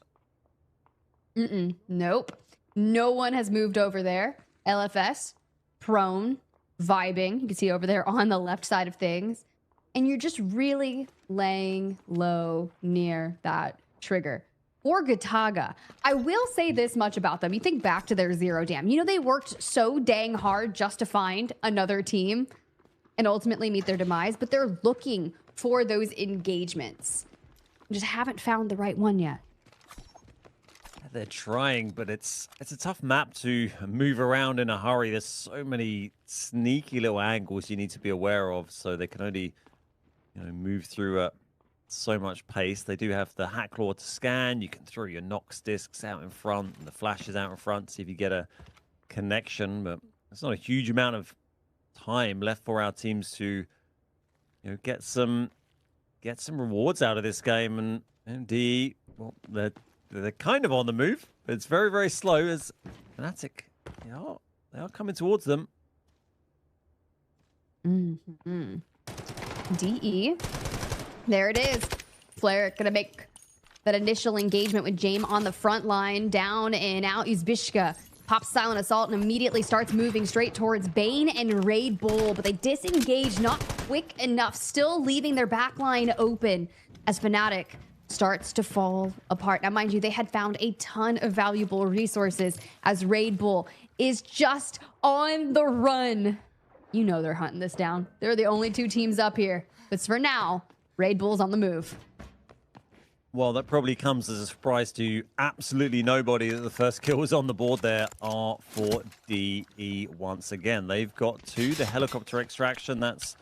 Nope. No one has moved over there. LFS, prone, vibing. You can see over there on the left side of things. And you're just really laying low near that trigger. For Gotaga, I will say this much about them. You think back to their Zero Dam. You know, they worked so dang hard just to find another team and ultimately meet their demise, but they're looking for those engagements. Just haven't found the right one yet. They're trying, but it's a tough map to move around in a hurry. There's so many sneaky little angles you need to be aware of, so they can only move through at so much pace. They do have the Hat Claw to scan. You can throw your Nox discs out in front and the flashes out in front to see if you get a connection, but there's not a huge amount of time left for our teams to get some rewards out of this game. And DE, well, they're kind of on the move, but it's very, very slow as Fnatic, they are coming towards them. DE. There it is. Flare gonna make that initial engagement with Jame on the front line. Down and out. Zbyszko pops Silent Assault and immediately starts moving straight towards Bane and Raid Bull, but they disengage not quick enough, still leaving their back line open as Fnatic starts to fall apart. Now, mind you, they had found a ton of valuable resources as Raid Bull is just on the run. You know they're hunting this down. They're the only two teams up here. But for now, Raid Bull's on the move. Well, that probably comes as a surprise to absolutely nobody that the first kill was on the board there are for DE once again. They've got 2. The helicopter extraction, that's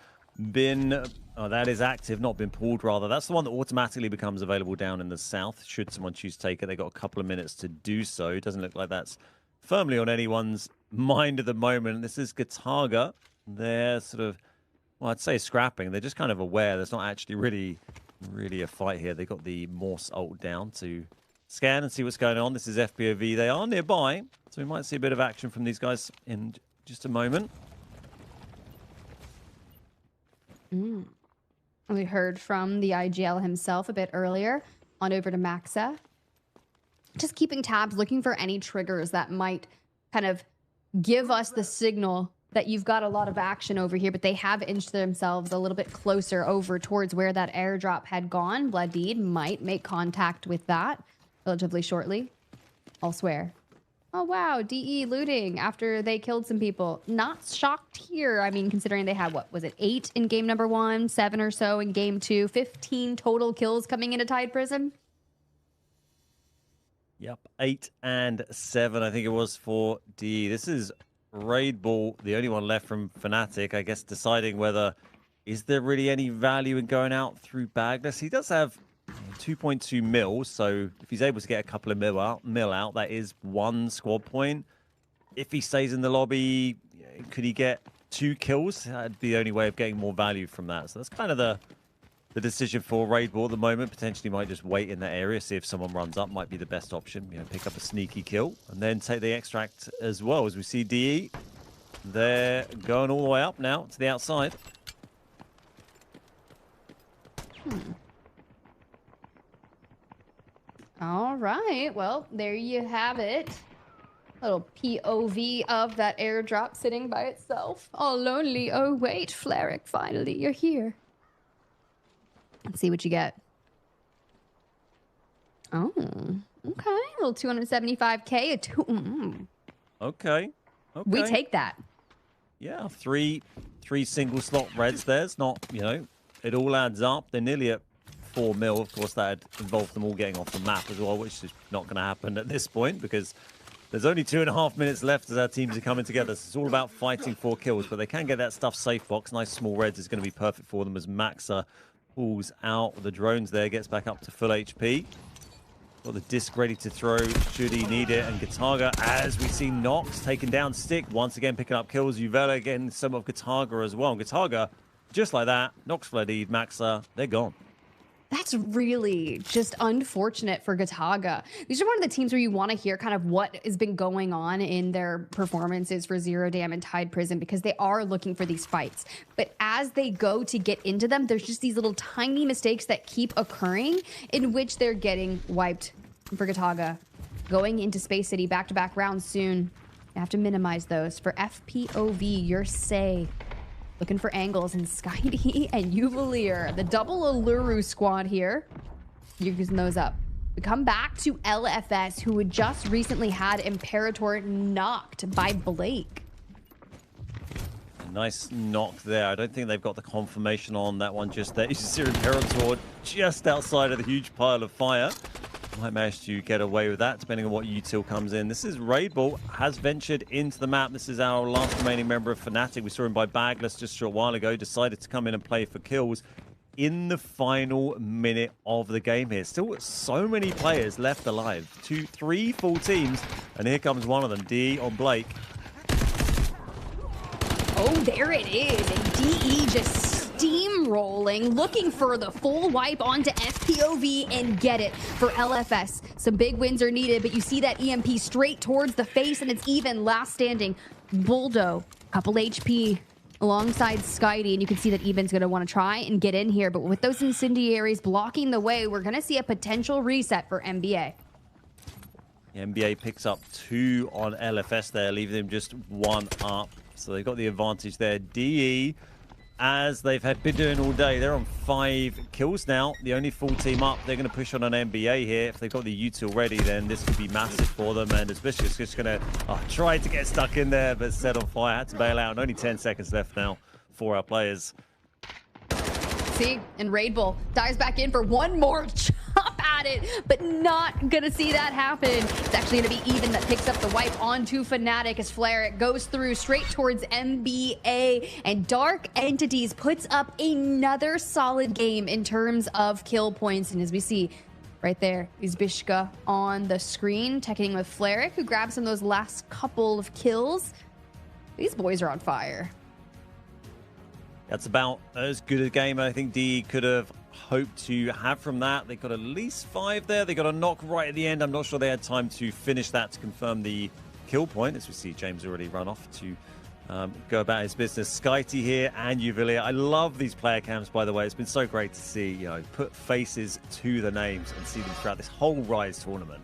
been... Oh, that is active, not been pulled, rather. That's the one that automatically becomes available down in the south, should someone choose to take it. They've got a couple of minutes to do so. It doesn't look like that's firmly on anyone's mind at the moment. This is Gotaga. They're sort of, well, I'd say scrapping. They're just kind of aware there's not actually really a fight here. They got the Morse ult down to scan and see what's going on. This is FPOV. They are nearby, so we might see a bit of action from these guys in just a moment. We heard from the IGL himself a bit earlier on over to Maxa. Just keeping tabs, looking for any triggers that might kind of give us the signal that you've got a lot of action over here, but they have inched themselves a little bit closer over towards where that airdrop had gone. Blooddeed might make contact with that relatively shortly. I'll swear. Oh, wow. DE looting after they killed some people. Not shocked here. I mean, considering they had, what was it, 8 in game number 1, 7 or so in game 2, 15 total kills coming into Tide Prison. Yep, 8 and 7, I think it was for DE. This is Raid Bull, the only one left from Fnatic, I guess, deciding whether is there really any value in going out through Bagless. He does have 2.2 mil, so if he's able to get a couple of mil out, that is 1 squad point. If he stays in the lobby, could he get 2 kills? That'd be the only way of getting more value from that. So that's kind of the the decision for Raid Ball at the moment. Potentially might just wait in that area, see if someone runs up. Might be the best option. You know, pick up a sneaky kill and then take the extract as well. As we see DE, they're going all the way up now to the outside. All right, well, there you have it. Little POV of that airdrop sitting by itself. All lonely. Oh, wait, Flarik, finally, you're here. Let's see what you get. Oh, okay. A little 275K. Okay. We take that. Yeah, three single slot reds there. It's not, you know, it all adds up. They're nearly at 4 mil. Of course, that involved them all getting off the map as well, which is not going to happen at this point because there's only 2.5 minutes left as our teams are coming together. So it's all about fighting for kills, but they can get that stuff safe box. Nice small reds is going to be perfect for them as Maxa pulls out the drones there, gets back up to full HP. Got the disc ready to throw should he need it. And Gotaga, as we see Nox taking down Stick, once again picking up kills. Uvela getting some of Gotaga as well. And Gotaga, just like that, Nox, Fledid, Maxa, they're gone. That's really just unfortunate for Gotaga. These are one of the teams where you want to hear kind of what has been going on in their performances for Zero Dam and Tide Prison because they are looking for these fights. But as they go to get into them, there's just these little tiny mistakes that keep occurring in which they're getting wiped for Gotaga. Going into Space City back-to-back rounds soon. You have to minimize those. For FPOV, your say. Looking for angles in Skydee and Uvalier. The double Alluru squad here. You're using those up. We come back to LFS, who had just recently had Imperator knocked by Blake. A nice knock there. I don't think they've got the confirmation on that one just there. You see Imperator just outside of the huge pile of fire. Might manage to get away with that, depending on what util comes in. This is Raid Ball, has ventured into the map. This is our last remaining member of Fnatic. We saw him by Bagless just a short while ago. Decided to come in and play for kills in the final minute of the game here. Still so many players left alive. 2, 3 full teams. And here comes one of them, D on Blake. Oh, there it is. And DE just steamrolling, looking for the full wipe onto FPOV and get it for LFS. Some big wins are needed, but you see that EMP straight towards the face, and it's even last standing. Buldo, couple HP alongside Skydee, and you can see that Even's going to want to try and get in here, but with those incendiaries blocking the way, we're going to see a potential reset for NBA. The NBA picks up 2 on LFS there, leaving them just 1 up. So they've got the advantage there. DE, as they've been doing all day, they're on 5 kills now. The only full team up. They're going to push on an NBA here. If they've got the util ready, then this could be massive for them. And especially it's just going to try to get stuck in there, but set on fire. Had to bail out. And only 10 seconds left now for our players. See, and Raid Bull dives back in for one more chop at it, but not gonna see that happen. It's actually gonna be Even that picks up the wipe onto Fnatic as Flarik goes through straight towards NBA, and Dark Entities puts up another solid game in terms of kill points. And as we see right there is Bishka on the screen, teching with Flarik, who grabs some of those last couple of kills. These boys are on fire. That's about as good a game I think D could have hoped to have from that. They got at least 5 there. They got a knock right at the end. I'm not sure they had time to finish that to confirm the kill point. As we see James already run off to go about his business. Skydee here and Uvilla. I love these player cams, by the way. It's been so great to see, you know, put faces to the names and see them throughout this whole Rise tournament.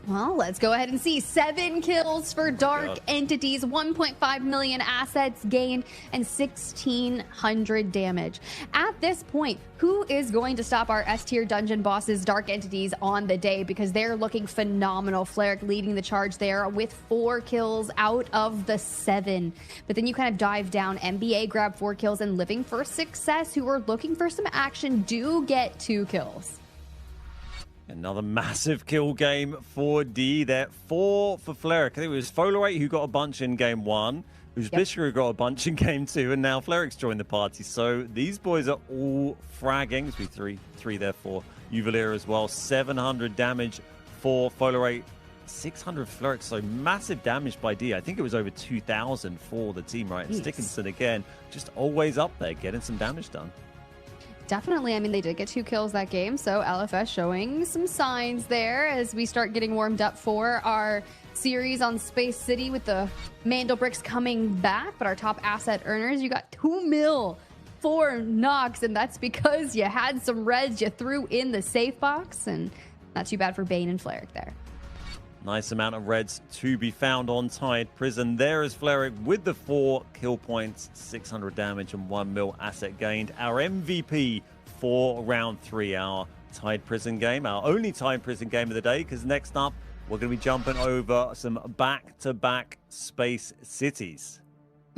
Well, let's go ahead and see 7 kills for Dark Entities, 1.5 million assets gained, and 1,600 damage. At this point, who is going to stop our S-tier dungeon bosses, Dark Entities, on the day? Because they're looking phenomenal. Flarik leading the charge there with 4 kills out of the 7. But then you kind of dive down. NBA grab 4 kills, and Living for Success, who are looking for some action, do get 2 kills. Another massive kill game for D there. 4 for Flarik. I think it was Folerate who got a bunch in game 1. It was Bishka who got a bunch in game 2. And now Flarik's joined the party. So these boys are all fragging. It's 3 there for Uvalier as well. 700 damage for Folerate. 600 Flarik. So massive damage by D. I think it was over 2,000 for the team, right? And Stickinson again, just always up there, getting some damage done. Definitely. I mean, they did get 2 kills that game, so LFS showing some signs there as we start getting warmed up for our series on Space City with the Mandelbricks coming back. But our top asset earners, you got 2 mil for Nox, and that's because you had some reds you threw in the safe box, and not too bad for Bane and Fleric there. Nice amount of reds to be found on Tide Prison. There is Fleric with the 4 kill points, 600 damage and 1 mil asset gained. Our MVP for round 3, our Tide Prison game, our only Tide Prison game of the day, because next up, we're going to be jumping over some back-to-back Space Cities.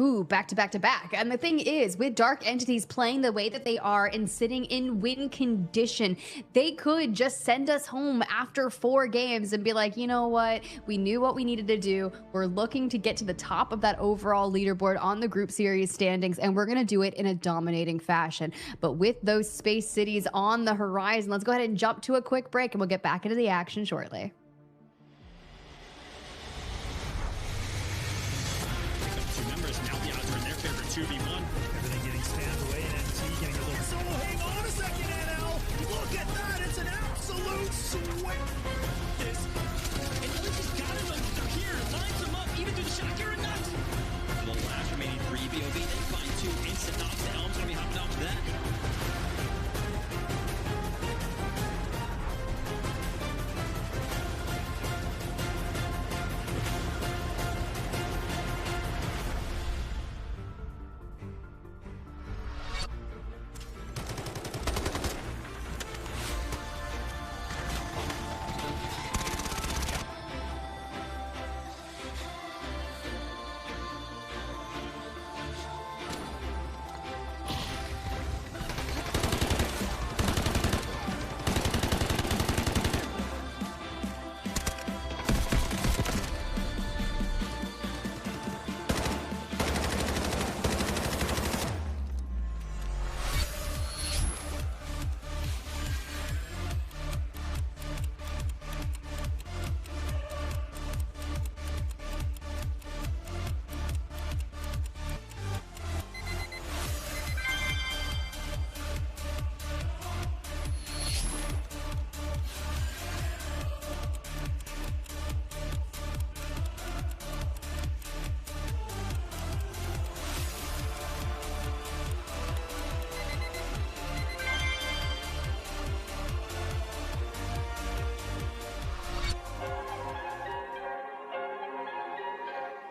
Ooh, back to back to back. And the thing is, with Dark Entities playing the way that they are and sitting in win condition, they could just send us home after 4 games and be like, you know what? We knew what we needed to do. We're looking to get to the top of that overall leaderboard on the group series standings, and we're going to do it in a dominating fashion. But with those Space Cities on the horizon, let's go ahead and jump to a quick break, and we'll get back into the action shortly. 2v1. Everything getting spammed away and MT getting a little... So hang on a second, NL! Look at that! It's an absolute sweat! This... And Ellis just got it, they're here! Lines them up, even through the shocker and nuts! The last remaining 3 BOV, they find 2 instant knocks. The Helm's gonna be hopping off that.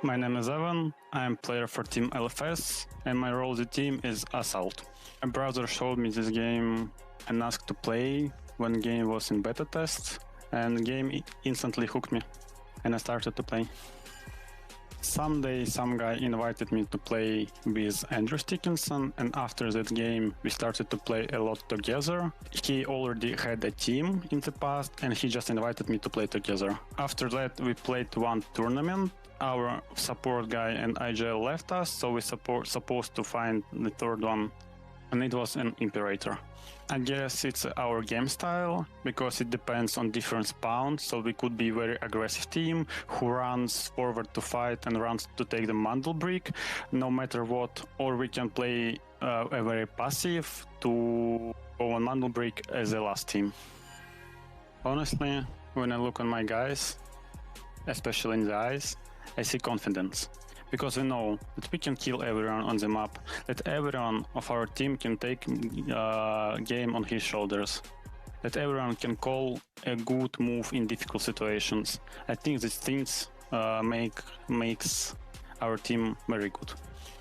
My name is Evan, I am player for Team LFS, and my role in the team is Assault. My brother showed me this game and asked to play when the game was in beta test, and the game instantly hooked me, and I started to play. Someday some guy invited me to play with Andrew Stickinson, and after that game we started to play a lot together. He already had a team in the past and he just invited me to play together. After that we played one tournament. Our support guy and IGL left us, so we supposed to find the third one, and it was an Imperator. I guess it's our game style, because it depends on different spawns, so we could be very aggressive team who runs forward to fight and runs to take the Mandelbrick, no matter what, or we can play a very passive to go on Mandelbrick as a last team. Honestly, when I look on my guys, especially in the eyes, I see confidence, because we know that we can kill everyone on the map, that everyone of our team can take game on his shoulders, that everyone can call a good move in difficult situations. I think these things makes our team very good.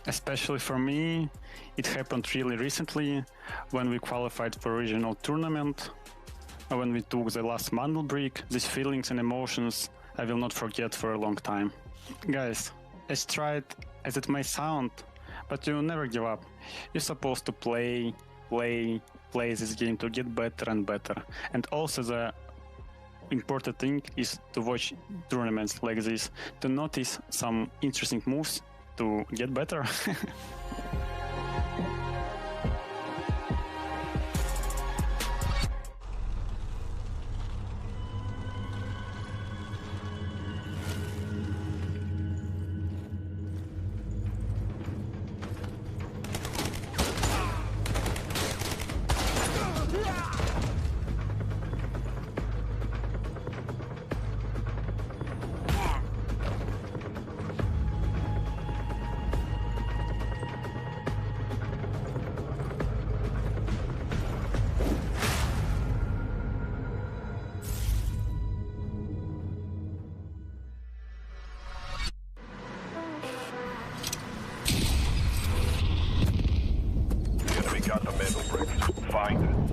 Especially for me, it happened really recently when we qualified for regional tournament, when we took the last Mandelbrick. These feelings and emotions I will not forget for a long time. Guys, as tried as it may sound, but you never give up. You're supposed to play this game to get better and better. And also the important thing is to watch tournaments like this, to notice some interesting moves to get better.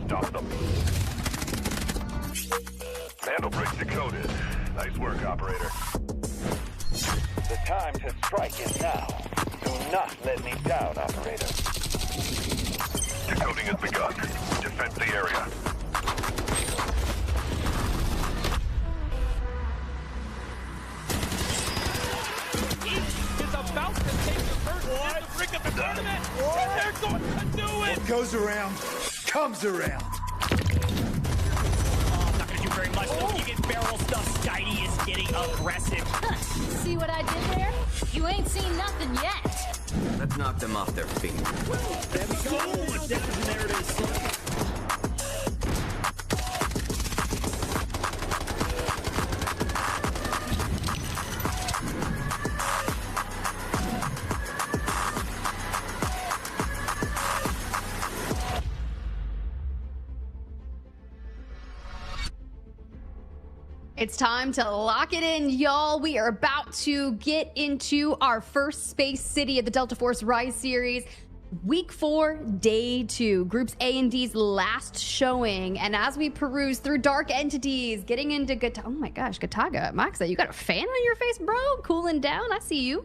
Stop them. Mandelbrick decoded. Nice work, operator. The time to strike is now. Do not let me down, operator. Decoding has begun. Defend the area. Is about to take the first hit to bring up the tournament, and they're going to do it! What goes around, comes around. Oh, not gonna do very much though. You get barrel stuff. Skydie is getting aggressive. See what I did there? You ain't seen nothing yet. Let's knock them off their feet. There we go. And there it is. It's time to lock it in, y'all. We are about to get into our first Space City of the Delta Force Rise series. Week 4, Day 2, Groups A and D's last showing. And as we peruse through Dark Entities, getting into Gotaga. Oh my gosh, Gotaga. Maxa, you got a fan on your face, bro? Cooling down? I see you.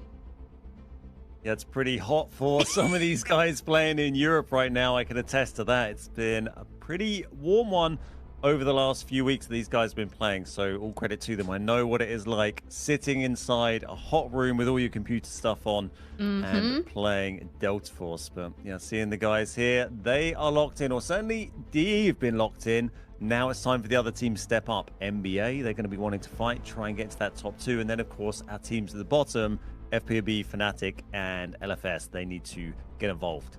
Yeah, it's pretty hot for some of these guys playing in Europe right now. I can attest to that. It's been a pretty warm one over the last few weeks these guys have been playing, so all credit to them. I know what it is like sitting inside a hot room with all your computer stuff on and playing Delta Force. But yeah, seeing the guys here, they are locked in, or certainly DE have been locked in. Now it's time for the other team to step up. NBA, they're going to be wanting to fight, try and get to that top 2, and then of course our teams at the bottom, FPOB, Fnatic, and LFS, they need to get involved.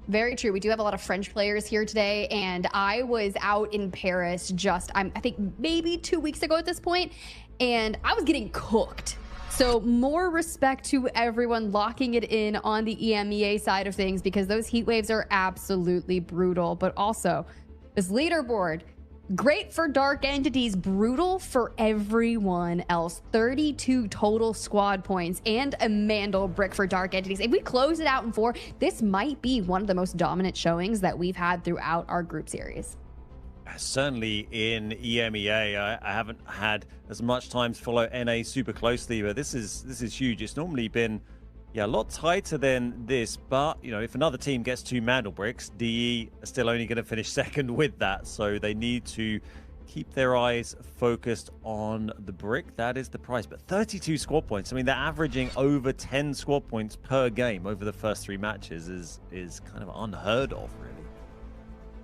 Very true. We do have a lot of French players here today, and I was out in Paris just, I think maybe 2 weeks ago at this point, and I was getting cooked. So more respect to everyone locking it in on the EMEA side of things, because those heat waves are absolutely brutal. But also, this leaderboard, great for Dark Entities, brutal for everyone else. 32 total squad points and a Mandelbrick for Dark Entities. If we close it out in 4, this might be one of the most dominant showings that we've had throughout our group series. Certainly in EMEA, I haven't had as much time to follow NA super closely, but this is huge. It's normally been a lot tighter than this, but you know, if another team gets 2 Mandelbricks, DE are still only going to finish second with that, so they need to keep their eyes focused on the brick. That is the prize. But 32 squad points, I mean, they're averaging over 10 squad points per game over the first 3 matches is kind of unheard of, really.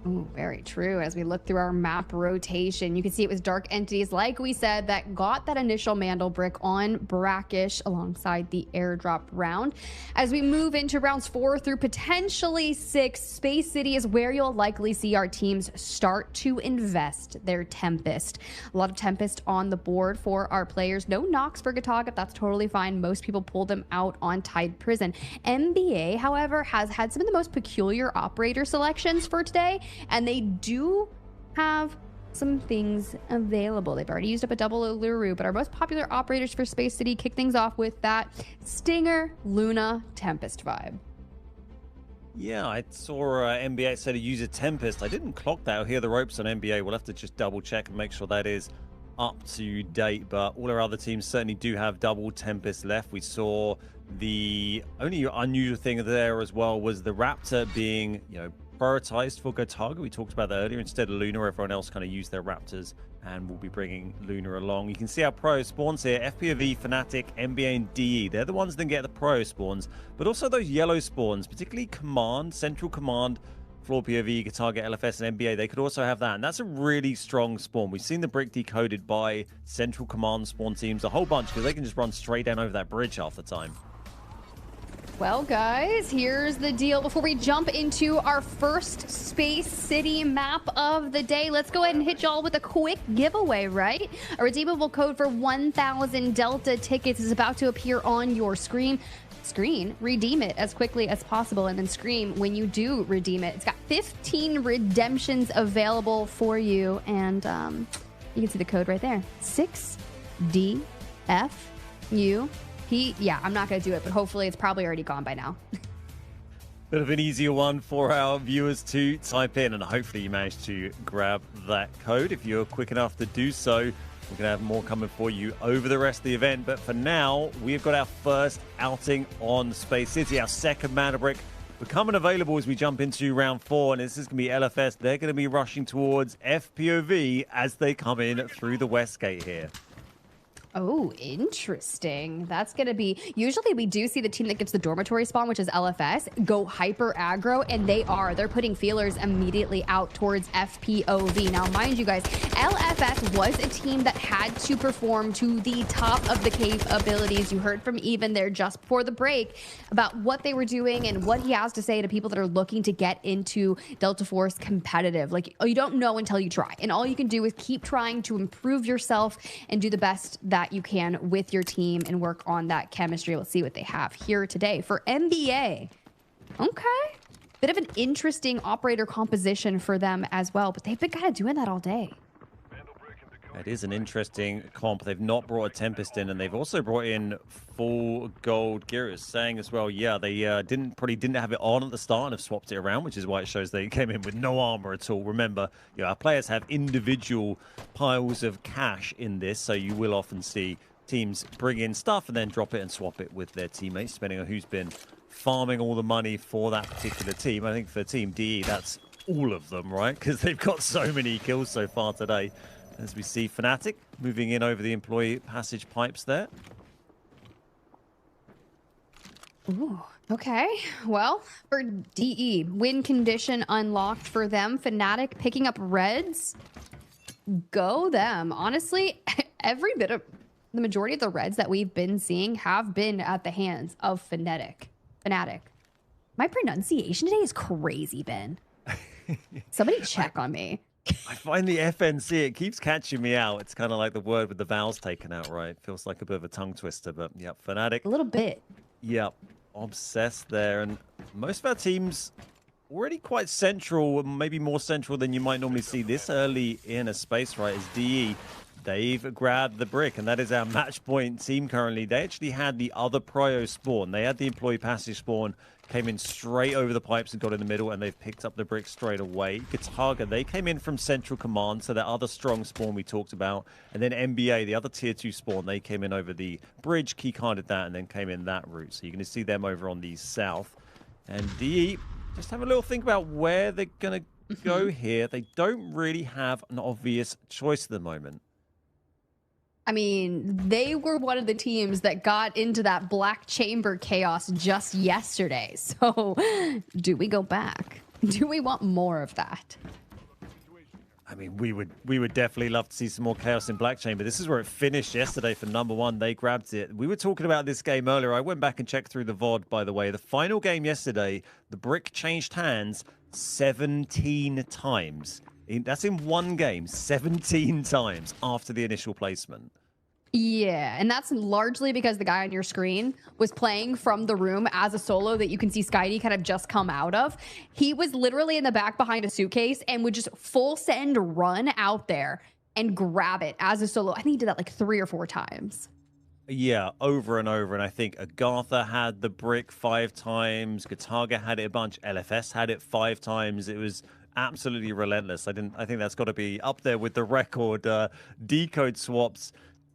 Ooh, very true. As we look through our map rotation, you can see it was Dark Entities, like we said, that got that initial Mandelbrick on Brakkesh alongside the airdrop round. As we move into rounds 4 through potentially 6, Space City is where you'll likely see our teams start to invest their Tempest. A lot of Tempest on the board for our players. No knocks for Gotaga. That's totally fine. Most people pull them out on Tide Prison. NBA, however, has had some of the most peculiar operator selections for today, and they do have some things available. They've already used up a double Luru, but our most popular operators for Space City kick things off with that Stinger Luna Tempest vibe. Yeah, I saw NBA said to use a Tempest. I didn't clock that or hear the ropes on NBA. We'll have to just double check and make sure that is up to date, but all our other teams certainly do have double Tempest left. We saw the only unusual thing there as well was the Raptor being, you know, prioritized for Gotaga. We talked about that earlier. Instead of Luna, everyone else kind of used their Raptors, and we'll be bringing Luna along. You can see our pro spawns here: FPOV, Fnatic, NBA, and DE. They're the ones that get the pro spawns, but also those yellow spawns, particularly Command, Central Command, FLOORPOV, Gotaga, LFS, and NBA. They could also have that, and that's a really strong spawn. We've seen the brick decoded by Central Command spawn teams a whole bunch, because they can just run straight down over that bridge half the time. Well, guys, here's the deal. Before we jump into our first Space City map of the day, let's go ahead and hit y'all with a quick giveaway, right? A redeemable code for 1,000 Delta tickets is about to appear on your screen. Redeem it as quickly as possible, and then scream when you do redeem it. It's got 15 redemptions available for you, and you can see the code right there. 6DFU. Yeah, I'm not going to do it, but hopefully it's probably already gone by now. Bit of an easier one for our viewers to type in, and hopefully you managed to grab that code. If you're quick enough to do so, we're going to have more coming for you over the rest of the event. But for now, we've got our first outing on Space City, our second Mandelbrick becoming available as we jump into round 4, and this is going to be LFS. They're going to be rushing towards FPOV as they come in through the west gate here. Oh, interesting. That's going to be... Usually we do see the team that gets the dormitory spawn, which is LFS, go hyper aggro, and they're putting feelers immediately out towards FPOV. Now, mind you guys, LFS was a team that had to perform to the top of the capabilities. You heard from Even there just before the break about what they were doing and what he has to say to people that are looking to get into Delta Force competitive. Like, you don't know until you try, and all you can do is keep trying to improve yourself and do the best that you can with your team and work on that chemistry. Let's see what they have here today for NBA. Okay. Bit of an interesting operator composition for them as well, but they've been kind of doing that all day. It is an interesting comp. They've not brought a Tempest in, and they've also brought in full gold gear. Saying as well, yeah, they probably didn't have it on at the start and have swapped it around, which is why it shows they came in with no armor at all. Remember, our players have individual piles of cash in this, so you will often see teams bring in stuff and then drop it and swap it with their teammates, depending on who's been farming all the money for that particular team. I think for Team DE, that's all of them, right? Because they've got so many kills so far today. As we see Fnatic moving in over the employee passage pipes there. Ooh, okay. Well, for DE, win condition unlocked for them. Fnatic picking up reds. Go them. Honestly, every bit of the majority of the reds that we've been seeing have been at the hands of Fnatic. My pronunciation today is crazy, Ben. Somebody check on me. I find the FNC, it keeps catching me out. It's kind of like the word with the vowels taken out, right? Feels like a bit of a tongue twister, but yeah, Fnatic. A little bit. Yep, obsessed there. And most of our teams already quite central, maybe more central than you might normally see this early in a space, right? As DE, they've grabbed the brick, and that is our match point team currently. They actually had the other prio spawn. They had the employee passage spawn, came in straight over the pipes and got in the middle, and they've picked up the brick straight away. Gotaga, they came in from Central Command, so that other strong spawn we talked about. And then NBA, the other tier 2 spawn, they came in over the bridge, keycarded that, and then came in that route. So you're going to see them over on the south. And DE, just have a little think about where they're going to go here. They don't really have an obvious choice at the moment. I mean, they were one of the teams that got into that black chamber chaos just yesterday. So do we go back? Do we want more of that? I mean, we would definitely love to see some more chaos in Black Chamber. This is where it finished yesterday for #1. They grabbed it. We were talking about this game earlier. I went back and checked through the VOD, by the way. The final game yesterday, the brick changed hands 17 times. That's in one game, 17 times after the initial placement. Yeah, and that's largely because the guy on your screen was playing from the room as a solo that you can see Skydie kind of just come out of. He was literally in the back behind a suitcase and would just full send run out there and grab it as a solo. I think he did that like 3 or 4 times. Yeah, over and over. And I think AGARTHA had the brick 5 times. Gotaga had it a bunch. LFS had it 5 times. It was absolutely relentless. I think that's got to be up there with the record decode swaps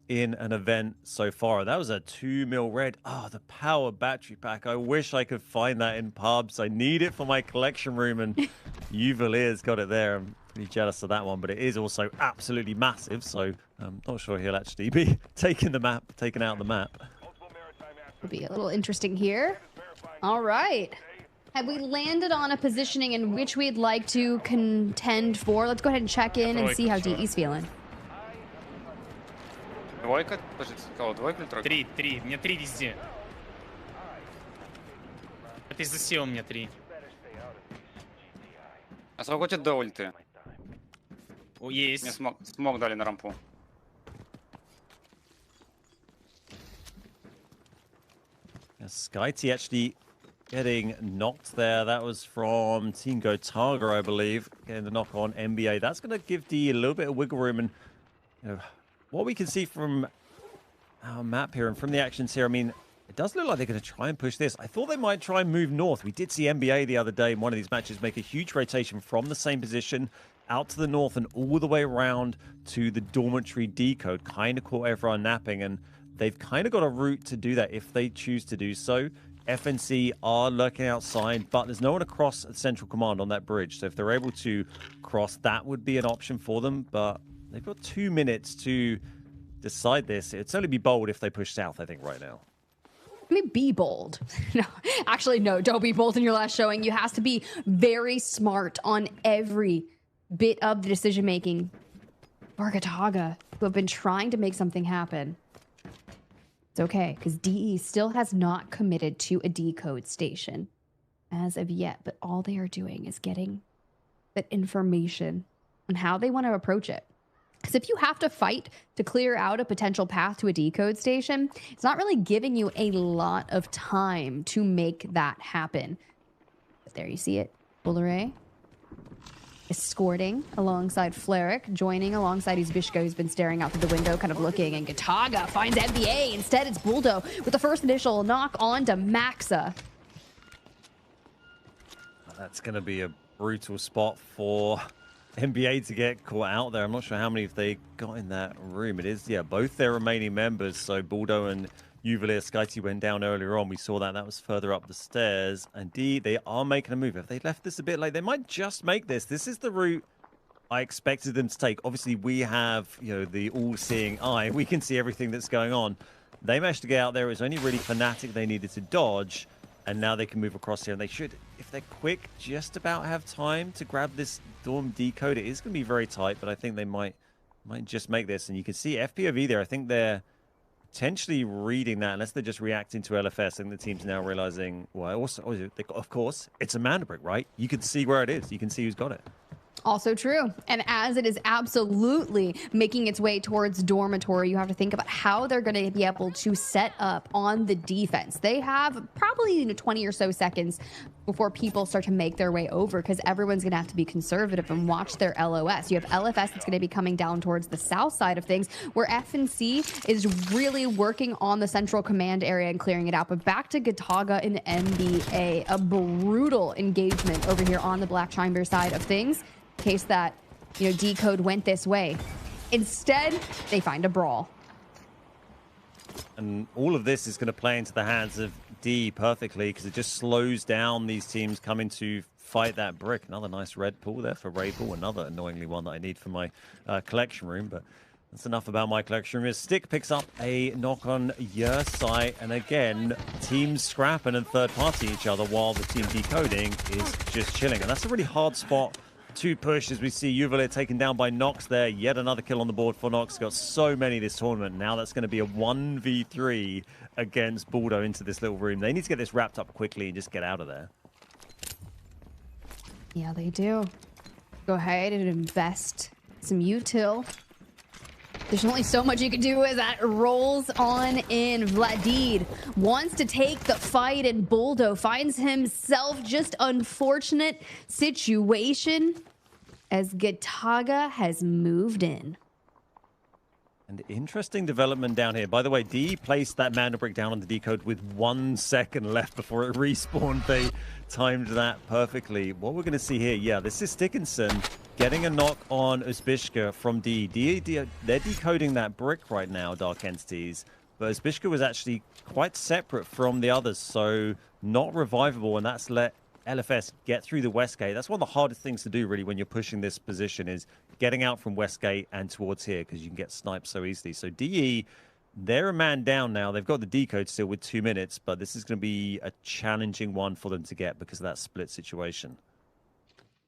in an event so far. That was a 2 mil red. Oh, the power battery pack. I wish I could find that in pubs. I need it for my collection room, and Uvalier's got it there. I'm pretty jealous of that one, but it is also absolutely massive, so I'm not sure he'll actually be taking out the map. Will be a little interesting here. All right. Have we landed on a positioning in which we'd like to contend for? Let's go ahead and check in and see how DE's feeling. Двойка? Подожди, кого? Двойка или тройка? 3. У меня 3 везде. Это из-за SEO у меня 3. А сколько у тебя до ульты? Есть. Мне смог дали на рампу. Skyti actually getting knocked there. That was from Team Gotaga, I believe, getting the knock on NBA. That's going to give D a little bit of wiggle room. And what we can see from our map here and from the actions here, I mean, It does look like they're going to try and push this. I thought they might try and move north. We did see NBA the other day in one of these matches make a huge rotation from the same position out to the north and all the way around to the dormitory decode. Kind of caught everyone napping, and they've kind of got a route to do that if they choose to do so. FNC are lurking outside, but there's no one across Central Command on that bridge. So if they're able to cross, that would be an option for them. But they've got 2 minutes to decide this. It'd only be bold if they push south, I think, right now. I mean, be bold. No, actually, no, don't be bold in your last showing. You have to be very smart on every bit of the decision-making. Gotaga, who have been trying to make something happen. It's okay, because DE still has not committed to a decode station as of yet, but all they are doing is getting that information on how they want to approach it. Because if you have to fight to clear out a potential path to a decode station, it's not really giving you a lot of time to make that happen. But there you see it. Bullere escorting alongside Fleric, joining alongside Izbishka, who's been staring out through the window, kind of looking, and Gotaga finds NBA. Instead, it's Buldo with the first initial knock on to Maxa. That's going to be a brutal spot for NBA to get caught out there. I'm not sure how many they got in that room. It is, yeah, both their remaining members. So Buldo and Uvalir Skyty went down earlier on. We saw that. That was further up the stairs. Indeed, they are making a move. If they left this a bit late, they might just make this. This is the route I expected them to take. Obviously, we have, you know, the all-seeing eye. We can see everything that's going on. They managed to get out there. It was only really Fnatic they needed to dodge. And now they can move across here. And they should, if they're quick, just about have time to grab this Dorm decode. It is going to be very tight, but I think they might just make this. And you can see FPOV there. I think they're potentially reading that, unless they're just reacting to LFS. I think the team's now realizing, well, also, of course, it's a Mandelbrick, right? You can see where it is. You can see who's got it. Also true. And as it is absolutely making its way towards dormitory, you have to think about how they're going to be able to set up on the defense. They have probably 20 or so seconds before people start to make their way over, because everyone's going to have to be conservative and watch their LOS. You have LFS that's going to be coming down towards the south side of things, where FNC is really working on the central command area and clearing it out. But back to Gotaga in the NBA, a brutal engagement over here on the Black Chamber side of things. Case that, you know, decode went this way. Instead, they find a brawl. And all of this is going to play into the hands of D perfectly, because it just slows down these teams coming to fight that brick. Another nice red pull there for Rabel. Another annoyingly one that I need for my collection room, but that's enough about my collection room. As Stick picks up a knock on Yersai, and again, teams scrapping and third party each other while the team decoding is just chilling. And that's a really hard spot to push, as we see Uvalir taken down by Nox there. Yet another kill on the board for Nox. Got so many this tournament. Now that's going to be a 1v3 against Buldo into this little room. They need to get this wrapped up quickly and just get out of there. Yeah, they do. Go ahead and invest some util. There's only so much you can do as that rolls on in. Vladid wants to take the fight, and Buldo finds himself just unfortunate situation as Gotaga has moved in. And interesting development down here. By the way, D placed that Mandelbrick down on the decode with 1 second left before it respawned. They timed that perfectly. What we're going to see here, yeah, this is Stickinson getting a knock on Uzbishka from D. They're decoding that brick right now, Dark Entities. But Uzbishka was actually quite separate from the others, so not revivable, and that's let LFS get through the west gate. That's one of the hardest things to do, really, when you're pushing this position, is getting out from west gate and towards here, because you can get sniped so easily. So DE, they're a man down now. They've got the decode still with 2 minutes, but this is going to be a challenging one for them to get because of that split situation.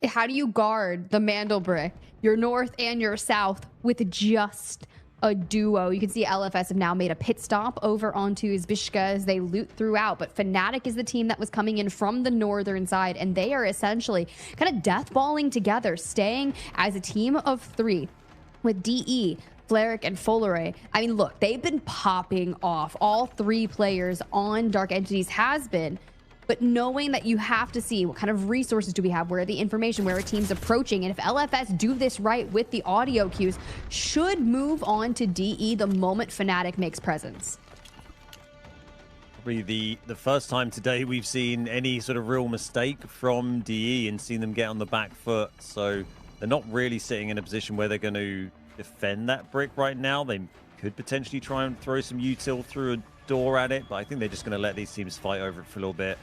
How do you guard the Mandelbrick, your north and your south, with just a duo? You can see LFS have now made a pit stop over onto Izbishka as they loot throughout, but Fnatic is the team that was coming in from the northern side, and they are essentially kind of deathballing together, staying as a team of 3 with DE, Fleric, and Folere. I mean, look, they've been popping off. All 3 players on Dark Entities has been. But knowing that you have to see what kind of resources do we have, where are the information, where are teams approaching, and if LFS do this right with the audio cues, should move on to DE the moment Fnatic makes presence. probably the first time today we've seen any sort of real mistake from DE and seen them get on the back foot. So they're not really sitting in a position where they're going to defend that brick right now. They could potentially try and throw some util through a door at it, but I think they're just going to let these teams fight over it for a little bit.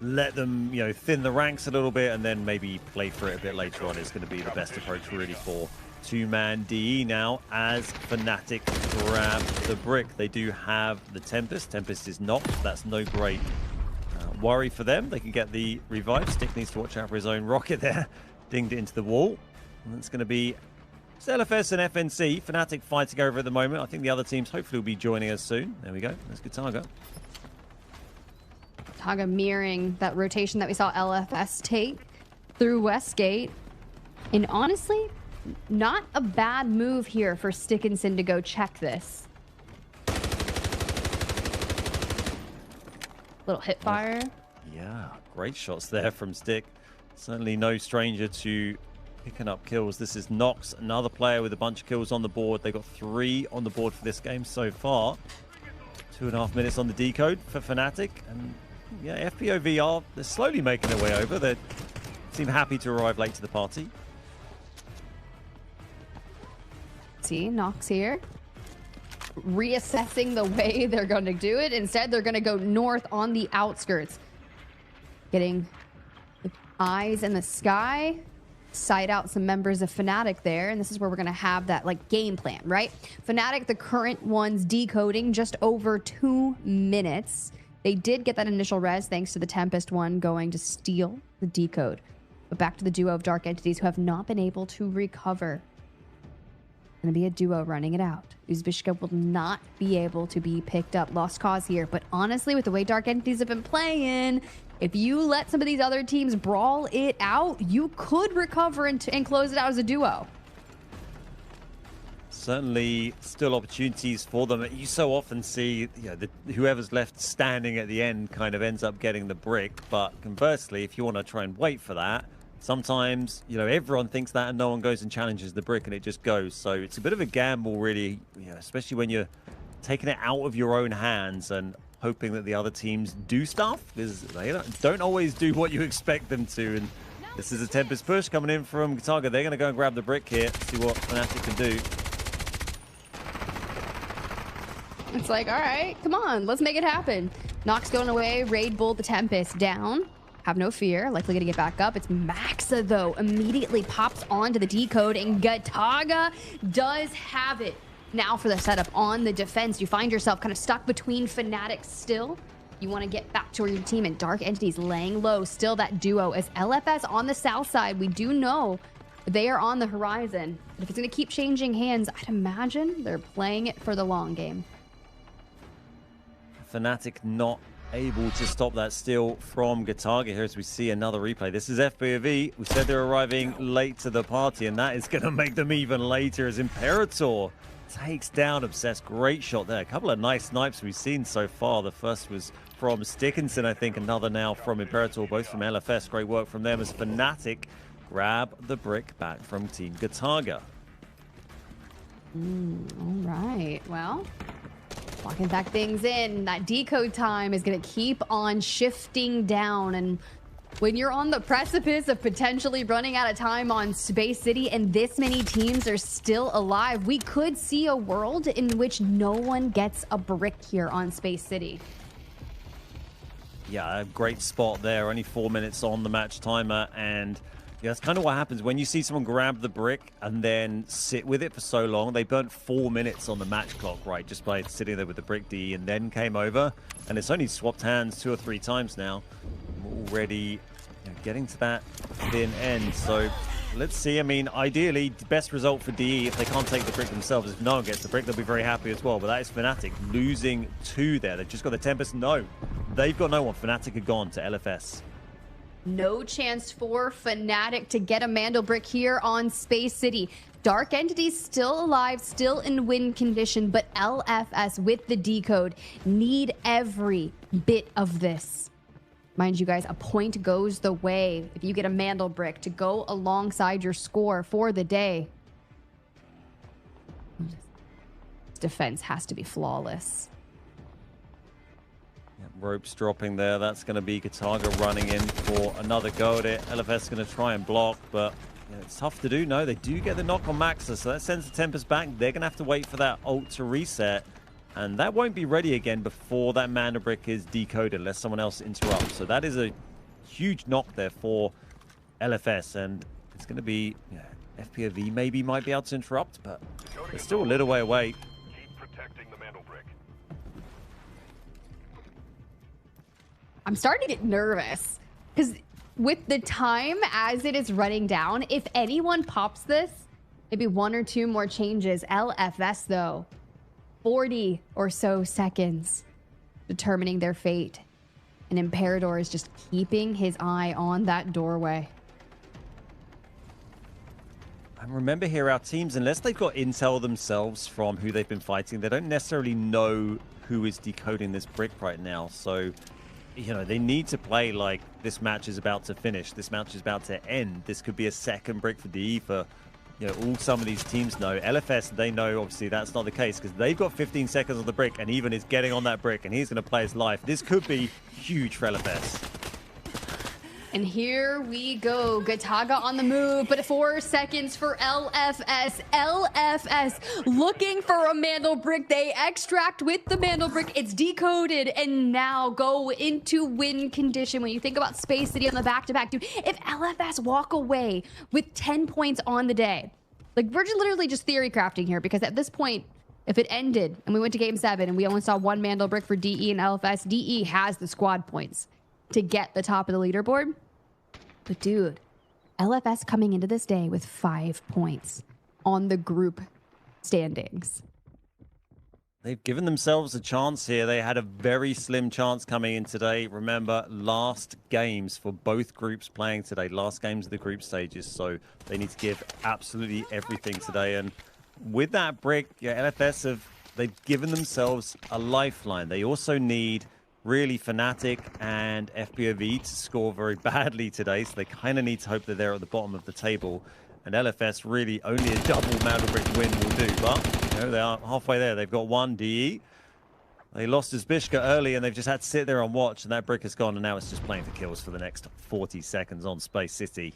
Let them, you know, thin the ranks a little bit and then maybe play for it a bit later on. It's going to be the best approach really for two-man DE now as Fnatic grab the brick. They do have the Tempest. Tempest is knocked. That's no great worry for them. They can get the revive. Stick needs to watch out for his own rocket there. Dinged it into the wall. And it's going to be LFS and FNC. Fnatic fighting over at the moment. I think the other teams hopefully will be joining us soon. There we go. There's Gotaga. Gotaga mirroring that rotation that we saw LFS take through Westgate. And honestly, not a bad move here for Stickinson to go check this. Little hip fire. Yeah, great shots there from Stick. Certainly no stranger to picking up kills. This is Nox, another player with a bunch of kills on the board. They got 3 on the board for this game so far. 2.5 minutes on the decode for Fnatic. And yeah, FPOV they're slowly making their way over. They seem happy to arrive late to the party. See, Nox here. Reassessing the way they're going to do it. Instead, they're going to go north on the outskirts. Getting the eyes in the sky. Sight out some members of Fnatic there. And this is where we're going to have that like game plan, right? Fnatic, the current ones decoding just over 2 minutes. They did get that initial res thanks to the Tempest one going to steal the decode. But back to the duo of Dark Entities who have not been able to recover. Going to be a duo running it out. Uzbishka will not be able to be picked up. Lost cause here. But honestly, with the way Dark Entities have been playing, if you let some of these other teams brawl it out, you could recover and close it out as a duo. Certainly still opportunities for them. You so often see, you know, whoever's left standing at the end kind of ends up getting the brick. But conversely, if you want to try and wait for that, sometimes, you know, everyone thinks that and no one goes and challenges the brick and it just goes. So it's a bit of a gamble, really, you know, especially when you're taking it out of your own hands and hoping that the other teams do stuff, because they don't always do what you expect them to. And this is a Tempest push coming in from Gotaga. They're going to go and grab the brick here, see what Fnatic can do. It's like, all right, come on, let's make it happen. Nox going away, Raid Bull the Tempest down. Have no fear, likely gonna get back up. It's Maxa though, immediately pops onto the decode and Gotaga does have it. Now for the setup on the defense, you find yourself kind of stuck between Fnatic still. You want to get back to your team and Dark Entities laying low, still that duo as LFS on the south side. We do know they are on the horizon. But if it's gonna keep changing hands, I'd imagine they're playing it for the long game. Fnatic not able to stop that steal from Gotaga here as we see another replay. This is FPOV. We said they're arriving late to the party, and that is going to make them even later as Imperator takes down Obsessed. Great shot there. A couple of nice snipes we've seen so far. The first was from Stickinson, I think. Another now from Imperator, both from LFS. Great work from them as Fnatic grab the brick back from Team Gotaga. All right. Well, locking back things in. That decode time is going to keep on shifting down. And when you're on the precipice of potentially running out of time on Space City and this many teams are still alive, we could see a world in which no one gets a brick here on Space City. Yeah, a great spot there. Only 4 minutes on the match timer. And yeah, that's kind of what happens when you see someone grab the brick and then sit with it for so long. They burnt 4 minutes on the match clock, right? Just by sitting there with the brick D and then came over. And it's only swapped hands 2 or 3 times now. Already getting to that thin end. So let's see. I mean, ideally, the best result for DE, if they can't take the brick themselves, if no one gets the brick, they'll be very happy as well. But that is Fnatic losing 2 there. They've just got the Tempest. No, they've got no one. Fnatic are gone to LFS. No chance for Fnatic to get a Mandelbrick here on Space City. Dark Entities still alive, still in win condition, but LFS with the decode need every bit of this. Mind you guys, a point goes the way if you get a Mandelbrick to go alongside your score for the day. Defense has to be flawless. Ropes dropping there. That's going to be Gotaga running in for another go at it. LFS is going to try and block, but it's tough to do. No, they do get the knock on Maxa, so that sends the Tempest back. They're going to have to wait for that ult to reset, and that won't be ready again before that Mandelbrick is decoded unless someone else interrupts. So that is a huge knock there for LFS, and it's going to be FPOV maybe might be able to interrupt, but it's still a little way away. Keep protecting the Mandelbrick. I'm starting to get nervous because with the time as it is running down, if anyone pops this, maybe 1 or 2 more changes. LFS though, 40 or so seconds determining their fate. And Imperador is just keeping his eye on that doorway. And remember here, our teams, unless they've got intel themselves from who they've been fighting, they don't necessarily know who is decoding this brick right now. So, you know, they need to play like this match is about to finish. This match is about to end. This could be a second brick for DE for, you know, all some of these teams know. LFS, they know obviously that's not the case because they've got 15 seconds on the brick and even is getting on that brick and he's going to play his life. This could be huge for LFS. And here we go. Gotaga on the move, but 4 seconds for LFS. LFS looking for a Mandelbrick. They extract with the Mandelbrick. It's decoded and now go into win condition. When you think about Space City on the back-to-back, dude, if LFS walk away with 10 points on the day, like we're just literally just theory crafting here because at this point, if it ended and we went to game 7 and we only saw 1 Mandelbrick for DE and LFS, DE has the squad points to get the top of the leaderboard. But dude, LFS coming into this day with 5 points on the group standings. They've given themselves a chance here. They had a very slim chance coming in today. Remember, last games for both groups playing today, last games of the group stages. So they need to give absolutely everything today. And with that brick, yeah, LFS they've given themselves a lifeline. They also need really Fnatic and FPOV to score very badly today, so they kind of need to hope that they're at the bottom of the table. And LFS really only a double Mandelbrick win will do, but you know, they are halfway there. They've got 1 DE. They lost Zbyszka early and they've just had to sit there and watch, and that brick has gone, and now it's just playing for kills for the next 40 seconds on Space City.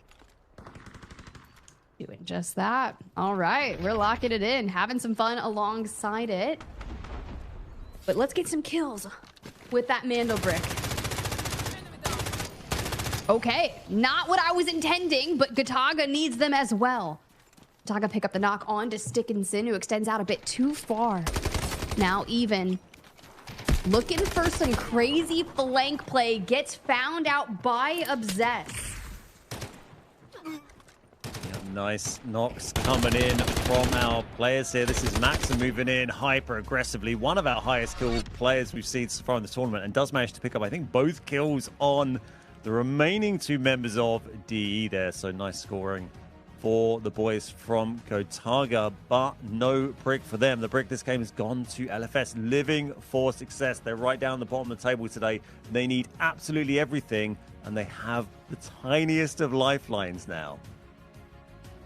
Doing just that. All right, we're locking it in, having some fun alongside it. But let's get some kills with that Mandelbrick. Okay, not what I was intending, but Gotaga needs them as well. Gotaga pick up the knock on to Stickinson, who extends out a bit too far. Now even looking for some crazy flank play, gets found out by Obsess. Nice knocks coming in from our players here. This is Maxa moving in hyper aggressively. One of our highest kill players we've seen so far in the tournament, and does manage to pick up, I think, both kills on the remaining 2 members of DE there. So nice scoring for the boys from Gotaga, but no brick for them. The brick this game has gone to LFS, living for success. They're right down the bottom of the table today. They need absolutely everything, and they have the tiniest of lifelines now.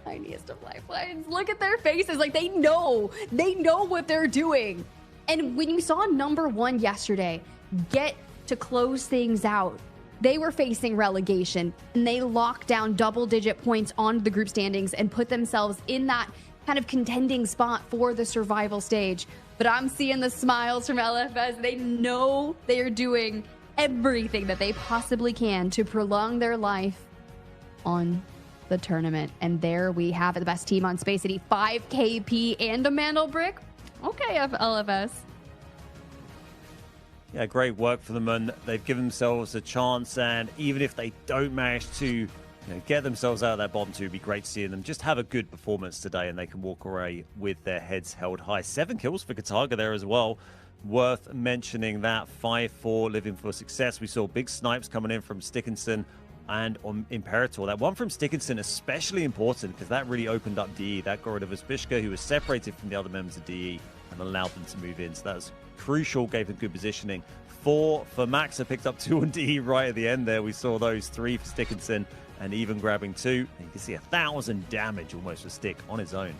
Tiniest of lifelines. Look at their faces. Like they know what they're doing. And when you saw number 1 yesterday get to close things out, they were facing relegation and they locked down double-digit points on the group standings and put themselves in that kind of contending spot for the survival stage. But I'm seeing the smiles from LFS. They know they are doing everything that they possibly can to prolong their life on the tournament. And there we have it, the best team on Space City, 5 KP and a Mandelbrick. Okay, LFS. Yeah, great work for them, and they've given themselves a chance. And even if they don't manage to get themselves out of that bottom 2, it'd be great to see them just have a good performance today, and they can walk away with their heads held high. 7 kills for Gotaga there as well. Worth mentioning that. 5-4, living for success. We saw big snipes coming in from Stickinson and on Imperator. That one from Stickinson especially important because that really opened up DE. That got rid of Zbyszka, who was separated from the other members of DE, and allowed them to move in. So that was crucial, gave them good positioning. 4 for Maxa, picked up 2 on DE right at the end there. We saw those 3 for Stickinson and even grabbing 2. And you can see 1,000 damage almost for Stick on his own.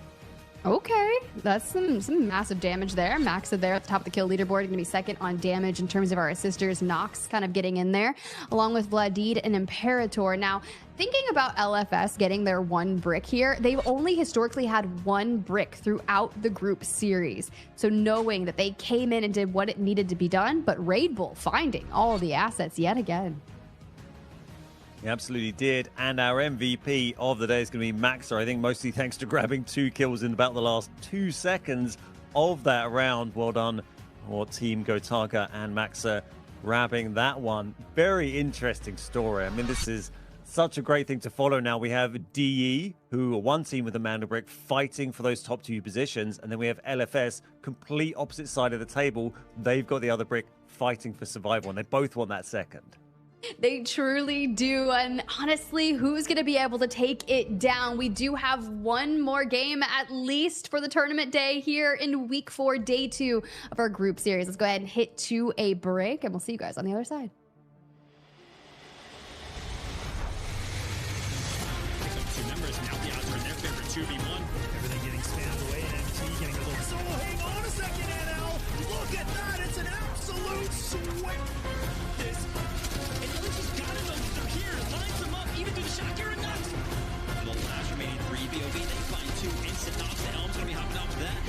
Okay, that's some massive damage there. Max there at the top of the kill leaderboard, going to be second on damage in terms of our assisters. Nox kind of getting in there, along with Vladid and Imperator. Now, thinking about LFS getting their 1 brick here, they've only historically had 1 brick throughout the group series. So knowing that they came in and did what it needed to be done, but Raid Bull finding all the assets yet again. He absolutely did. And our MVP of the day is going to be Maxer. I think mostly thanks to grabbing 2 kills in about the last 2 seconds of that round. Well done for Team Gotaga and Maxer grabbing that one. Very interesting story. I mean, this is such a great thing to follow now. We have DE, who are one team with the Mandelbrick, fighting for those top 2 positions. And then we have LFS, complete opposite side of the table. They've got the other brick fighting for survival, and they both want that second. They truly do. And honestly, who's going to be able to take it down? We do have 1 more game at least for the tournament day here in week 4, day 2 of our group series. Let's go ahead and hit to a break, and we'll see you guys on the other side. Members now the odds are in their favor 2v1. Everything getting spammed away, and MT getting a little. So hang on a second, NL. Look at that! It's an absolute swing. This. And Illich's got it. They're here. Lines them up, even to the shot. You're nuts. The last remaining 3 BOV. They find 2 instant knocks. The Helm's gonna be hopping off that.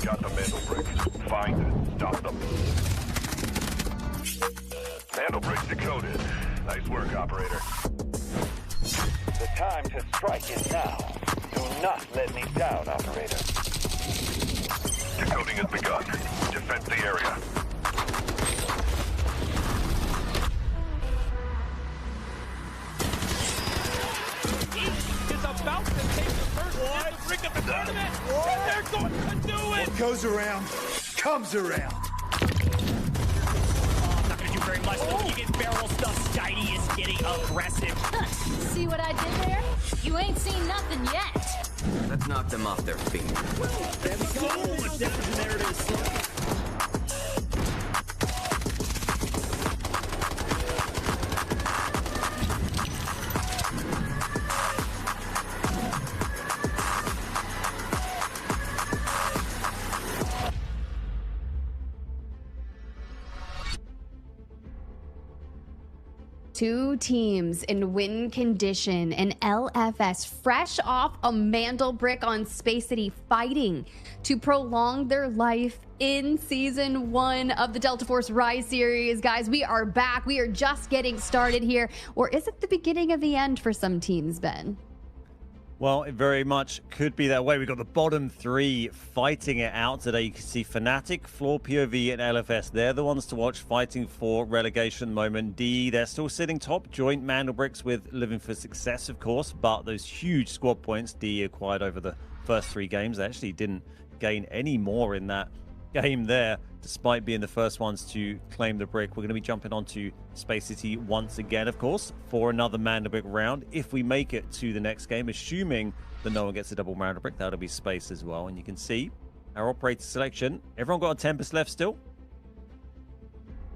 Got the Mandelbrick. Find it. Stop them. Mandelbrick decoded. Nice work, operator. The time to strike is now. Do not let me down, operator. Decoding has begun. Defend the area. Is about to take the first brick of the tournament. And they're going to do it. What goes around comes around. Oh, not gonna do very much. Though. You get barrel stuff. Shiny is getting aggressive. See what I did there? You ain't seen nothing yet. Let's knock them off their feet. There we go. Oh, much damage, and there it is. Two teams in win condition, and LFS fresh off a Mandelbrick on Space City, fighting to prolong their life in Season 1 of the Delta Force Rise series. Guys, we are back. We are just getting started here. Or is it the beginning of the end for some teams, Ben? Well, it very much could be that way. We've got the bottom 3 fighting it out today. You can see Fnatic, FLOORPOV, and LFS. They're the ones to watch fighting for relegation at the moment. DE, they're still sitting top. Joint Mandelbricks with Living for Success, of course. But those huge squad points DE acquired over the first 3 games. They actually didn't gain any more in that game there. despite being the first ones to claim the brick. We're going to be jumping onto Space City once again, of course, for another Mandelbrick round. If we make it to the next game, assuming that no one gets a double Mandelbrick, that'll be Space as well. And you can see our operator selection. Everyone got a Tempest left still?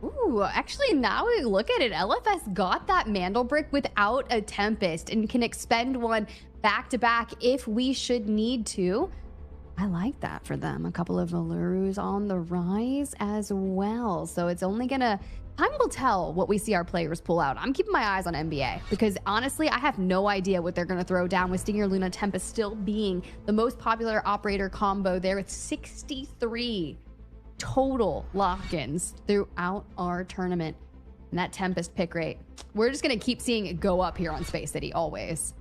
Ooh, actually, now we look at it, LFS got that Mandelbrick without a Tempest and can expend one back-to-back if we should need to. I like that for them. A couple of Valurus on the rise as well. So it's only gonna... Time will tell what we see our players pull out. I'm keeping my eyes on NBA because honestly, I have no idea what they're going to throw down with Stinger Luna Tempest still being the most popular operator combo there with 63 total lock-ins throughout our tournament. And that Tempest pick rate, we're just going to keep seeing it go up here on Space City always.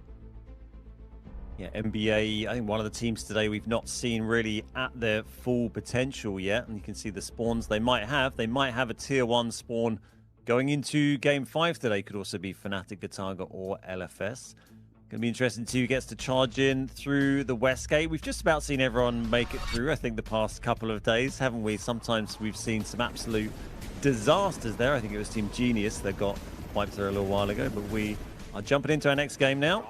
Yeah, NBA, I think one of the teams today we've not seen really at their full potential yet. And you can see the spawns they might have. They might have a tier 1 spawn going into game 5 today. Could also be Fnatic, Gotaga, or LFS. Going to be interesting to see who gets to charge in through the West Gate. We've just about seen everyone make it through, I think, the past couple of days, haven't we? Sometimes we've seen some absolute disasters there. I think it was Team Genius that got wiped through a little while ago. But we are jumping into our next game now.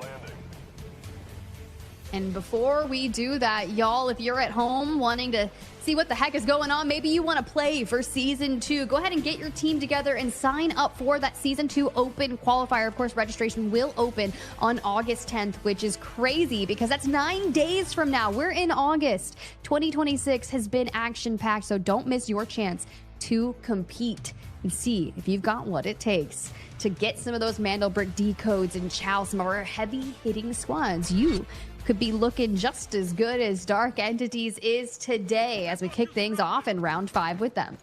And before we do that, y'all, if you're at home wanting to see what the heck is going on, maybe you want to play for Season 2, go ahead and get your team together and sign up for that Season 2 Open qualifier. Of course, registration will open on August 10th, which is crazy because that's 9 days from now. We're in August. 2026 has been action-packed, so don't miss your chance to compete and see if you've got what it takes to get some of those Mandelbrick decodes and chow some of our heavy-hitting squads. You could be looking just as good as Dark Entities is today as we kick things off in round 5 with them.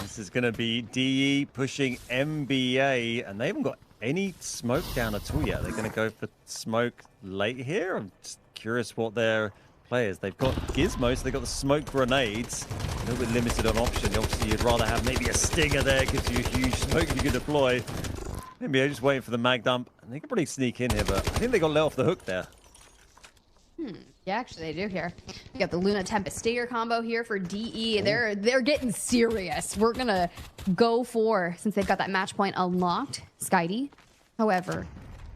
This is going to be DE pushing NBA, and they haven't got any smoke down at all yet. They're going to go for smoke late here. I'm just curious what their players. They've got gizmos, they've got the smoke grenades. A little bit limited on option. Obviously, you'd rather have maybe a stinger there, gives you a huge smoke you can deploy. NBA just waiting for the mag dump, and they can probably sneak in here, but I think they got let off the hook there. Yeah, actually they do here. We got the Luna Tempest Stinger combo here for DE. They're getting serious. We're gonna go for, since they've got that match point unlocked, Skydie. However,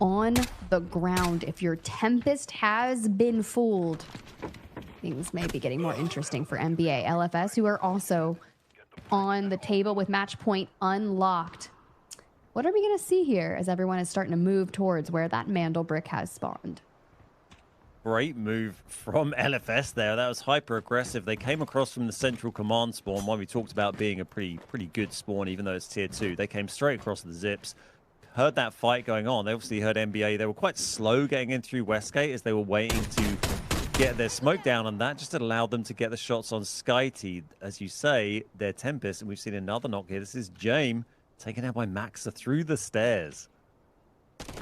on the ground, if your Tempest has been fooled, things may be getting more interesting for NBA. LFS, who are also on the table with match point unlocked. What are we gonna see here as everyone is starting to move towards where that Mandelbrick has spawned? Great move from LFS there. That was hyper aggressive. They came across from the central command spawn, one we talked about being a pretty good spawn, even though it's tier 2. They came straight across the zips, heard that fight going on. They obviously heard NBA. They were quite slow getting in through Westgate as they were waiting to get their smoke down, and that just allowed them to get the shots on Skyti. As you say, their Tempest, and we've seen another knock here. This is Jame taken out by Maxa through the stairs.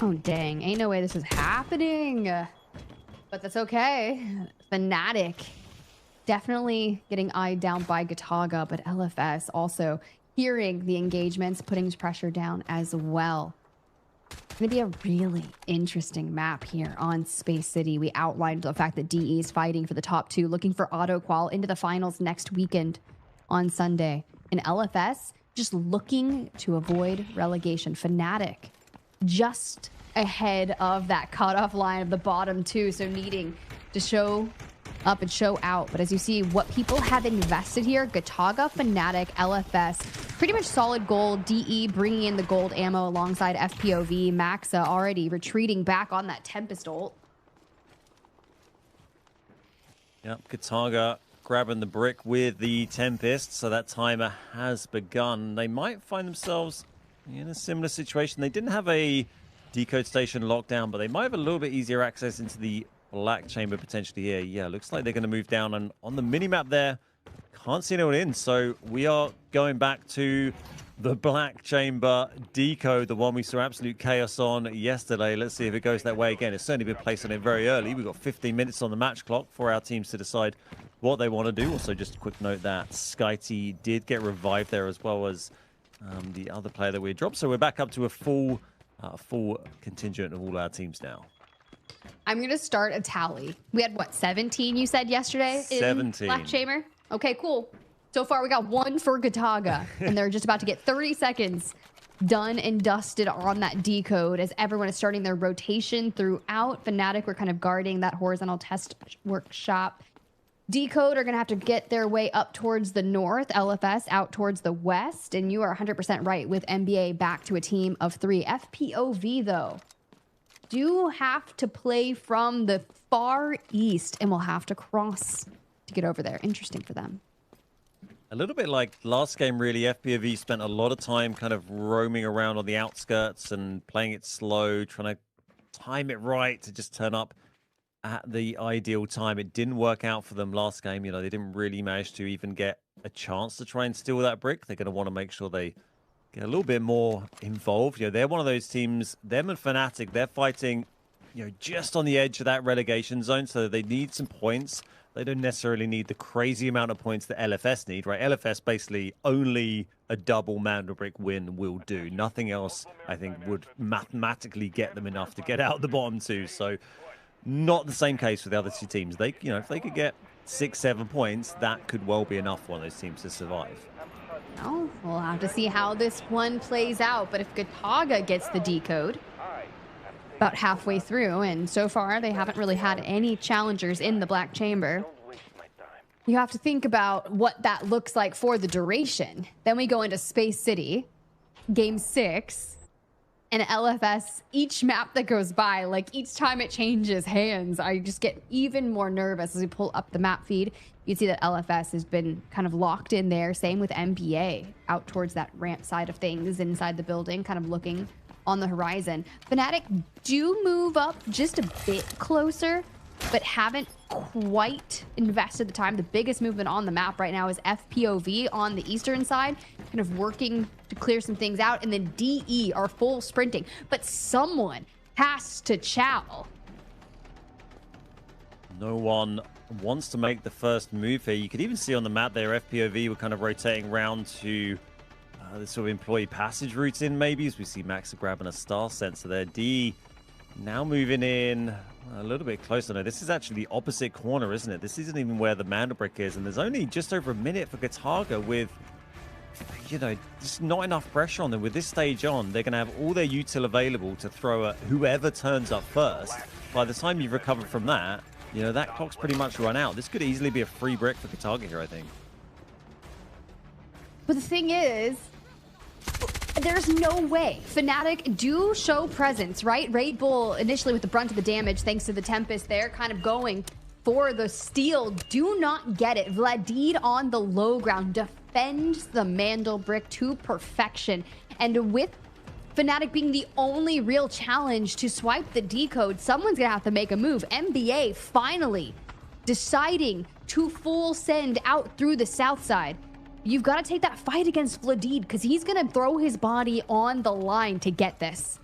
Oh, dang. Ain't no way this is happening. But that's okay. Fnatic definitely getting eyed down by Gotaga, but LFS also hearing the engagements, putting pressure down as well. It's going to be a really interesting map here on Space City. We outlined the fact that DE is fighting for the top 2, looking for auto qual into the finals next weekend on Sunday. And LFS just looking to avoid relegation. Fnatic just ahead of that cutoff line of the bottom 2, so needing to show up and show out. But as you see, what people have invested here, Gotaga, Fnatic, LFS, pretty much solid gold. DE bringing in the gold ammo alongside FPOV. Maxa already retreating back on that Tempest ult. Yep, Gotaga grabbing the brick with the Tempest, so that timer has begun. They might find themselves in a similar situation. They didn't have a decode station lockdown, but they might have a little bit easier access into the black chamber potentially here. Yeah, looks like they're going to move down, and on the minimap there, can't see anyone in, so we are going back to the black chamber decode, the one we saw absolute chaos on yesterday. Let's see if it goes that way again. It's certainly been placed on it very early. We've got 15 minutes on the match clock for our teams to decide what they want to do. Also, just a quick note that Skyti did get revived there, as well as the other player that we dropped, so we're back up to a full contingent of all our teams now. I'm going to start a tally. We had, what, 17 you said yesterday? 17. In Black Chamber? Okay, cool. So far, we got one for Gotaga, and they're just about to get 30 seconds done and dusted on that decode as everyone is starting their rotation throughout. Fnatic, we're kind of guarding that horizontal test workshop. Decode are going to have to get their way up towards the north, LFS out towards the west, and you are 100% right with NBA back to a team of 3. FPOV, though, do have to play from the far east and will have to cross to get over there. Interesting for them. A little bit like last game, really. FPOV spent a lot of time kind of roaming around on the outskirts and playing it slow, trying to time it right to just turn up at the ideal time. It didn't work out for them last game. You know, they didn't really manage to even get a chance to try and steal that brick. They're going to want to make sure they get a little bit more involved. You know, they're one of those teams, them and Fnatic, they're fighting, you know, just on the edge of that relegation zone, so they need some points. They don't necessarily need the crazy amount of points that LFS need, right? LFS basically only a double Mandelbrick win will do. Nothing else, I think, would mathematically get them enough to get out the bottom two. So not the same case for the other two teams. They, you know, if they could get 6-7 points, that could well be enough for one of those teams to survive. Well, we'll have to see how this one plays out. But if Gotaga gets the decode about halfway through, and so far they haven't really had any challengers in the Black Chamber, you have to think about what that looks like for the duration. Then we go into Space City, Game 6, and LFS, each map that goes by, like each time it changes hands, I just get even more nervous as we pull up the map feed. You see that LFS has been kind of locked in there. Same with NBA, out towards that ramp side of things, inside the building, kind of looking on the horizon. Fnatic do move up just a bit closer, but haven't quite invested the time. The biggest movement on the map right now is FPOV on the eastern side, kind of working to clear some things out, and then DE are full sprinting. But someone has to chow. No one wants to make the first move here. You could even see on the map there, FPOV were kind of rotating around to the sort of employee passage route in, maybe, as we see Max grabbing a star sensor there. D now moving in a little bit closer. No, this is actually the opposite corner, isn't it? This isn't even where the Mandelbrick is, and there's only just over a minute for Gotaga with, you know, just not enough pressure on them. With this stage on, they're going to have all their util available to throw at whoever turns up first. By the time you've recovered from that, you know, that clock's pretty much run out. This could easily be a free brick for Gotaga here, I think. But the thing is, there's no way. Fnatic do show presence, right? Raid Bull initially with the brunt of the damage thanks to the Tempest there, kind of going for the steal. Do not get it. Vladid on the low ground defends the Mandelbrick to perfection. And with Fnatic being the only real challenge to swipe the decode, someone's gonna have to make a move. NBA finally deciding to full send out through the south side. You've got to take that fight against Vladid because he's going to throw his body on the line to get this.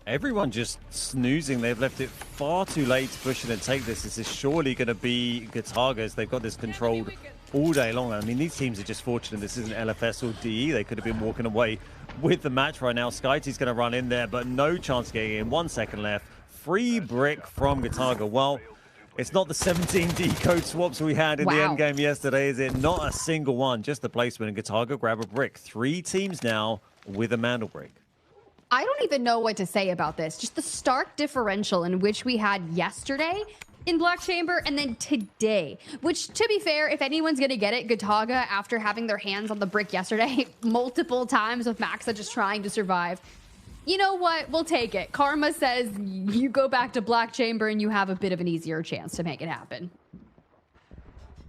Everyone just snoozing. They've left it far too late to push in and take this. This is surely going to be Gotaga's. They've got this controlled all day long. I mean, these teams are just fortunate this isn't LFS or DE. They could have been walking away with the match right now. SkyT's going to run in there, but no chance getting in. 1 second left. Free brick from Gotaga. Well, it's not the 17 decode swaps we had in the end game yesterday, is it? Not a single one, just the placement. And Gotaga grab a brick. 3 teams now with a Mandelbrick. I don't even know what to say about this. Just the stark differential in which we had yesterday in Black Chamber and then today. Which, to be fair, if anyone's going to get it, Gotaga, after having their hands on the brick yesterday multiple times with Maxa just trying to survive. You know what? We'll take it. Karma says you go back to Black Chamber and you have a bit of an easier chance to make it happen.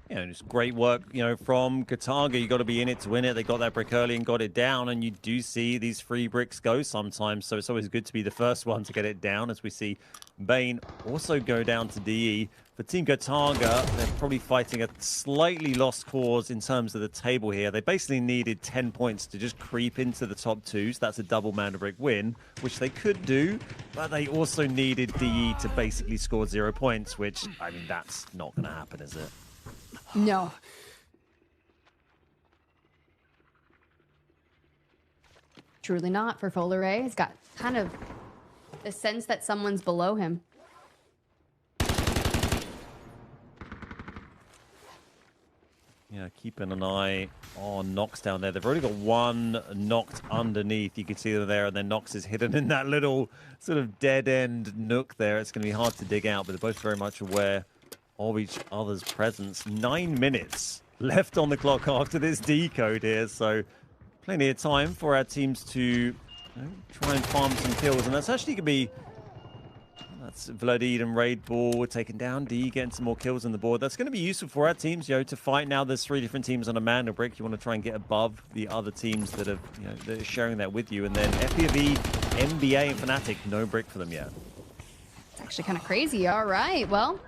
Yeah, just great work, you know, from Gotaga. You got to be in it to win it. They got that brick early and got it down, and you do see these free bricks go sometimes. So it's always good to be the first one to get it down, as we see Bane also go down to DE. For Team Gotaga, they're probably fighting a slightly lost cause in terms of the table here. They basically needed 10 points to just creep into the top 2. So that's a double Mandelbrick win, which they could do. But they also needed DE to basically score 0 points, which, I mean, that's not going to happen, is it? No. Truly not for Folare. He's got kind of the sense that someone's below him. Yeah, keeping an eye on Nox down there. They've already got one knocked underneath. You can see them there, and then Nox is hidden in that little sort of dead-end nook there. It's going to be hard to dig out, but they're both very much aware of each other's presence. 9 minutes left on the clock after this decode here, so plenty of time for our teams to try and farm some kills, and that's actually going to be... That's Vladid and Raid Ball taken down. D getting some more kills on the board. That's going to be useful for our teams, to fight. Now there's 3 different teams on a Mandelbrick. You want to try and get above the other teams that are, that are sharing that with you. And then FPV, NBA, and Fnatic, no brick for them yet. It's actually kind of crazy. All right, well,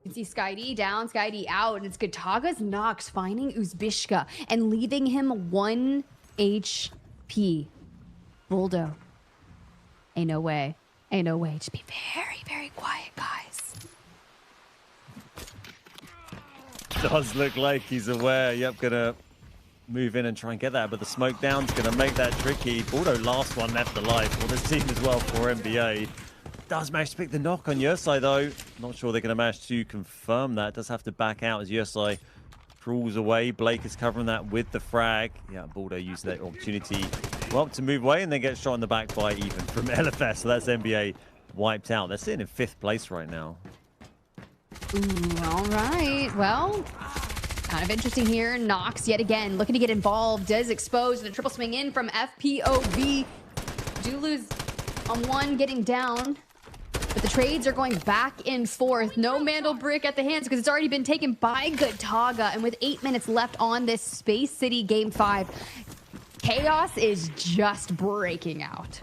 you can see SkyD down, SkyD out, and it's Gotaga's Nox finding Uzbishka and leaving him 1 HP. Buldo. Ain't no way. Ain't no way. Just be very, very quiet, guys. Does look like he's aware. Yep, gonna move in and try and get that, but the smoke down's gonna make that tricky. Buldo, last one left alive for this team as well for NBA. Does manage to pick the knock on Yersai though. Not sure they're gonna manage to confirm that. Does have to back out as Yersai crawls away. Blake is covering that with the frag. Yeah, Buldo used that opportunity to move away and then get shot in the back by even from LFS. So that's NBA wiped out. They're sitting in 5th place right now. Ooh, all right. Well, kind of interesting here. Nox yet again looking to get involved. Does expose the triple swing in from FPOV. Do lose on 1 getting down. But the trades are going back and forth. No Mandelbrick at the hands because it's already been taken by Gotaga. And with 8 minutes left on this Space City Game 5, chaos is just breaking out.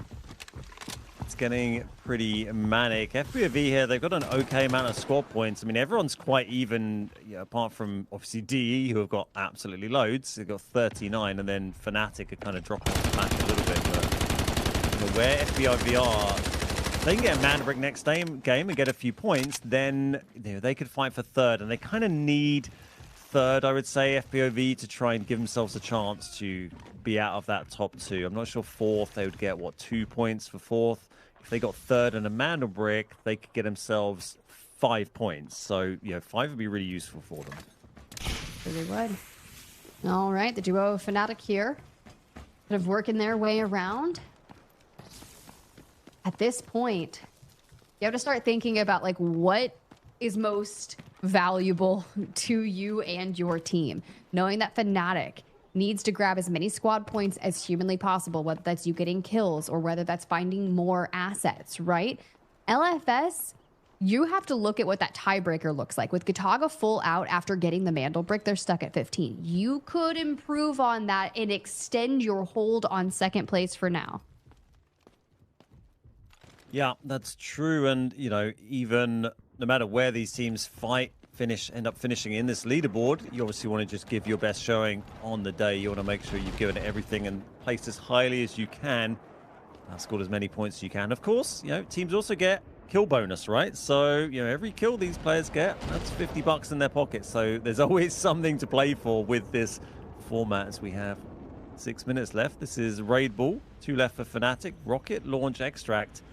It's getting pretty manic. FPV here, they've got an okay amount of squad points. I mean, everyone's quite even, apart from obviously DE, who have got absolutely loads. They've got 39, and then Fnatic are kind of dropping off the match a little bit. But where FPV are, they can get a Mandelbrick next game and get a few points, then they could fight for 3rd, and they kind of need 3rd, I would say, FPOV to try and give themselves a chance to be out of that top 2. I'm not sure 4th, they would get, 2 points for 4th. If they got 3rd and a Mandelbrick, they could get themselves 5 points. So, 5 would be really useful for them. Really would. All right, the duo of Fnatic here, kind of working their way around. At this point, you have to start thinking about, what is most valuable to you and your team. Knowing that Fnatic needs to grab as many squad points as humanly possible, whether that's you getting kills or whether that's finding more assets, right? LFS, you have to look at what that tiebreaker looks like. With Gotaga full out after getting the Mandelbrick, they're stuck at 15. You could improve on that and extend your hold on 2nd place for now. Yeah, that's true. And, even no matter where these teams end up finishing in this leaderboard, you obviously want to just give your best showing on the day. You want to make sure you've given it everything and placed as highly as you can. Scored as many points as you can. Of course, teams also get kill bonus, right? So, every kill these players get, that's $50 in their pocket. So there's always something to play for with this format as we have 6 minutes left. This is Raid Ball, 2 left for Fnatic. Rocket Launch Extract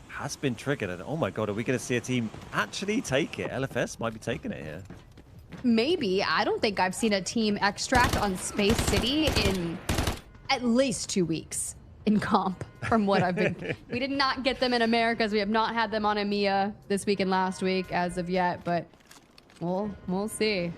has been triggered. And oh my god, are we going to see a team actually take it? LFS might be taking it here. Maybe. I don't think I've seen a team extract on Space City in at least 2 weeks in comp from what I've been. We did not get them in Americas. We have not had them on EMEA this week and last week as of yet, but we'll see.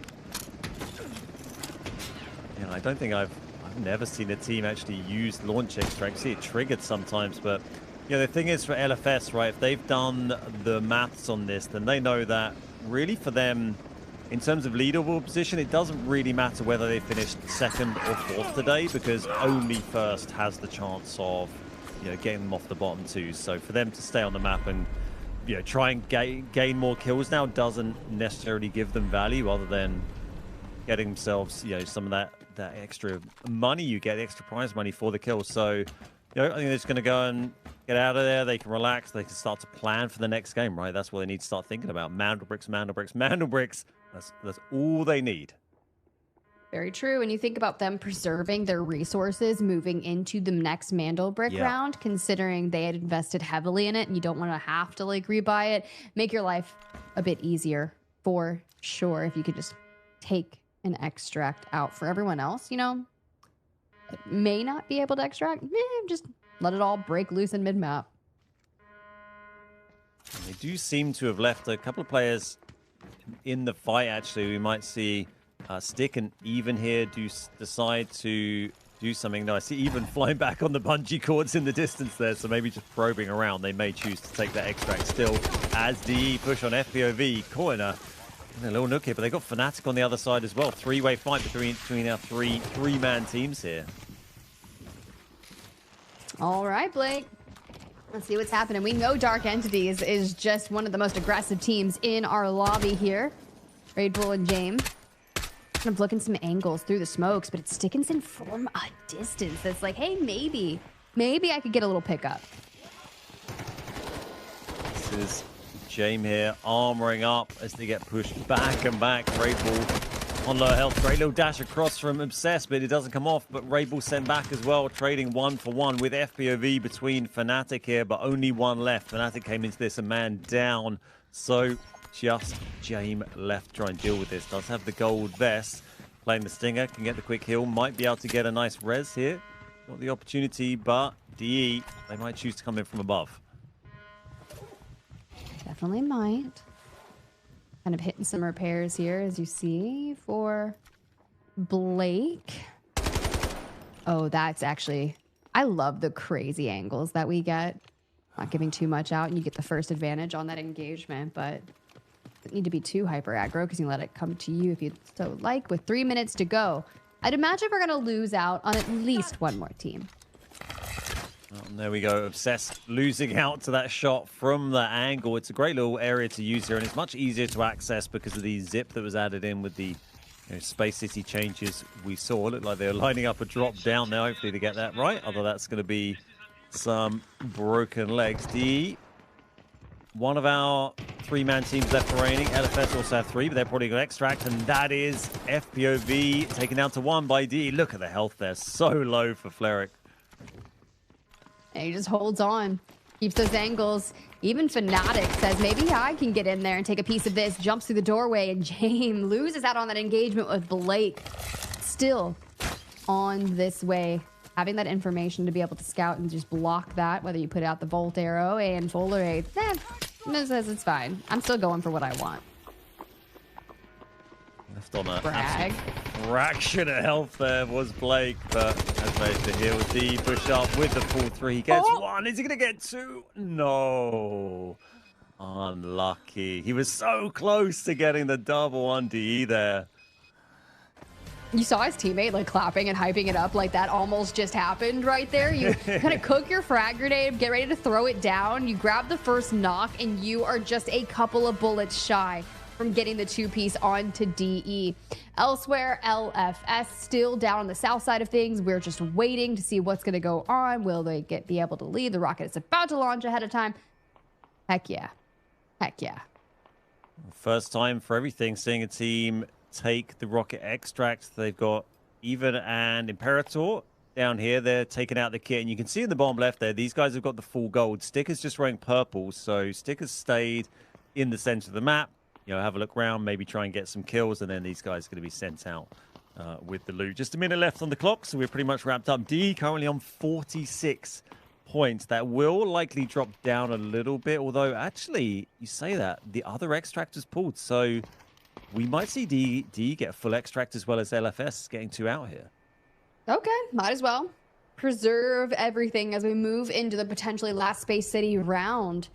Yeah, I don't think I've never seen a team actually use launch extract. See it triggered sometimes, but the thing is for LFS, right, if they've done the maths on this, then they know that really for them, in terms of leaderboard position, it doesn't really matter whether they finished 2nd or 4th today, because only 1st has the chance of, getting them off the bottom 2. So for them to stay on the map and, try and gain more kills now doesn't necessarily give them value other than getting themselves, some of that extra money you get, extra prize money for the kills. So, I think they're just going to go and get out of there. They can relax. They can start to plan for the next game, right? That's what they need to start thinking about. Mandelbricks, Mandelbricks, Mandelbricks. That's all they need. Very true. And you think about them preserving their resources moving into the next Mandelbrick round, considering they had invested heavily in it and you don't want to have to rebuy it. Make your life a bit easier for sure if you could just take an extract out for everyone else, you know, may not be able to extract. Just let it all break loose in mid-map. They do seem to have left a couple of players in the fight, actually. We might see Stick and Even here decide to do something. No, I see Even flying back on the bungee cords in the distance there, so maybe just probing around. They may choose to take that extract still as DE push on FPOV. Caught in a little nook here, but they got Fnatic on the other side as well. Three-way fight between our three-man teams here. All right, Blake. Let's see what's happening. We know Dark Entities is just one of the most aggressive teams in our lobby here. Raid Bull and James. Kind of looking some angles through the smokes, but it's Stickinson from a distance. That's like, hey, maybe I could get a little pickup. This is James here, armoring up as they get pushed back and back. Raid Bull on low health. Great little dash across from Obsessed, but it doesn't come off. But Raid Bull sent back as well, trading 1-for-1 with FPOV between Fnatic here, but only one left. Fnatic came into this a man down, so just James left to try and deal with this. Does have the gold vest, playing the Stinger, can get the quick heal, might be able to get a nice res here. Not the opportunity, but DE, they might choose to come in from above. Definitely might. Kind of hitting some repairs here, as you see, for Blake. Oh, that's actually... I love the crazy angles that we get. Not giving too much out, and you get the first advantage on that engagement, but doesn't need to be too hyper aggro because you let it come to you if you so like. With 3 minutes to go, I'd imagine we're going to lose out on at least one more team. Well, there we go. Obsessed losing out to that shot from that angle. It's a great little area to use here, and it's much easier to access because of the zip that was added in with the Space City changes we saw. It looked like they were lining up a drop down there. Hopefully to get that right. Although that's going to be some broken legs. One of our three-man teams left remaining. LFS also have three, but they're probably going to extract, and that is FPOV taken down to 1 by D. Look at the health there. So low for Fleric. And he just holds on, keeps those angles. Even Fnatic says, maybe I can get in there and take a piece of this. Jumps through the doorway, and James loses out on that engagement with Blake. Still on this way. Having that information to be able to scout and just block that, whether you put out the Volt Arrow and Full Array, says it's fine. I'm still going for what I want. Left on a fraction of health there was Blake, but has managed to heal. D push up with the full 3. He gets 1. Is he going to get 2? No. Unlucky. He was so close to getting the double on DE there. You saw his teammate like clapping and hyping it up like that almost just happened right there. You kind of cook your frag grenade, get ready to throw it down. You grab the first knock, and you are just a couple of bullets shy from getting the 2-piece onto DE. Elsewhere, LFS still down on the south side of things. We're just waiting to see what's going to go on. Will they be able to leave? The rocket is about to launch ahead of time. Heck yeah. Heck yeah. First time for everything, seeing a team take the rocket extract. They've got Even and Imperator down here. They're taking out the kit, and you can see in the bottom left there, these guys have got the full gold. Sticker's just wearing purple, so Sticker's stayed in the center of the map. Have a look around, maybe try and get some kills, and then these guys are going to be sent out with the loot. Just a minute left on the clock, so we're pretty much wrapped up. D currently on 46 points. That will likely drop down a little bit, although actually, you say that, the other extract is pulled, so we might see D get a full extract as well as LFS getting 2 out here. Okay, might as well preserve everything as we move into the potentially last Space City round.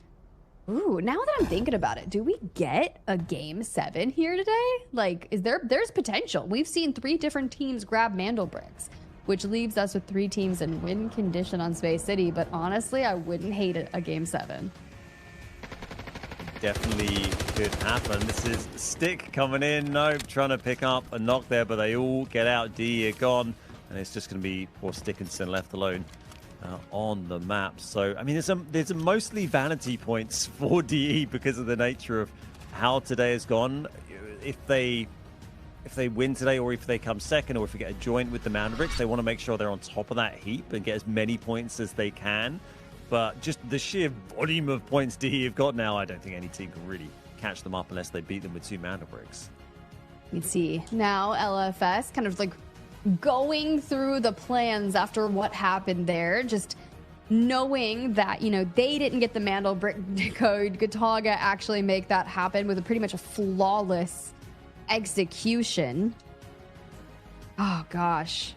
Ooh, now that I'm thinking about it, do we get a Game 7 here today? Like, there's potential. We've seen 3 different teams grab Mandelbricks, which leaves us with 3 teams in win condition on Space City, but honestly, I wouldn't hate a Game 7. Definitely could happen. This is Stick coming in. Nope, trying to pick up a knock there, but they all get out. D are gone, and it's just going to be poor Stickinson left alone on the map. So, I mean, there's a mostly vanity points for DE because of the nature of how today has gone. If they win today, or if they come second, or if we get a joint with the Mandelbricks, they want to make sure they're on top of that heap and get as many points as they can. But just the sheer volume of points DE have got now, I don't think any team can really catch them up unless they beat them with 2 Mandelbricks. You can see now LFS kind of like going through the plans after what happened there, just knowing that, you know, they didn't get the Mandelbrick code. Gotaga actually make that happen with a pretty much a flawless execution. Oh gosh.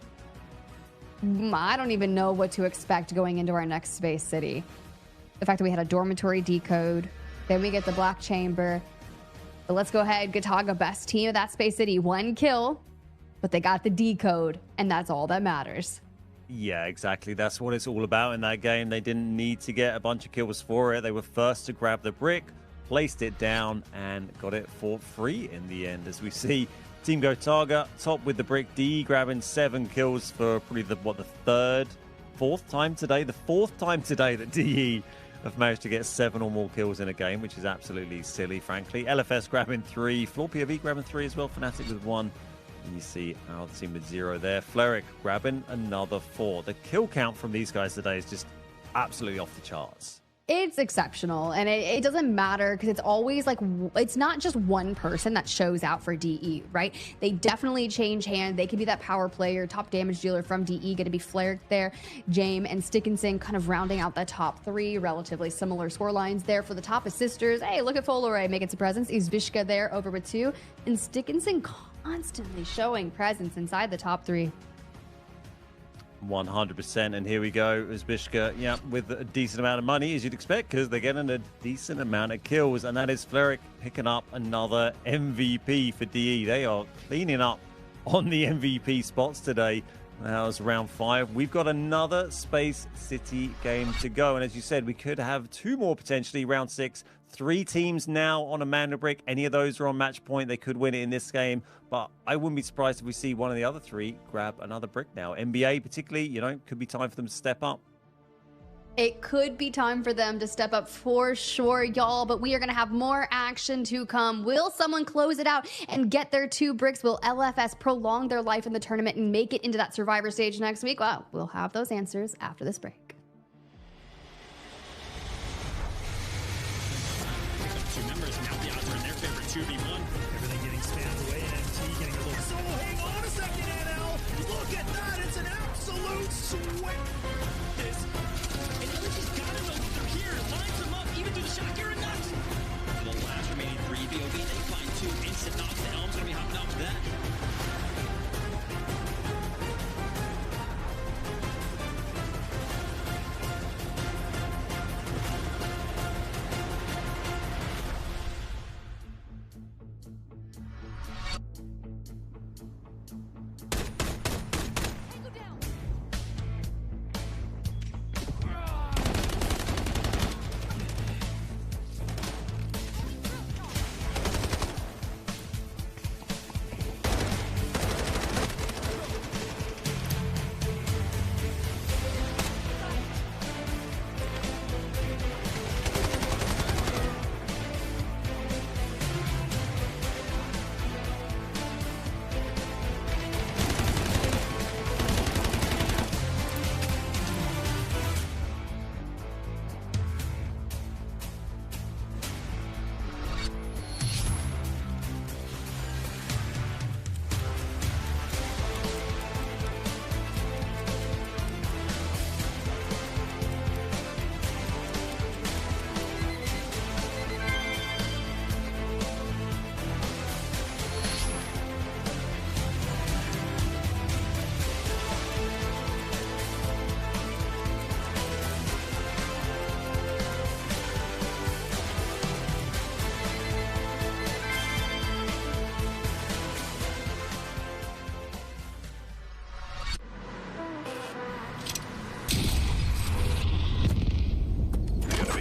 I don't even know what to expect going into our next Space City. The fact that we had a dormitory decode, then we get the Black Chamber. But let's go ahead. Gotaga, best team of that Space City. 1 kill, but they got the decode, and that's all that matters. Yeah, exactly. That's what it's all about in that game. They didn't need to get a bunch of kills for it. They were first to grab the brick, placed it down, and got it for free in the end. As we see Team Gotaga top with the brick. DE grabbing 7 kills for probably the fourth time today that DE have managed to get 7 or more kills in a game, which is absolutely silly, frankly. LFS grabbing 3, FLOORPOV grabbing 3 as well, Fnatic with 1. And you see our team with 0 there. Fnatic grabbing another 4. The kill count from these guys today is just absolutely off the charts. It's exceptional, and it doesn't matter because it's always like, it's not just one person that shows out for DE, right? They definitely change hands. They could be that power player, top damage dealer from DE, going to be Flair there. Jame and Stickinson kind of rounding out the top 3, relatively similar score lines there for the top assisters. Hey, look at Folaray making some presence. Izvishka there over with 2, and Stickinson constantly showing presence inside the top 3. 100%, and here we go. Izvishka, yeah, with a decent amount of money, as you'd expect, because they're getting a decent amount of kills, and that is Fnatic picking up another MVP for DE. They are cleaning up on the MVP spots today. That was round 5. We've got another Space City game to go, and as you said, we could have 2 more potentially, round 6. 3 teams now on a Mandelbrick. Any of those are on match point. They could win it in this game, but I wouldn't be surprised if we see one of the other 3 grab another brick now. NBA particularly, you know, could be time for them to step up. It could be time for them to step up for sure, y'all, but we are going to have more action to come. Will someone close it out and get their 2 bricks? Will LFS prolong their life in the tournament and make it into that survivor stage next week? Well, we'll have those answers after this break. Members now the odds are in their favor 2v1. Everything getting spammed away and MT getting a little so hang on a second, NL. Look at that, it's an absolute sweat. This and LG's gotta know that they're here. Lines them up, even through the shot, you're nuts. The last remaining 3 BOV, they find 2 instant knocks. The Elm's gonna be hopping up to that.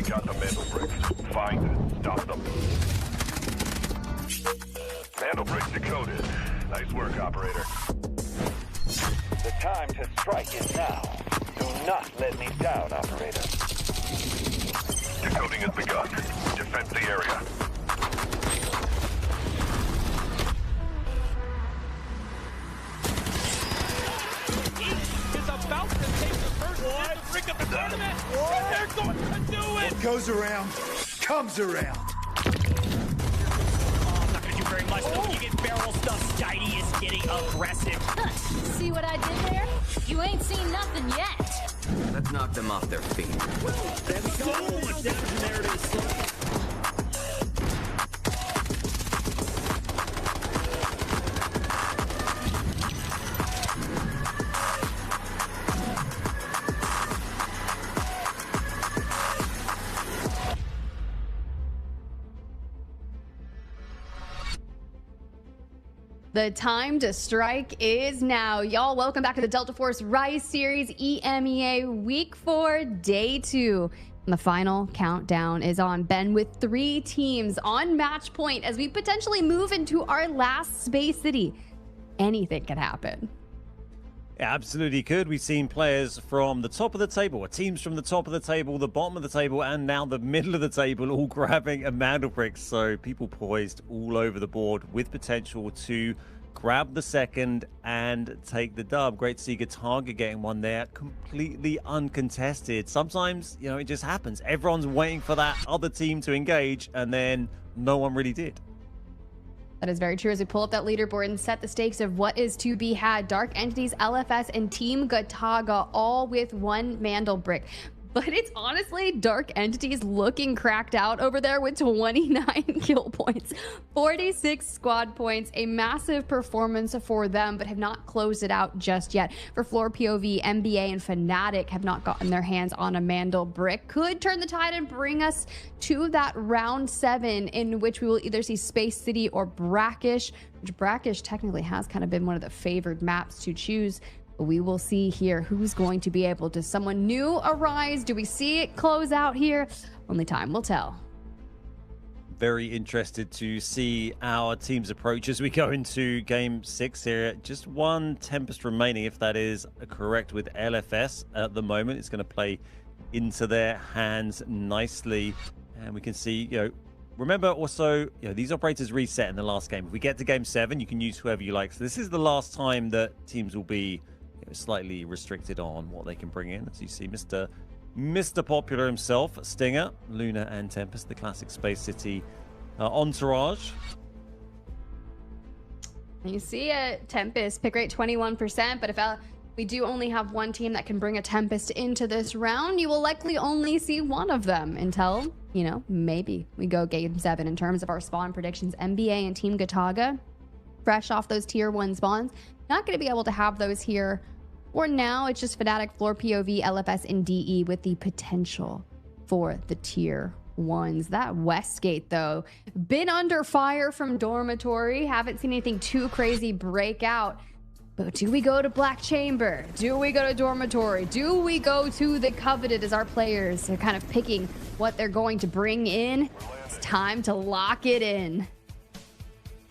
Got the Mandelbrick. Find it. Stop them. Mandelbrick decoded. Nice work, operator. The time to strike is now. Do not let me down, operator. Decoding has begun. Defend the area. Is about to take the first brick of the tournament. And they're going to do it. What goes around comes around. Oh, I'm not going to do very much, though. When you get barrel stuff, Skydie is getting aggressive. See what I did there? You ain't seen nothing yet. Let's knock them off their feet. There's so much damage in there. It is. The time to strike is now. Y'all, welcome back to the Delta Force Rise Series EMEA Week 4, Day 2. And the final countdown is on. Ben, with 3 teams on match point as we potentially move into our last space city. Anything can happen. It absolutely could. We've seen players from the top of the table, or teams from the top of the table, the bottom of the table, and now the middle of the table, all grabbing a Mandelbrick. So people poised all over the board with potential to grab the second and take the dub. Great to see Gotaga getting one there, completely uncontested. Sometimes, you know, it just happens. Everyone's waiting for that other team to engage, and then no one really did. That is very true. As we pull up that leaderboard and set the stakes of what is to be had, Dark Entities, LFS, and Team Gotaga all with 1 Mandelbrick. But it's honestly Dark Entities looking cracked out over there with 29 kill points, 46 squad points, a massive performance for them, but have not closed it out just yet. For FLOORPOV, NBA, and Fnatic have not gotten their hands on a Mandelbrick. Could turn the tide and bring us to that round 7 in which we will either see Space City or Brakkesh, which Brakkesh technically has kind of been one of the favored maps to choose. We will see here who's going to be able to. Someone new arise? Do we see it close out here? Only time will tell. Very interested to see our team's approach as we go into game 6 here. Just 1 Tempest remaining, if that is correct, with LFS at the moment. It's going to play into their hands nicely. And we can see, you know, remember also, you know, these operators reset in the last game. If we get to game 7, you can use whoever you like. So this is the last time that teams will be slightly restricted on what they can bring in. As you see, Mr. Popular himself, Stinger, Luna, and Tempest, the classic Space City entourage. You see a Tempest pick rate 21%, but if we do only have 1 team that can bring a Tempest into this round, you will likely only see 1 of them until, you know, maybe we go game 7 in terms of our spawn predictions. NBA and Team Gotaga, fresh off those tier 1 spawns, not going to be able to have those here. Or now it's just Fnatic, FLOORPOV, LFS, and DE with the potential for the tier 1s. That Westgate, though, been under fire from Dormitory. Haven't seen anything too crazy break out. But do we go to Black Chamber? Do we go to Dormitory? Do we go to the Coveted as our players are kind of picking what they're going to bring in? It's time to lock it in.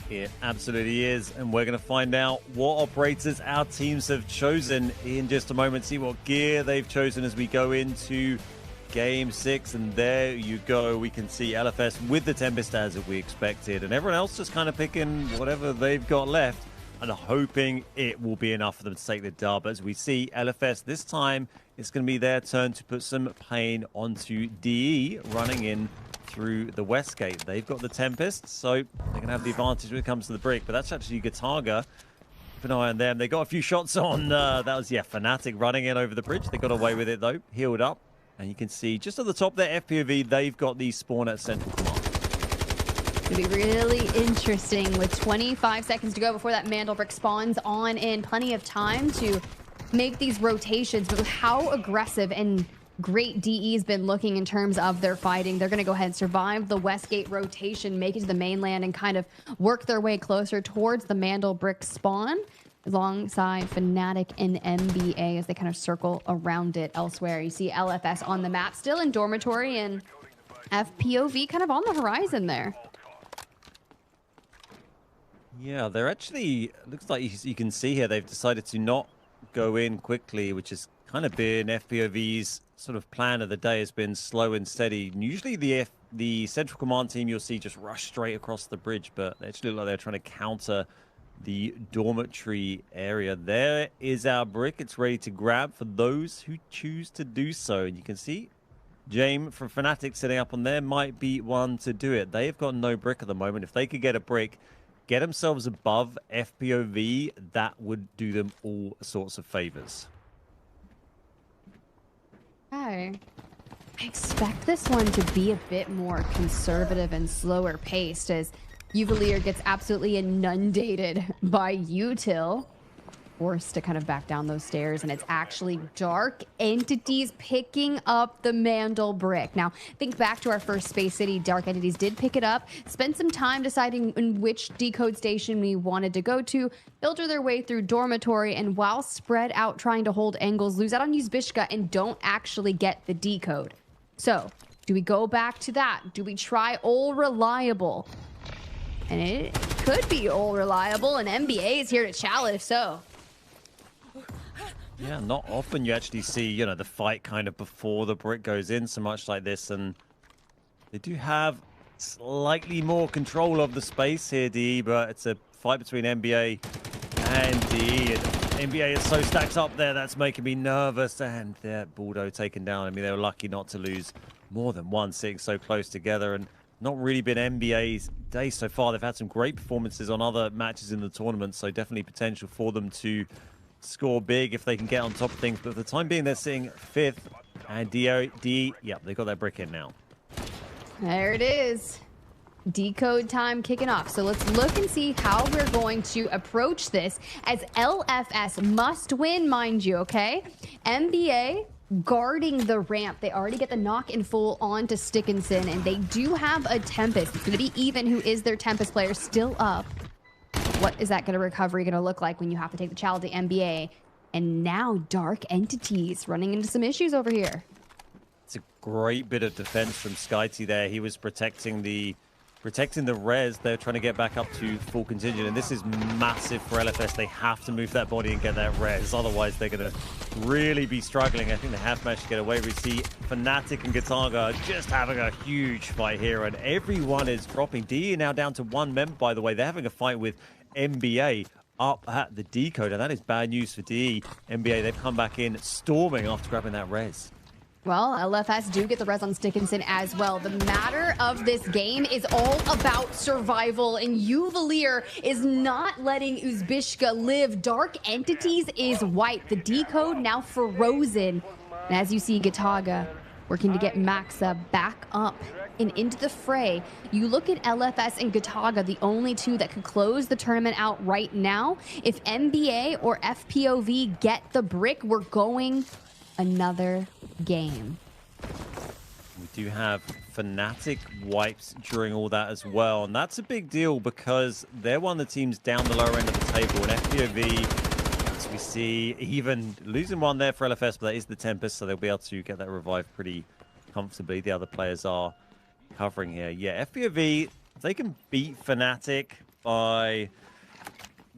It absolutely is, and we're going to find out what operators our teams have chosen in just a moment. See what gear they've chosen as we go into game 6, and there you go. We can see LFS with the Tempest as we expected, and everyone else just kind of picking whatever they've got left and hoping it will be enough for them to take the dub. As we see LFS this time, it's going to be their turn to put some pain onto DE running in through the Westgate. They've got the Tempest, so they're going to have the advantage when it comes to the brick, but that's actually Gotaga. Keep an eye on them. They got a few shots on, that was, yeah, Fnatic running in over the bridge. They got away with it, though. Healed up. And you can see just at the top there, FPOV, they've got the spawn at Central Command. It'll be really interesting with 25 seconds to go before that Mandelbrick spawns on in. Plenty of time to make these rotations, but with how aggressive and great DE's been looking in terms of their fighting, they're going to go ahead and survive the Westgate rotation, make it to the mainland, and kind of work their way closer towards the Mandelbrick spawn alongside Fnatic and NBA as they kind of circle around it elsewhere. You see LFS on the map, still in Dormitory, and FPOV kind of on the horizon there. Yeah, they're actually, looks like you can see here, they've decided to not go in quickly, which has kind of been FPOV's sort of plan of the day, has been slow and steady. And usually the Central Command team you'll see just rush straight across the bridge, but they actually look like they're trying to counter the dormitory area. There is our brick. It's ready to grab for those who choose to do so. And you can see James from Fnatic sitting up on there might be one to do it. They've got no brick at the moment. If they could get a brick, get themselves above FPOV, that would do them all sorts of favors. Okay. I expect this one to be a bit more conservative and slower paced as Uvalier gets absolutely inundated by Util. Forced to kind of back down those stairs, and it's actually Dark Entities picking up the Mandelbrick. Now, think back to our first Space City. Dark Entities did pick it up, spent some time deciding in which decode station we wanted to go to, filter their way through dormitory, and while spread out trying to hold angles, lose out on Uzbishka and don't actually get the decode. So, do we go back to that? Do we try All Reliable? And it could be All Reliable, and NBA is here to challenge if so. Yeah, not often you actually see, you know, the fight kind of before the brick goes in so much like this, and they do have slightly more control of the space here, DE, but it's a fight between NBA and DE, and NBA is so stacked up there, that's making me nervous, and they're Bordeaux taken down. I mean, they were lucky not to lose more than one, sitting so close together, and not really been NBA's day so far. They've had some great performances on other matches in the tournament, so definitely potential for them to score big if they can get on top of things. But for the time being, they're sitting 5th, and DE, yeah, they got that brick in now. There it is. Decode time kicking off. So let's look and see how we're going to approach this as LFS must win, mind you, okay? NBA guarding the ramp. They already get the knock in full onto Stickinson, and they do have a Tempest. It's going to be Even, who is their Tempest player, still up. What is that recovery going to look like when you have to take the challenge to NBA? And now Dark Entities running into some issues over here. It's a great bit of defense from Skyty there. He was protecting the res. They're trying to get back up to full contingent, and this is massive for LFS. They have to move that body and get that res, otherwise they're going to really be struggling. I think they have managed to get away. We see Fnatic and Gotaga just having a huge fight here, and everyone is dropping. DE now down to 1 member, by the way. They're having a fight with NBA up at the decode, and that is bad news for DE. NBA, they've come back in storming after grabbing that res. Well, LFS do get the res on Stickinson as well. The matter of this game is all about survival, and Uvalier is not letting Uzbishka live. Dark Entities is white. The decode now frozen. And as you see, Gotaga working to get Maxa back up and into the fray. You look at LFS and Gotaga, the only two that could close the tournament out right now. If NBA or FPOV get the brick, we're going another game. We do have Fnatic wipes during all that as well, and that's a big deal because they're one of the teams down the lower end of the table, and FPOV, as we see, even losing one there for LFS, but that is the Tempest, so they'll be able to get that revive pretty comfortably. The other players are covering here. Yeah, FPOV, if they can beat Fnatic by,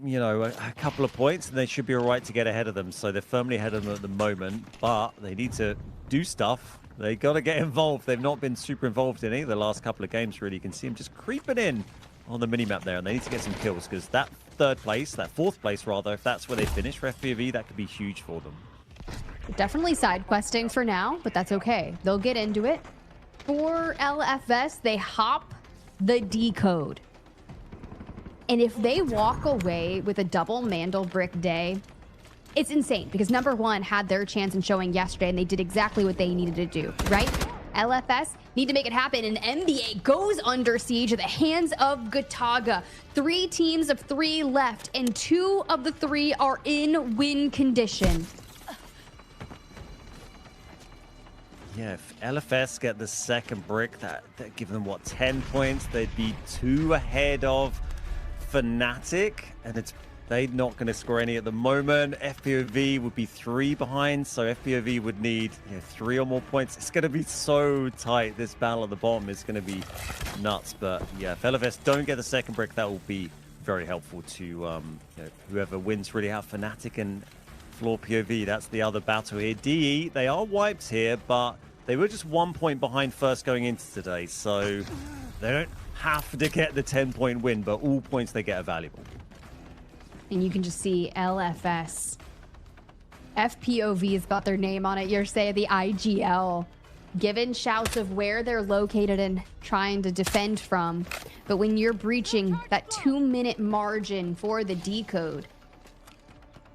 you know, a couple of points, and they should be all right to get ahead of them. So they're firmly ahead of them at the moment, but they need to do stuff. They got to get involved. They've not been super involved in any of the last couple of games, really. You can see them just creeping in on the minimap there, and they need to get some kills because that 4th place rather, if that's where they finish for FPV, that could be huge for them. Definitely side questing for now, but that's okay. They'll get into it. For LFS, they hop the decode. And if they walk away with a double Mandelbrick day, it's insane because number one had their chance in showing yesterday and they did exactly what they needed to do, right? LFS need to make it happen, and NBA goes under siege at the hands of Gotaga. 3 teams of 3 left, and 2 of the 3 are in win condition. Yeah, if LFS get the second brick, that'd give them, what, 10 points? They'd be 2 ahead of Fnatic, and they're not going to score any at the moment. FPOV would be 3 behind, so FPOV would need 3 or more points. It's going to be so tight. This battle at the bottom is going to be nuts. But yeah, if LFS don't get the second brick, that will be very helpful to whoever wins really out. Fnatic and FLOORPOV, that's the other battle here. DE, they are wiped here, but they were just 1 point behind first going into today, so they don't have to get the 10-point win, but all points they get are valuable. And you can just see LFS. FPOV has got their name on it. You're saying the IGL. given shouts of where they're located and trying to defend from. But when you're breaching that 2-minute margin for the decode,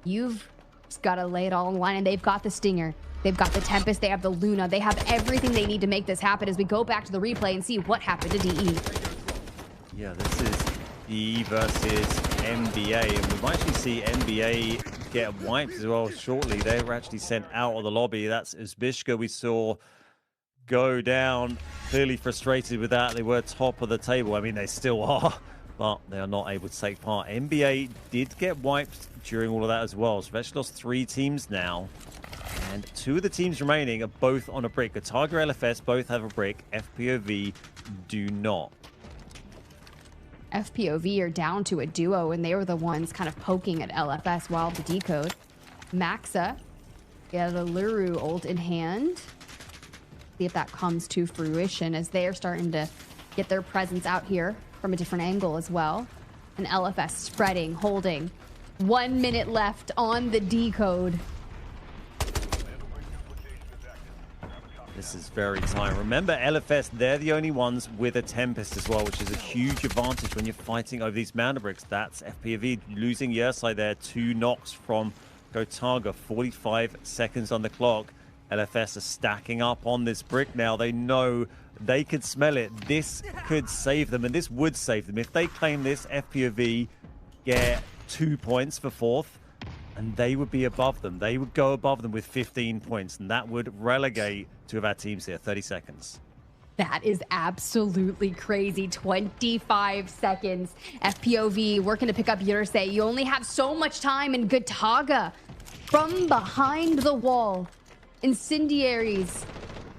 you've just got to lay it all on the line. And they've got the Stinger. They've got the Tempest. They have the Luna. They have everything they need to make this happen as we go back to the replay and see what happened to DE. Yeah, this is DE versus NBA. And we might actually see NBA get wiped as well shortly. They were actually sent out of the lobby. That's Uzbishka we saw go down. Clearly frustrated with that. They were top of the table. I mean, they still are, but they are not able to take part. NBA did get wiped during all of that as well. So they've actually lost 3 teams now. And 2 of the teams remaining are both on a brick. Gotaga, LFS both have a brick. FPOV do not. FPOV are down to a duo, and they were the ones kind of poking at LFS while the decode. Maxa get a Luru ult in hand. See if that comes to fruition as they are starting to get their presence out here from a different angle as well. And LFS spreading, holding. 1 minute left on the decode. This is very tight. Remember, LFS, they're the only ones with a Tempest as well, which is a huge advantage when you're fighting over these Mandelbricks. That's FPOV losing Yersai there. 2 knocks from Gotaga. 45 seconds on the clock. LFS are stacking up on this brick now. They know they could smell it. This could save them, and this would save them. If they claim this, FPOV get 2 points for 4th, and they would be above them. They would go above them with 15 points, and that would relegate 2 of our teams here. 30 seconds. That is absolutely crazy. 25 seconds. FPOV working to pick up Yursei. You only have so much time, and Gotaga from behind the wall. Incendiaries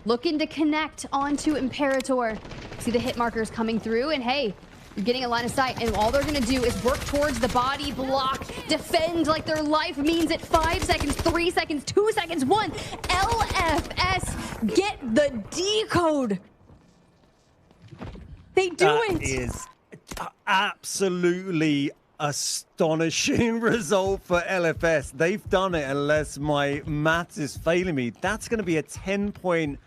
looking to connect onto Imperator. See the hit markers coming through, and hey, you're getting a line of sight, and all they're gonna do is work towards the body, block, defend like their life means it. 5 seconds, 3 seconds, 2 seconds, 1. LFS get the decode. They do it. That is absolutely astonishing result for LFS. They've done it, unless my maths is failing me. That's going to be a 10-point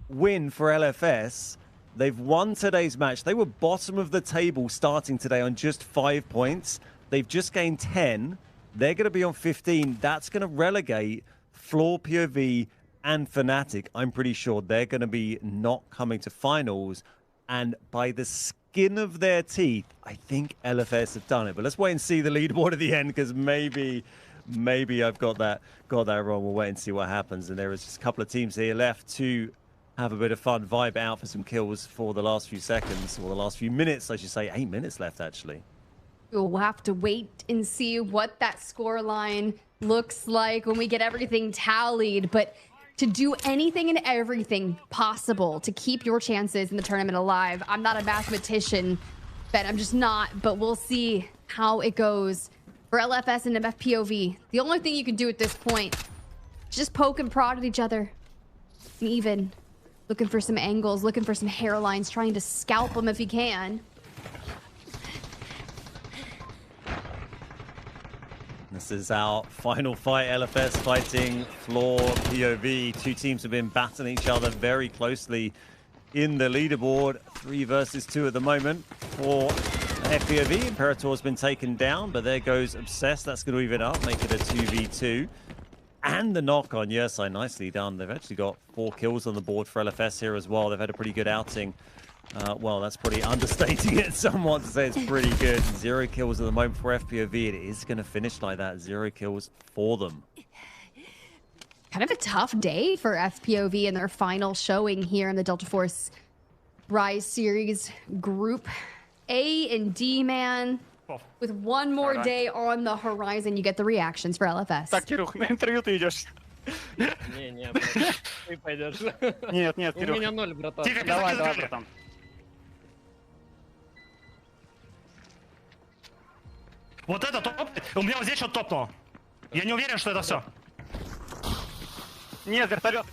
win for LFS. They've won today's match. They were bottom of the table starting today on just 5 points. They've just gained 10. They're going to be on 15. That's going to relegate FLOORPOV and Fnatic. I'm pretty sure they're going to be not coming to finals. And by the skin of their teeth, I think LFS have done it. But let's wait and see the leaderboard at the end, because maybe I've got that wrong. We'll wait and see what happens. And there is just a couple of teams here left to have a bit of fun, vibe out for some kills for the last few seconds, or the last few minutes, I should say. 8 minutes left, actually. We'll have to wait and see what that scoreline looks like when we get everything tallied. But to do anything and everything possible to keep your chances in the tournament alive. I'm not a mathematician, Ben. I'm just not. But we'll see how it goes for LFS and FPOV. The only thing you can do at this point is just poke and prod at each other. Even looking for some angles, looking for some hairlines, trying to scalp them if you can. This is our final fight. LFS fighting FLOORPOV. 2 teams have been battling each other very closely in the leaderboard. 3 versus 2 at the moment for FPOV. Imperator's been taken down, but there goes Obsessed. That's going to even up, make it a 2v2. And the knock on Yersai, nicely done. They've actually got 4 kills on the board for LFS here as well. They've had a pretty good outing. Well, that's probably understating it somewhat to say it's pretty good. 0 kills at the moment for FPOV. It is going to finish like that. 0 kills for them. Kind of a tough day for FPOV in their final showing here in the Delta Force Rise Series Group A and D, man. With one more day on the horizon, you get the reactions for LFS. Так, Кирюх, на интервью ты идешь. Не, ты пойдешь. Нет, У Кирюх. меня 0, братан. Давай, братан. Вот это топ. У меня вот здесь что-то топнуло. Я не уверен, что это все. Нет, вертолет.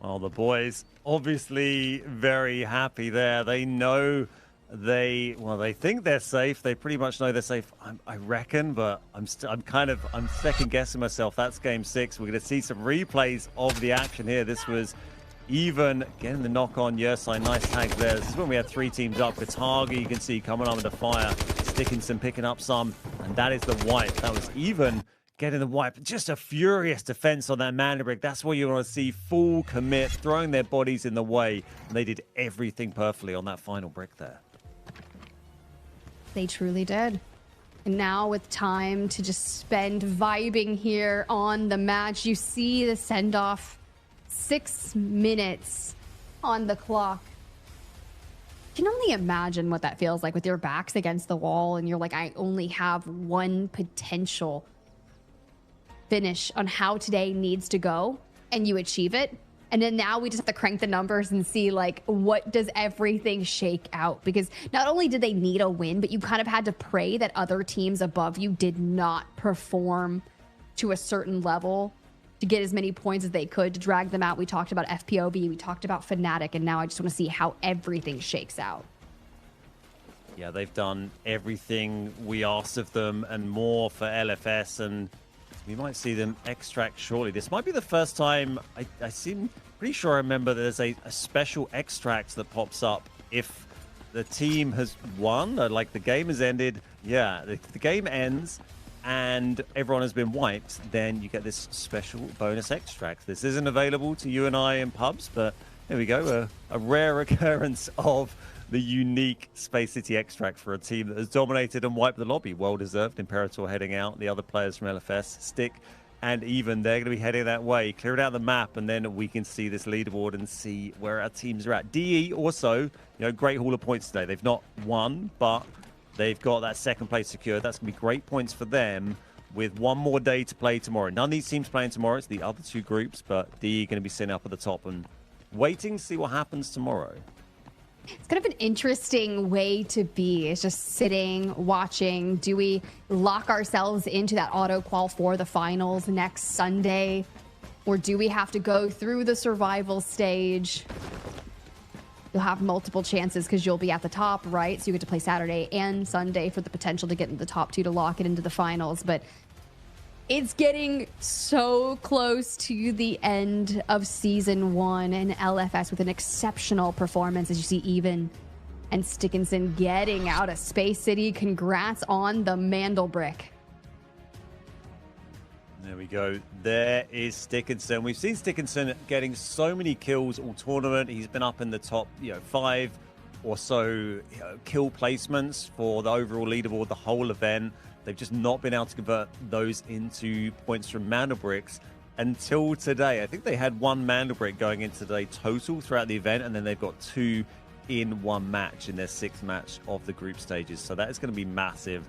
Well, the boys obviously very happy there. They know they think they're safe. They pretty much know they're safe, I reckon, but I'm second guessing myself. That's game 6. We're going to see some replays of the action here. This was even getting the knock on Yersai. Nice tag there. This is when we had 3 teams up. Gotaga, you can see coming under fire. Stickinson picking up some, and that is the wipe. That was even getting the wipe. Just a furious defense on that Mandelbrick. That's what you want to see. Full commit, throwing their bodies in the way. And they did everything perfectly on that final brick there. They truly did. And now with time to just spend vibing here on the match, you see the send-off. 6 minutes on the clock. You can only imagine what that feels like with your backs against the wall and you're like, I only have one potential finish on how today needs to go, and you achieve it. And then now we just have to crank the numbers and see, like, what does everything shake out? Because not only did they need a win, but you kind of had to pray that other teams above you did not perform to a certain level to get as many points as they could to drag them out. We talked about FPOV, we talked about Fnatic, and now I just want to see how everything shakes out. Yeah, they've done everything we asked of them and more for LFS, and we might see them extract shortly. This might be the first time I seem pretty sure I remember there's a special extract that pops up if the team has won, like the game has ended. Yeah, if the game ends and everyone has been wiped, then you get this special bonus extract. This isn't available to you and I in pubs, but there we go, a rare occurrence of the unique Space City extract for a team that has dominated and wiped the lobby. Well deserved. Imperator heading out. The other players from LFS, Stick and Even, they're going to be heading that way. Clear it out the map, and then we can see this leaderboard and see where our teams are at. DE also, great haul of points today. They've not won, but they've got that second place secured. That's going to be great points for them with one more day to play tomorrow. None of these teams playing tomorrow. It's the other 2 groups, but DE going to be sitting up at the top and waiting to see what happens tomorrow. It's kind of an interesting way to be. It's just sitting, watching. Do we lock ourselves into that auto qual for the finals next Sunday? Or do we have to go through the survival stage? You'll have multiple chances because you'll be at the top, right? So you get to play Saturday and Sunday for the potential to get in the top 2 to lock it into the finals. But it's getting so close to the end of Season 1, and LFS with an exceptional performance, as you see Even and Stickinson getting out of Space City. Congrats on the Mandelbrick. There we go. There is Stickinson. We've seen Stickinson getting so many kills all tournament. He's been up in the top 5 or so kill placements for the overall leaderboard the whole event. They've just not been able to convert those into points from Mandelbricks until today. I think they had 1 Mandelbrick going into today total throughout the event, and then they've got 2 in 1 match in their 6th match of the group stages. So that is going to be massive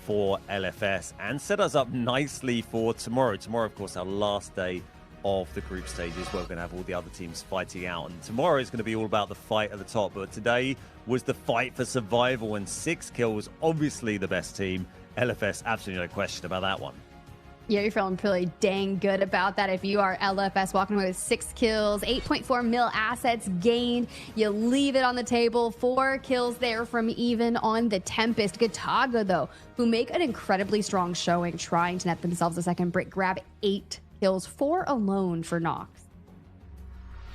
for LFS and set us up nicely for tomorrow. Tomorrow, of course, our last day of the group stages where we're going to have all the other teams fighting out. And tomorrow is going to be all about the fight at the top. But today was the fight for survival, and 6 kills, obviously the best team. LFS, absolutely no question about that one. Yeah, you're feeling pretty dang good about that. If you are LFS, walking away with 6 kills, 8.4 mil assets gained. You leave it on the table. 4 kills there from Even on the Tempest. Gotaga, though, who make an incredibly strong showing, trying to net themselves a second brick, grab 8 kills, 4 alone for Nox.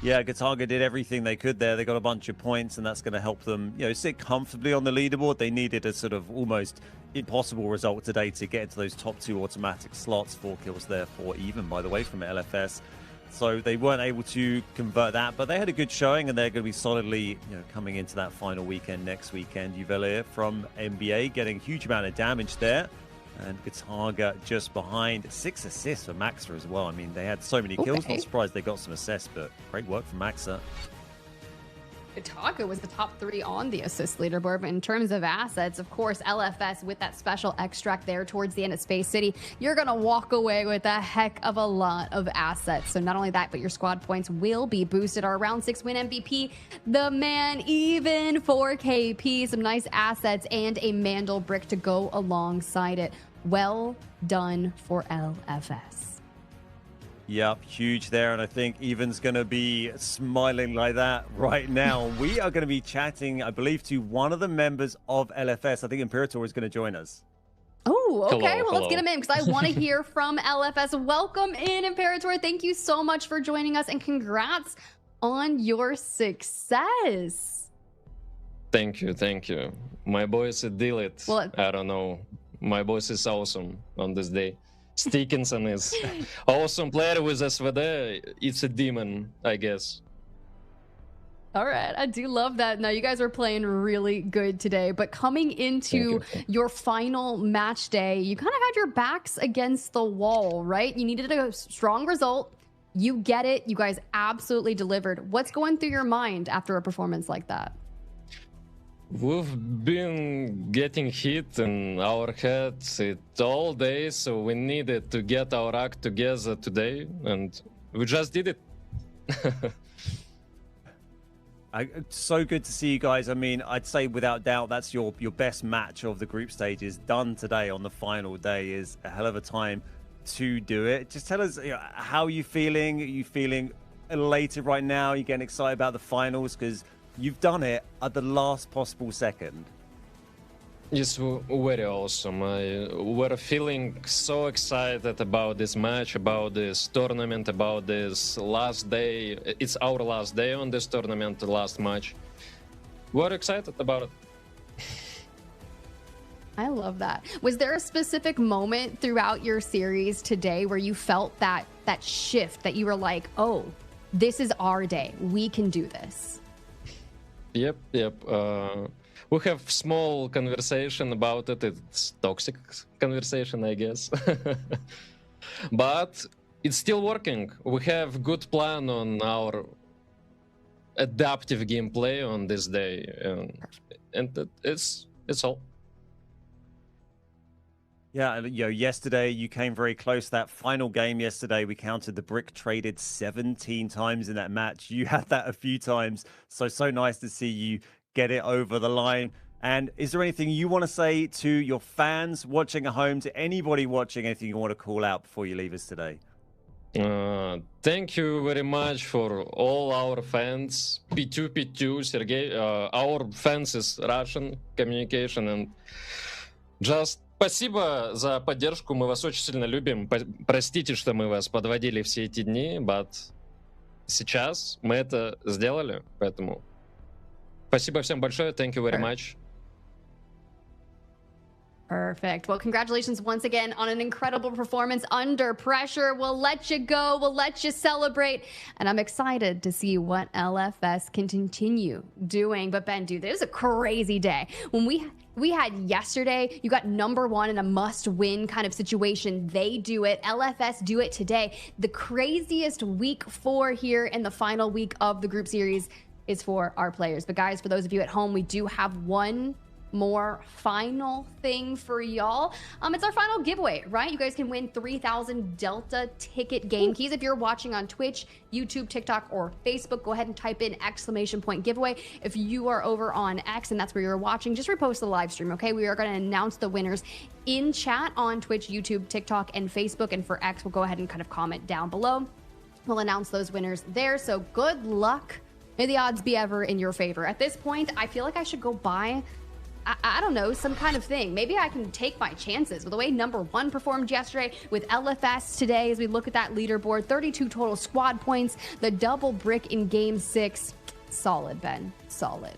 Yeah, Gotaga did everything they could there. They got a bunch of points, and that's going to help them, sit comfortably on the leaderboard. They needed a sort of almost impossible result today to get into those top 2 automatic slots. 4 kills there for Even, by the way, from LFS. So they weren't able to convert that, but they had a good showing, and they're going to be solidly, coming into that final weekend next weekend. Juvelia from NBA getting a huge amount of damage there. And Gotaga just behind. 6 assists for Maxa as well. I mean, they had so many kills. Okay. Not surprised they got some assists, but great work from Maxa. Gotaga was the top 3 on the assist leaderboard. But in terms of assets, of course, LFS with that special extract there towards the end of Space City, you're going to walk away with a heck of a lot of assets. So not only that, but your squad points will be boosted. Our round 6 win MVP, the man, Even for KP. Some nice assets and a Mandelbrick to go alongside it. Well done for LFS. Yep, huge there, and I think Evan's going to be smiling like that right now. We are going to be chatting, I believe, to one of the members of LFS. I think Imperator is going to join us. Oh, okay. Hello, Well, let's get him in because I want to hello. hear from LFS. Welcome in, Imperator. Thank you so much for joining us and congrats on your success. Thank you, thank you. My boys did it. Well, I don't know. My boss is awesome on this day. Stickinson is awesome player with SVD. It's a demon, I guess. All right, I do love that. Now, you guys are playing really good today, but coming into your final match day, you kind of had your backs against the wall, right? You needed a strong result. You get it. You guys absolutely delivered. What's going through your mind after a performance like that? We've been getting hit in our heads all day, so we needed to get our act together today, and we just did it. So good to see you guys. I mean, I'd say without doubt that's your best match of the group stages done today on the final day. Is a hell of a time to do it. Just tell us, how are you feeling? Are you feeling elated right now? Are you getting excited about the finals? Because you've done it at the last possible second. It's very awesome. We're feeling so excited about this match, about this tournament, about this last day. It's our last day on this tournament, the last match. We're excited about it. I love that. Was there a specific moment throughout your series today where you felt that shift, that you were like, oh, this is our day. We can do this? Yep. We have small conversation about it. It's toxic conversation, I guess. But it's still working. We have good plan on our adaptive gameplay on this day, and it's all. Yeah, yesterday you came very close. That final game yesterday, we counted the brick traded 17 times in that match. You had that a few times, so nice to see you get it over the line. And is there anything you want to say to your fans watching at home, to anybody watching, anything you want to call out before you leave us today? Thank you very much for all our fans. P2, Sergey. Our fans is Russian communication, and just спасибо за поддержку. Мы вас очень сильно любим. Простите, что мы вас подводили все эти дни, but сейчас мы это сделали, поэтому спасибо всем большое. Thank you very much. Perfect. Well, congratulations once again on an incredible performance under pressure. We'll let you go. We'll let you celebrate. And I'm excited to see what LFS can continue doing. But Ben, dude, it was a crazy day. When we had yesterday, you got #1 in a must-win kind of situation. They do it. LFS do it today. The craziest week 4 here in the final week of the group series is for our players. But guys, for those of you at home, we do have one more final thing for y'all. It's our final giveaway, right? You guys can win 3,000 Delta ticket game keys. If you're watching on Twitch, YouTube, TikTok, or Facebook, go ahead and type in !giveaway. If you are over on X and that's where you're watching, just repost the live stream, okay? We are going to announce the winners in chat on Twitch, YouTube, TikTok, and Facebook. And for X, we'll go ahead and kind of comment down below. We'll announce those winners there. So good luck. May the odds be ever in your favor. At this point, I feel like I should go buy, I don't know, some kind of thing. Maybe I can take my chances with the way #1 performed yesterday, with LFS today as we look at that leaderboard. 32 total squad points, the double brick in game 6. Solid, Ben. Solid.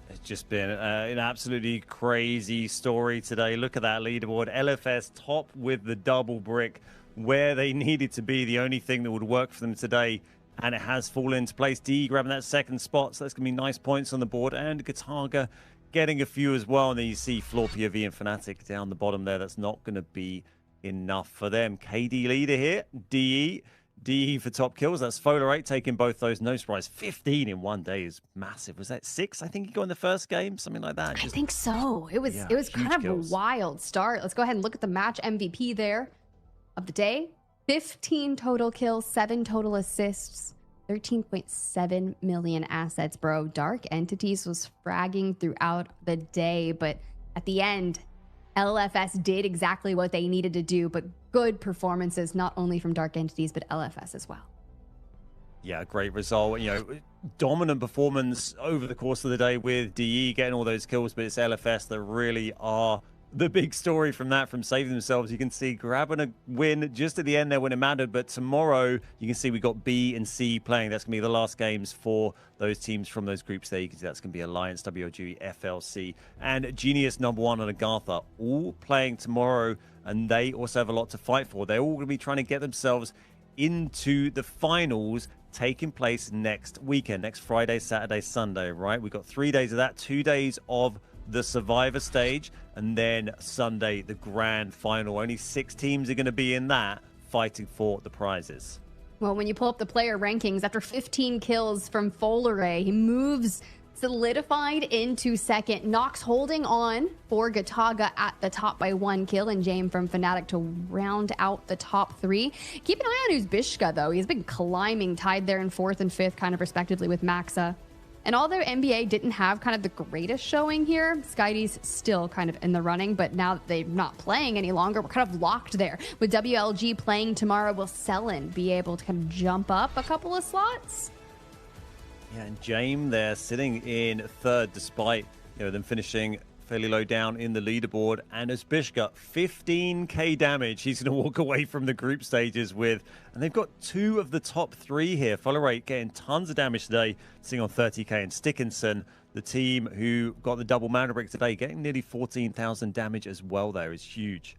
It's just been an absolutely crazy story today. Look at that leaderboard. LFS top with the double brick where they needed to be. The only thing that would work for them today, and it has fallen into place. D grabbing that second spot, so that's going to be nice points on the board. And Gotaga getting a few as well. And then you see FLOORPOV and Fnatic down the bottom there. That's not going to be enough for them. KD leader here. DE for top kills. That's Folar8 taking both those. No surprise. 15 in one day is massive. Was that 6? I think he got in the first game, something like that. I think so. It was kind of kills. a wild start. Let's go ahead and look at the match MVP there of the day. 15 total kills, 7 total assists, 13.7 million assets, bro. Dark Entities was fragging throughout the day, but at the end, LFS did exactly what they needed to do, but good performances, not only from Dark Entities, but LFS as well. Yeah, great result. Dominant performance over the course of the day with DE getting all those kills, but it's LFS that really are the big story from that, from saving themselves. You can see grabbing a win just at the end there when it mattered, but tomorrow you can see we got B and C playing. That's going to be the last games for those teams from those groups there. You can see that's going to be Alliance, WLG, FLC, and Genius #1 and AGARTHA all playing tomorrow, and they also have a lot to fight for. They're all going to be trying to get themselves into the finals taking place next weekend, next Friday, Saturday, Sunday, right? We've got 3 days of that, 2 days of the Survivor stage, and then Sunday, the grand final. Only 6 teams are going to be in that, fighting for the prizes. Well, when you pull up the player rankings, after 15 kills from FLOORPOV, he moves solidified into second. Nox holding on for Gotaga at the top by 1 kill, and James from Fnatic to round out the top 3. Keep an eye on Uzbishka, though. He's been climbing, tied there in 4th and 5th, kind of respectively, with Maxa. And although NBA didn't have kind of the greatest showing here, Skydy's still kind of in the running, but now that they're not playing any longer, we're kind of locked there. With WLG playing tomorrow, will Selen be able to kind of jump up a couple of slots? Yeah, and James there sitting in 3rd despite them finishing fairly low down in the leaderboard. And Uzbishka, 15k damage he's going to walk away from the group stages with. And they've got 2 of the top 3 here. FLOORPOV getting tons of damage today, sitting on 30k. And Stickinson, the team who got the double Mandelbrick today, getting nearly 14,000 damage as well there is huge.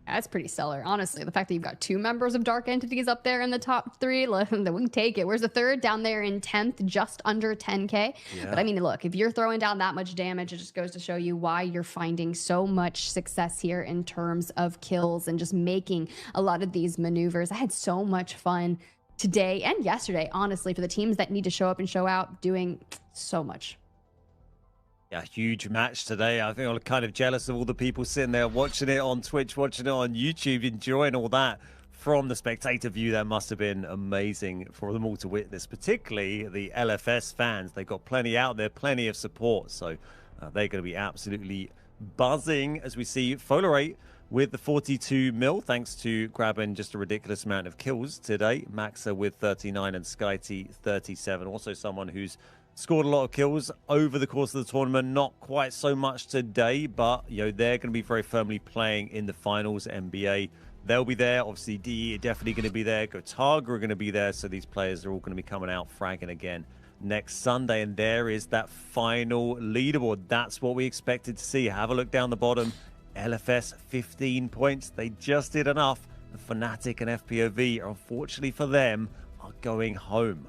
That's pretty stellar, honestly. The fact that you've got 2 members of Dark Entities up there in the top 3, we can take it. Where's the 3rd? Down there in 10th, just under 10k. Yeah. But I mean, look, if you're throwing down that much damage, it just goes to show you why you're finding so much success here in terms of kills and just making a lot of these maneuvers. I had so much fun today and yesterday, honestly, for the teams that need to show up and show out, doing so much. Yeah, huge match today. I think I'm kind of jealous of all the people sitting there watching it on Twitch, watching it on YouTube, enjoying all that from the spectator view. That must have been amazing for them all to witness, particularly the LFS fans. They've got plenty out there, plenty of support. So they're going to be absolutely buzzing as we see FLOORPOV with the 42 mil, thanks to grabbing just a ridiculous amount of kills today. Maxa with 39 and SkyT 37. Also someone who's scored a lot of kills over the course of the tournament. Not quite so much today, but they're going to be very firmly playing in the finals. NBA, they'll be there. Obviously, DE are definitely going to be there. Gotaga are going to be there. So these players are all going to be coming out fragging again next Sunday. And there is that final leaderboard. That's what we expected to see. Have a look down the bottom. LFS 15 points. They just did enough. The Fnatic and FPOV, unfortunately for them, are going home.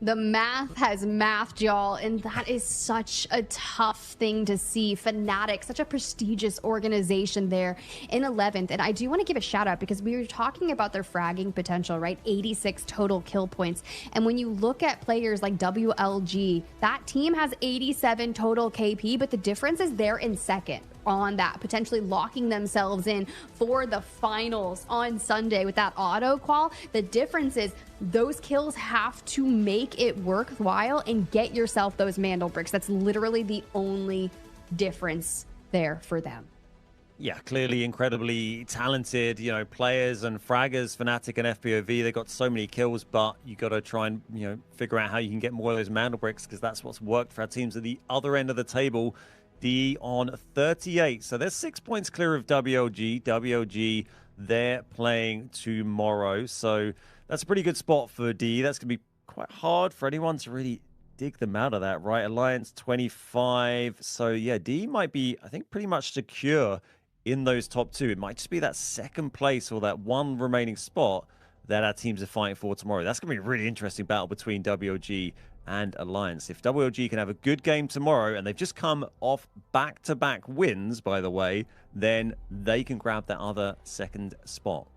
The math has mathed, y'all, and that is such a tough thing to see. Fnatic, such a prestigious organization there in 11th. And I do want to give a shout out because we were talking about their fragging potential, right? 86 total kill points. And when you look at players like WLG, that team has 87 total KP, but the difference is they're in 2nd on that, potentially locking themselves in for the finals on Sunday with that auto qual. The difference is those kills have to make it worthwhile and get yourself those Mandelbricks. That's literally the only difference there for them. Yeah, clearly incredibly talented, players and fraggers, Fnatic and FPOV. They got so many kills, but you got to try and, figure out how you can get more of those Mandelbricks, because that's what's worked for our teams at the other end of the table. D on 38. So they're 6 points clear of WLG. WLG, they're playing tomorrow. So that's a pretty good spot for D. That's going to be quite hard for anyone to really dig them out of that, right? Alliance 25. So yeah, D might be, I think, pretty much secure in those top 2. It might just be that 2nd place or that 1 remaining spot that our teams are fighting for tomorrow. That's going to be a really interesting battle between WLG and Alliance. If WLG can have a good game tomorrow, and they've just come off back-to-back wins, by the way, then they can grab that other 2nd spot.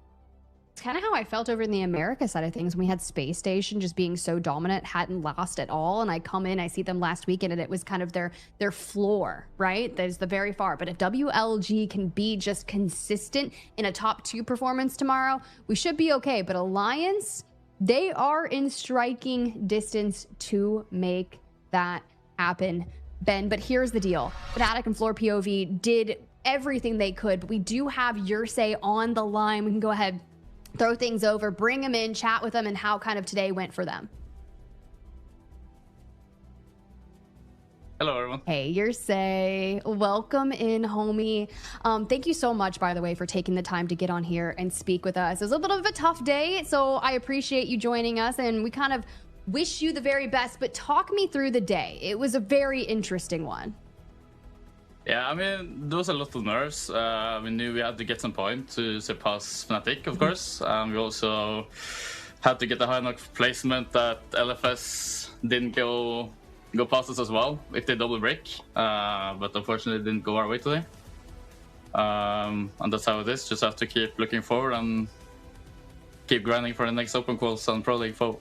It's kind of how I felt over in the America side of things when we had Space Station just being so dominant, hadn't lost at all. And I come in, I see them last weekend, and it was kind of their floor, right? There's the very far. But if WLG can be just consistent in a top 2 performance tomorrow, we should be okay. But Alliance, they are in striking distance to make that happen, Ben. But here's the deal. Fnatic and FLOORPOV did everything they could, but we do have your say on the line. We can go ahead, throw things over, bring them in, chat with them, and how kind of today went for them. Hello, everyone. Hey, Yersay. Welcome in, homie. Thank you so much, by the way, for taking the time to get on here and speak with us. It was a little bit of a tough day, so I appreciate you joining us, and we kind of wish you the very best, but talk me through the day. It was a very interesting one. Yeah, I mean, there was a lot of nerves. We knew we had to get some point to surpass Fnatic, of course. We also had to get a high enough placement that LFS didn't go past us as well if they double break, but unfortunately it didn't go our way today. And that's how it is. Just have to keep looking forward and keep grinding for the next open quals and Pro League foe.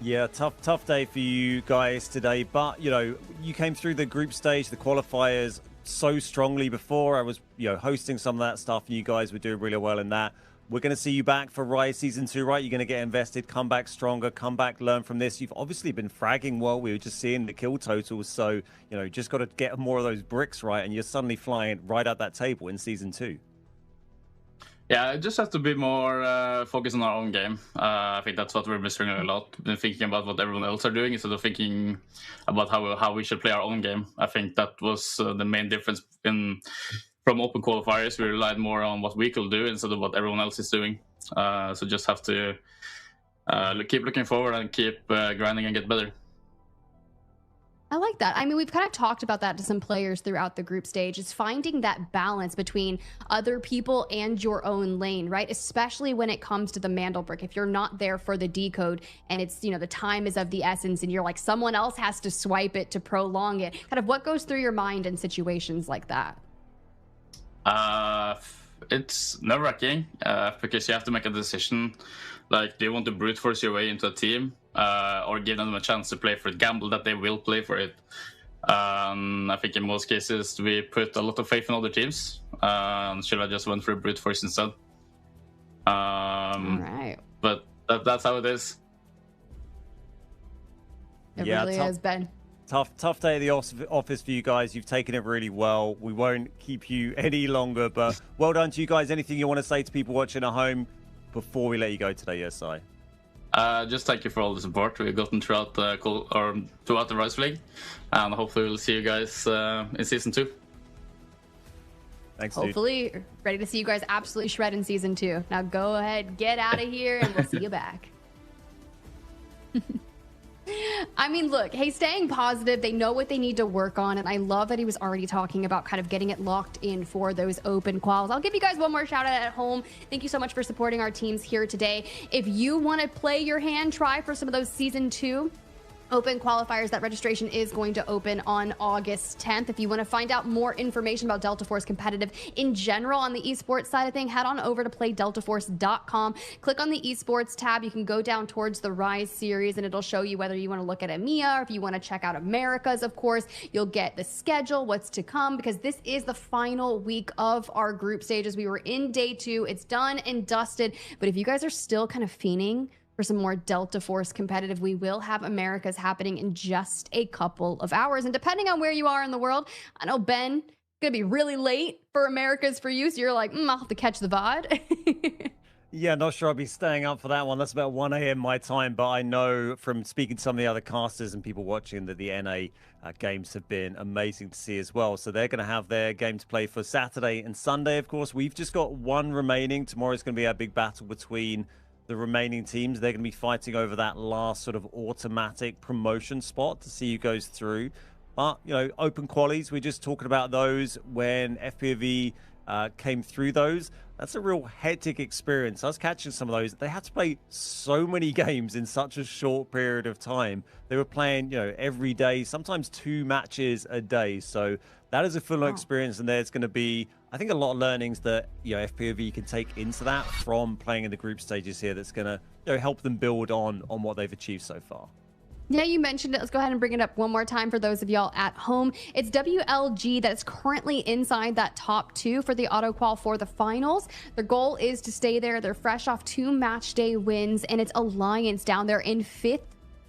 Yeah, tough day for you guys today, but you know, you came through the group stage, the qualifiers so strongly before. I was, you know, hosting some of that stuff, and you guys were doing really well in that. We're going to see you back for Rise Season 2, right? You're going to get invested, come back stronger, come back, learn from this. You've obviously been fragging well. We were just seeing the kill totals, so, you know, just got to get more of those bricks right, and you're suddenly flying right at that table in Season 2. Yeah, I just have to be more focused on our own game. I think that's what we're missing a lot. Been thinking about what everyone else are doing instead of thinking about how we should play our own game. I think that was the main difference from open qualifiers. We relied more on what we could do instead of what everyone else is doing. So just have to keep looking forward and keep grinding and get better. I like that. I mean, we've kind of talked about that to some players throughout the group stage, is finding that balance between other people and your own lane, right? Especially when it comes to the Mandelbrick. If you're not there for the decode and it's, you know, the time is of the essence and you're like, someone else has to swipe it to prolong it. Kind of what goes through your mind in situations like that? It's nerve-wracking because you have to make a decision. Like, do you want to brute force your way into a team or give them a chance to play for it, gamble that they will play for it? I think in most cases we put a lot of faith in other teams. Should I just went for a brute force instead? All right. But that's how it is. It really has been. Tough day at the office for you guys. You've taken it really well. We won't keep you any longer, but well done to you guys. Anything you want to say to people watching at home before we let you go today, Yersai? Just thank you for all the support we've gotten throughout the Rise League, and hopefully we'll see you guys in Season 2. Thanks, hopefully, dude. Ready to see you guys absolutely shred in Season 2. Now go ahead, get out of here, and we'll see you back. I mean, look, hey, staying positive, they know what they need to work on, and I love that he was already talking about kind of getting it locked in for those open quals. I'll give you guys one more shout out at home. Thank you so much for supporting our teams here today. If you want to play your hand, try for some of those Season 2 open qualifiers. That registration is going to open on August 10th. If you want to find out more information about Delta Force competitive in general on the esports side of thing, head on over to playdeltaforce.com. Click on the esports tab. You can go down towards the Rise series and it'll show you whether you want to look at EMEA or if you want to check out Americas. Of course, you'll get the schedule, what's to come, because this is the final week of our group stages. We were in day 2. It's done and dusted. But if you guys are still kind of fiending for some more Delta Force competitive, we will have Americas happening in just a couple of hours. And depending on where you are in the world, I know, Ben, it's going to be really late for Americas for you. So you're like, I'll have to catch the VOD. Yeah, not sure I'll be staying up for that one. That's about 1 a.m. my time. But I know from speaking to some of the other casters and people watching that the NA games have been amazing to see as well. So they're going to have their game to play for Saturday and Sunday, of course. We've just got one remaining. Tomorrow's going to be our big battle between the remaining teams. They're going to be fighting over that last sort of automatic promotion spot to see who goes through. But, you know, open qualies, we're just talking about those when FPV came through those. That's a real hectic experience. I was catching some of those. They had to play so many games in such a short period of time. They were playing, you know, every day, sometimes 2 matches a day. So that is a full experience, and there's going to be, I think, a lot of learnings that, you know, FPV can take into that from playing in the group stages here that's going to, you know, help them build on what they've achieved so far. Yeah, you mentioned it. Let's go ahead and bring it up one more time for those of y'all at home. It's WLG that's currently inside that top 2 for the auto qual for the finals. Their goal is to stay there. They're fresh off 2 match day wins, and it's Alliance down there in 5th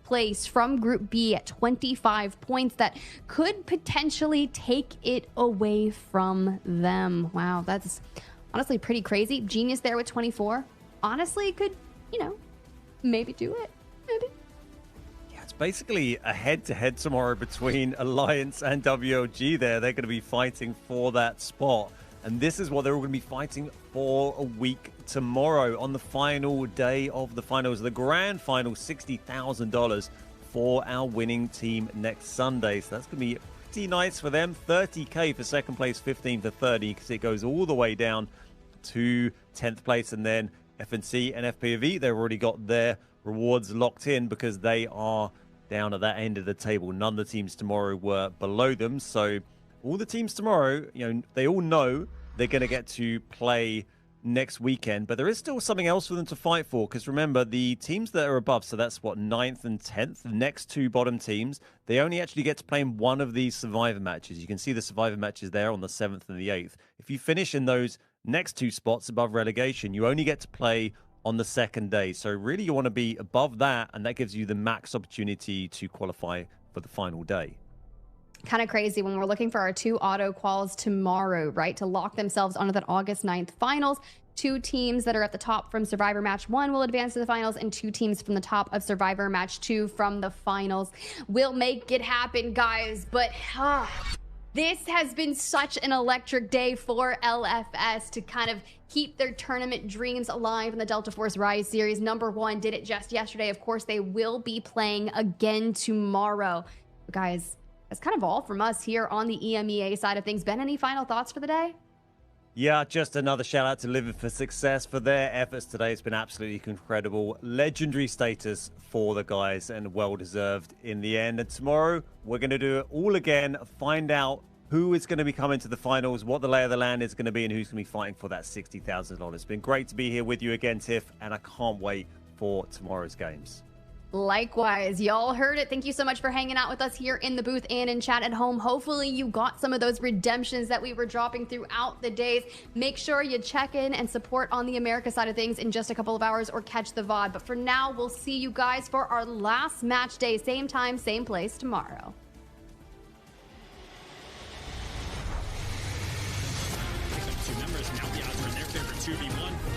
place from Group B at 25 points that could potentially take it away from them. Wow, that's honestly pretty crazy. Genius there with 24. Honestly, could, you know, maybe do it. Maybe. Yeah, it's basically a head-to-head tomorrow between Alliance and WLG there. They're going to be fighting for that spot. And this is what they're all going to be fighting for a week tomorrow on the final day of the finals. The grand final, $60,000 for our winning team next Sunday. So that's going to be pretty nice for them. 30K for second place, 15 for 30, because it goes all the way down to 10th place. And then FNC and FPV, they've already got their rewards locked in because they are down at that end of the table. None of the teams tomorrow were below them. So all the teams tomorrow, you know, they all know they're going to get to play next weekend, but there is still something else for them to fight for, because remember, the teams that are above, so that's what, 9th and 10th, the next two bottom teams, they only actually get to play in one of these survivor matches. You can see the survivor matches there on the 7th and the 8th. If you finish in those next two spots above relegation, you only get to play on the second day. So really you want to be above that, and that gives you the max opportunity to qualify for the final day. Kind of crazy when we're looking for our 2 auto quals tomorrow, right? To lock themselves onto that August 9th finals. 2 teams that are at the top from Survivor Match 1 will advance to the finals, and 2 teams from the top of Survivor Match 2 from the finals. We'll make it happen, guys. But this has been such an electric day for LFS to kind of keep their tournament dreams alive in the Delta Force Rise Series. Number 1 did it just yesterday. Of course, they will be playing again tomorrow. But guys, that's kind of all from us here on the EMEA side of things. Ben, any final thoughts for the day? Yeah, just another shout out to Living for Success for their efforts today. It's been absolutely incredible. Legendary status for the guys, and well deserved in the end. And tomorrow we're going to do it all again, find out who is going to be coming to the finals, what the lay of the land is going to be, and who's going to be fighting for that $60,000. It's been great to be here with you again, Tiff, and I can't wait for tomorrow's games. Likewise, y'all heard it. Thank you so much for hanging out with us here in the booth and in chat at home. Hopefully you got some of those redemptions that we were dropping throughout the days. Make sure you check in and support on the America side of things in just a couple of hours, or catch the VOD. But for now, we'll see you guys for our last match day, same time, same place tomorrow. Two members, now the odds are in their favor, 2v1.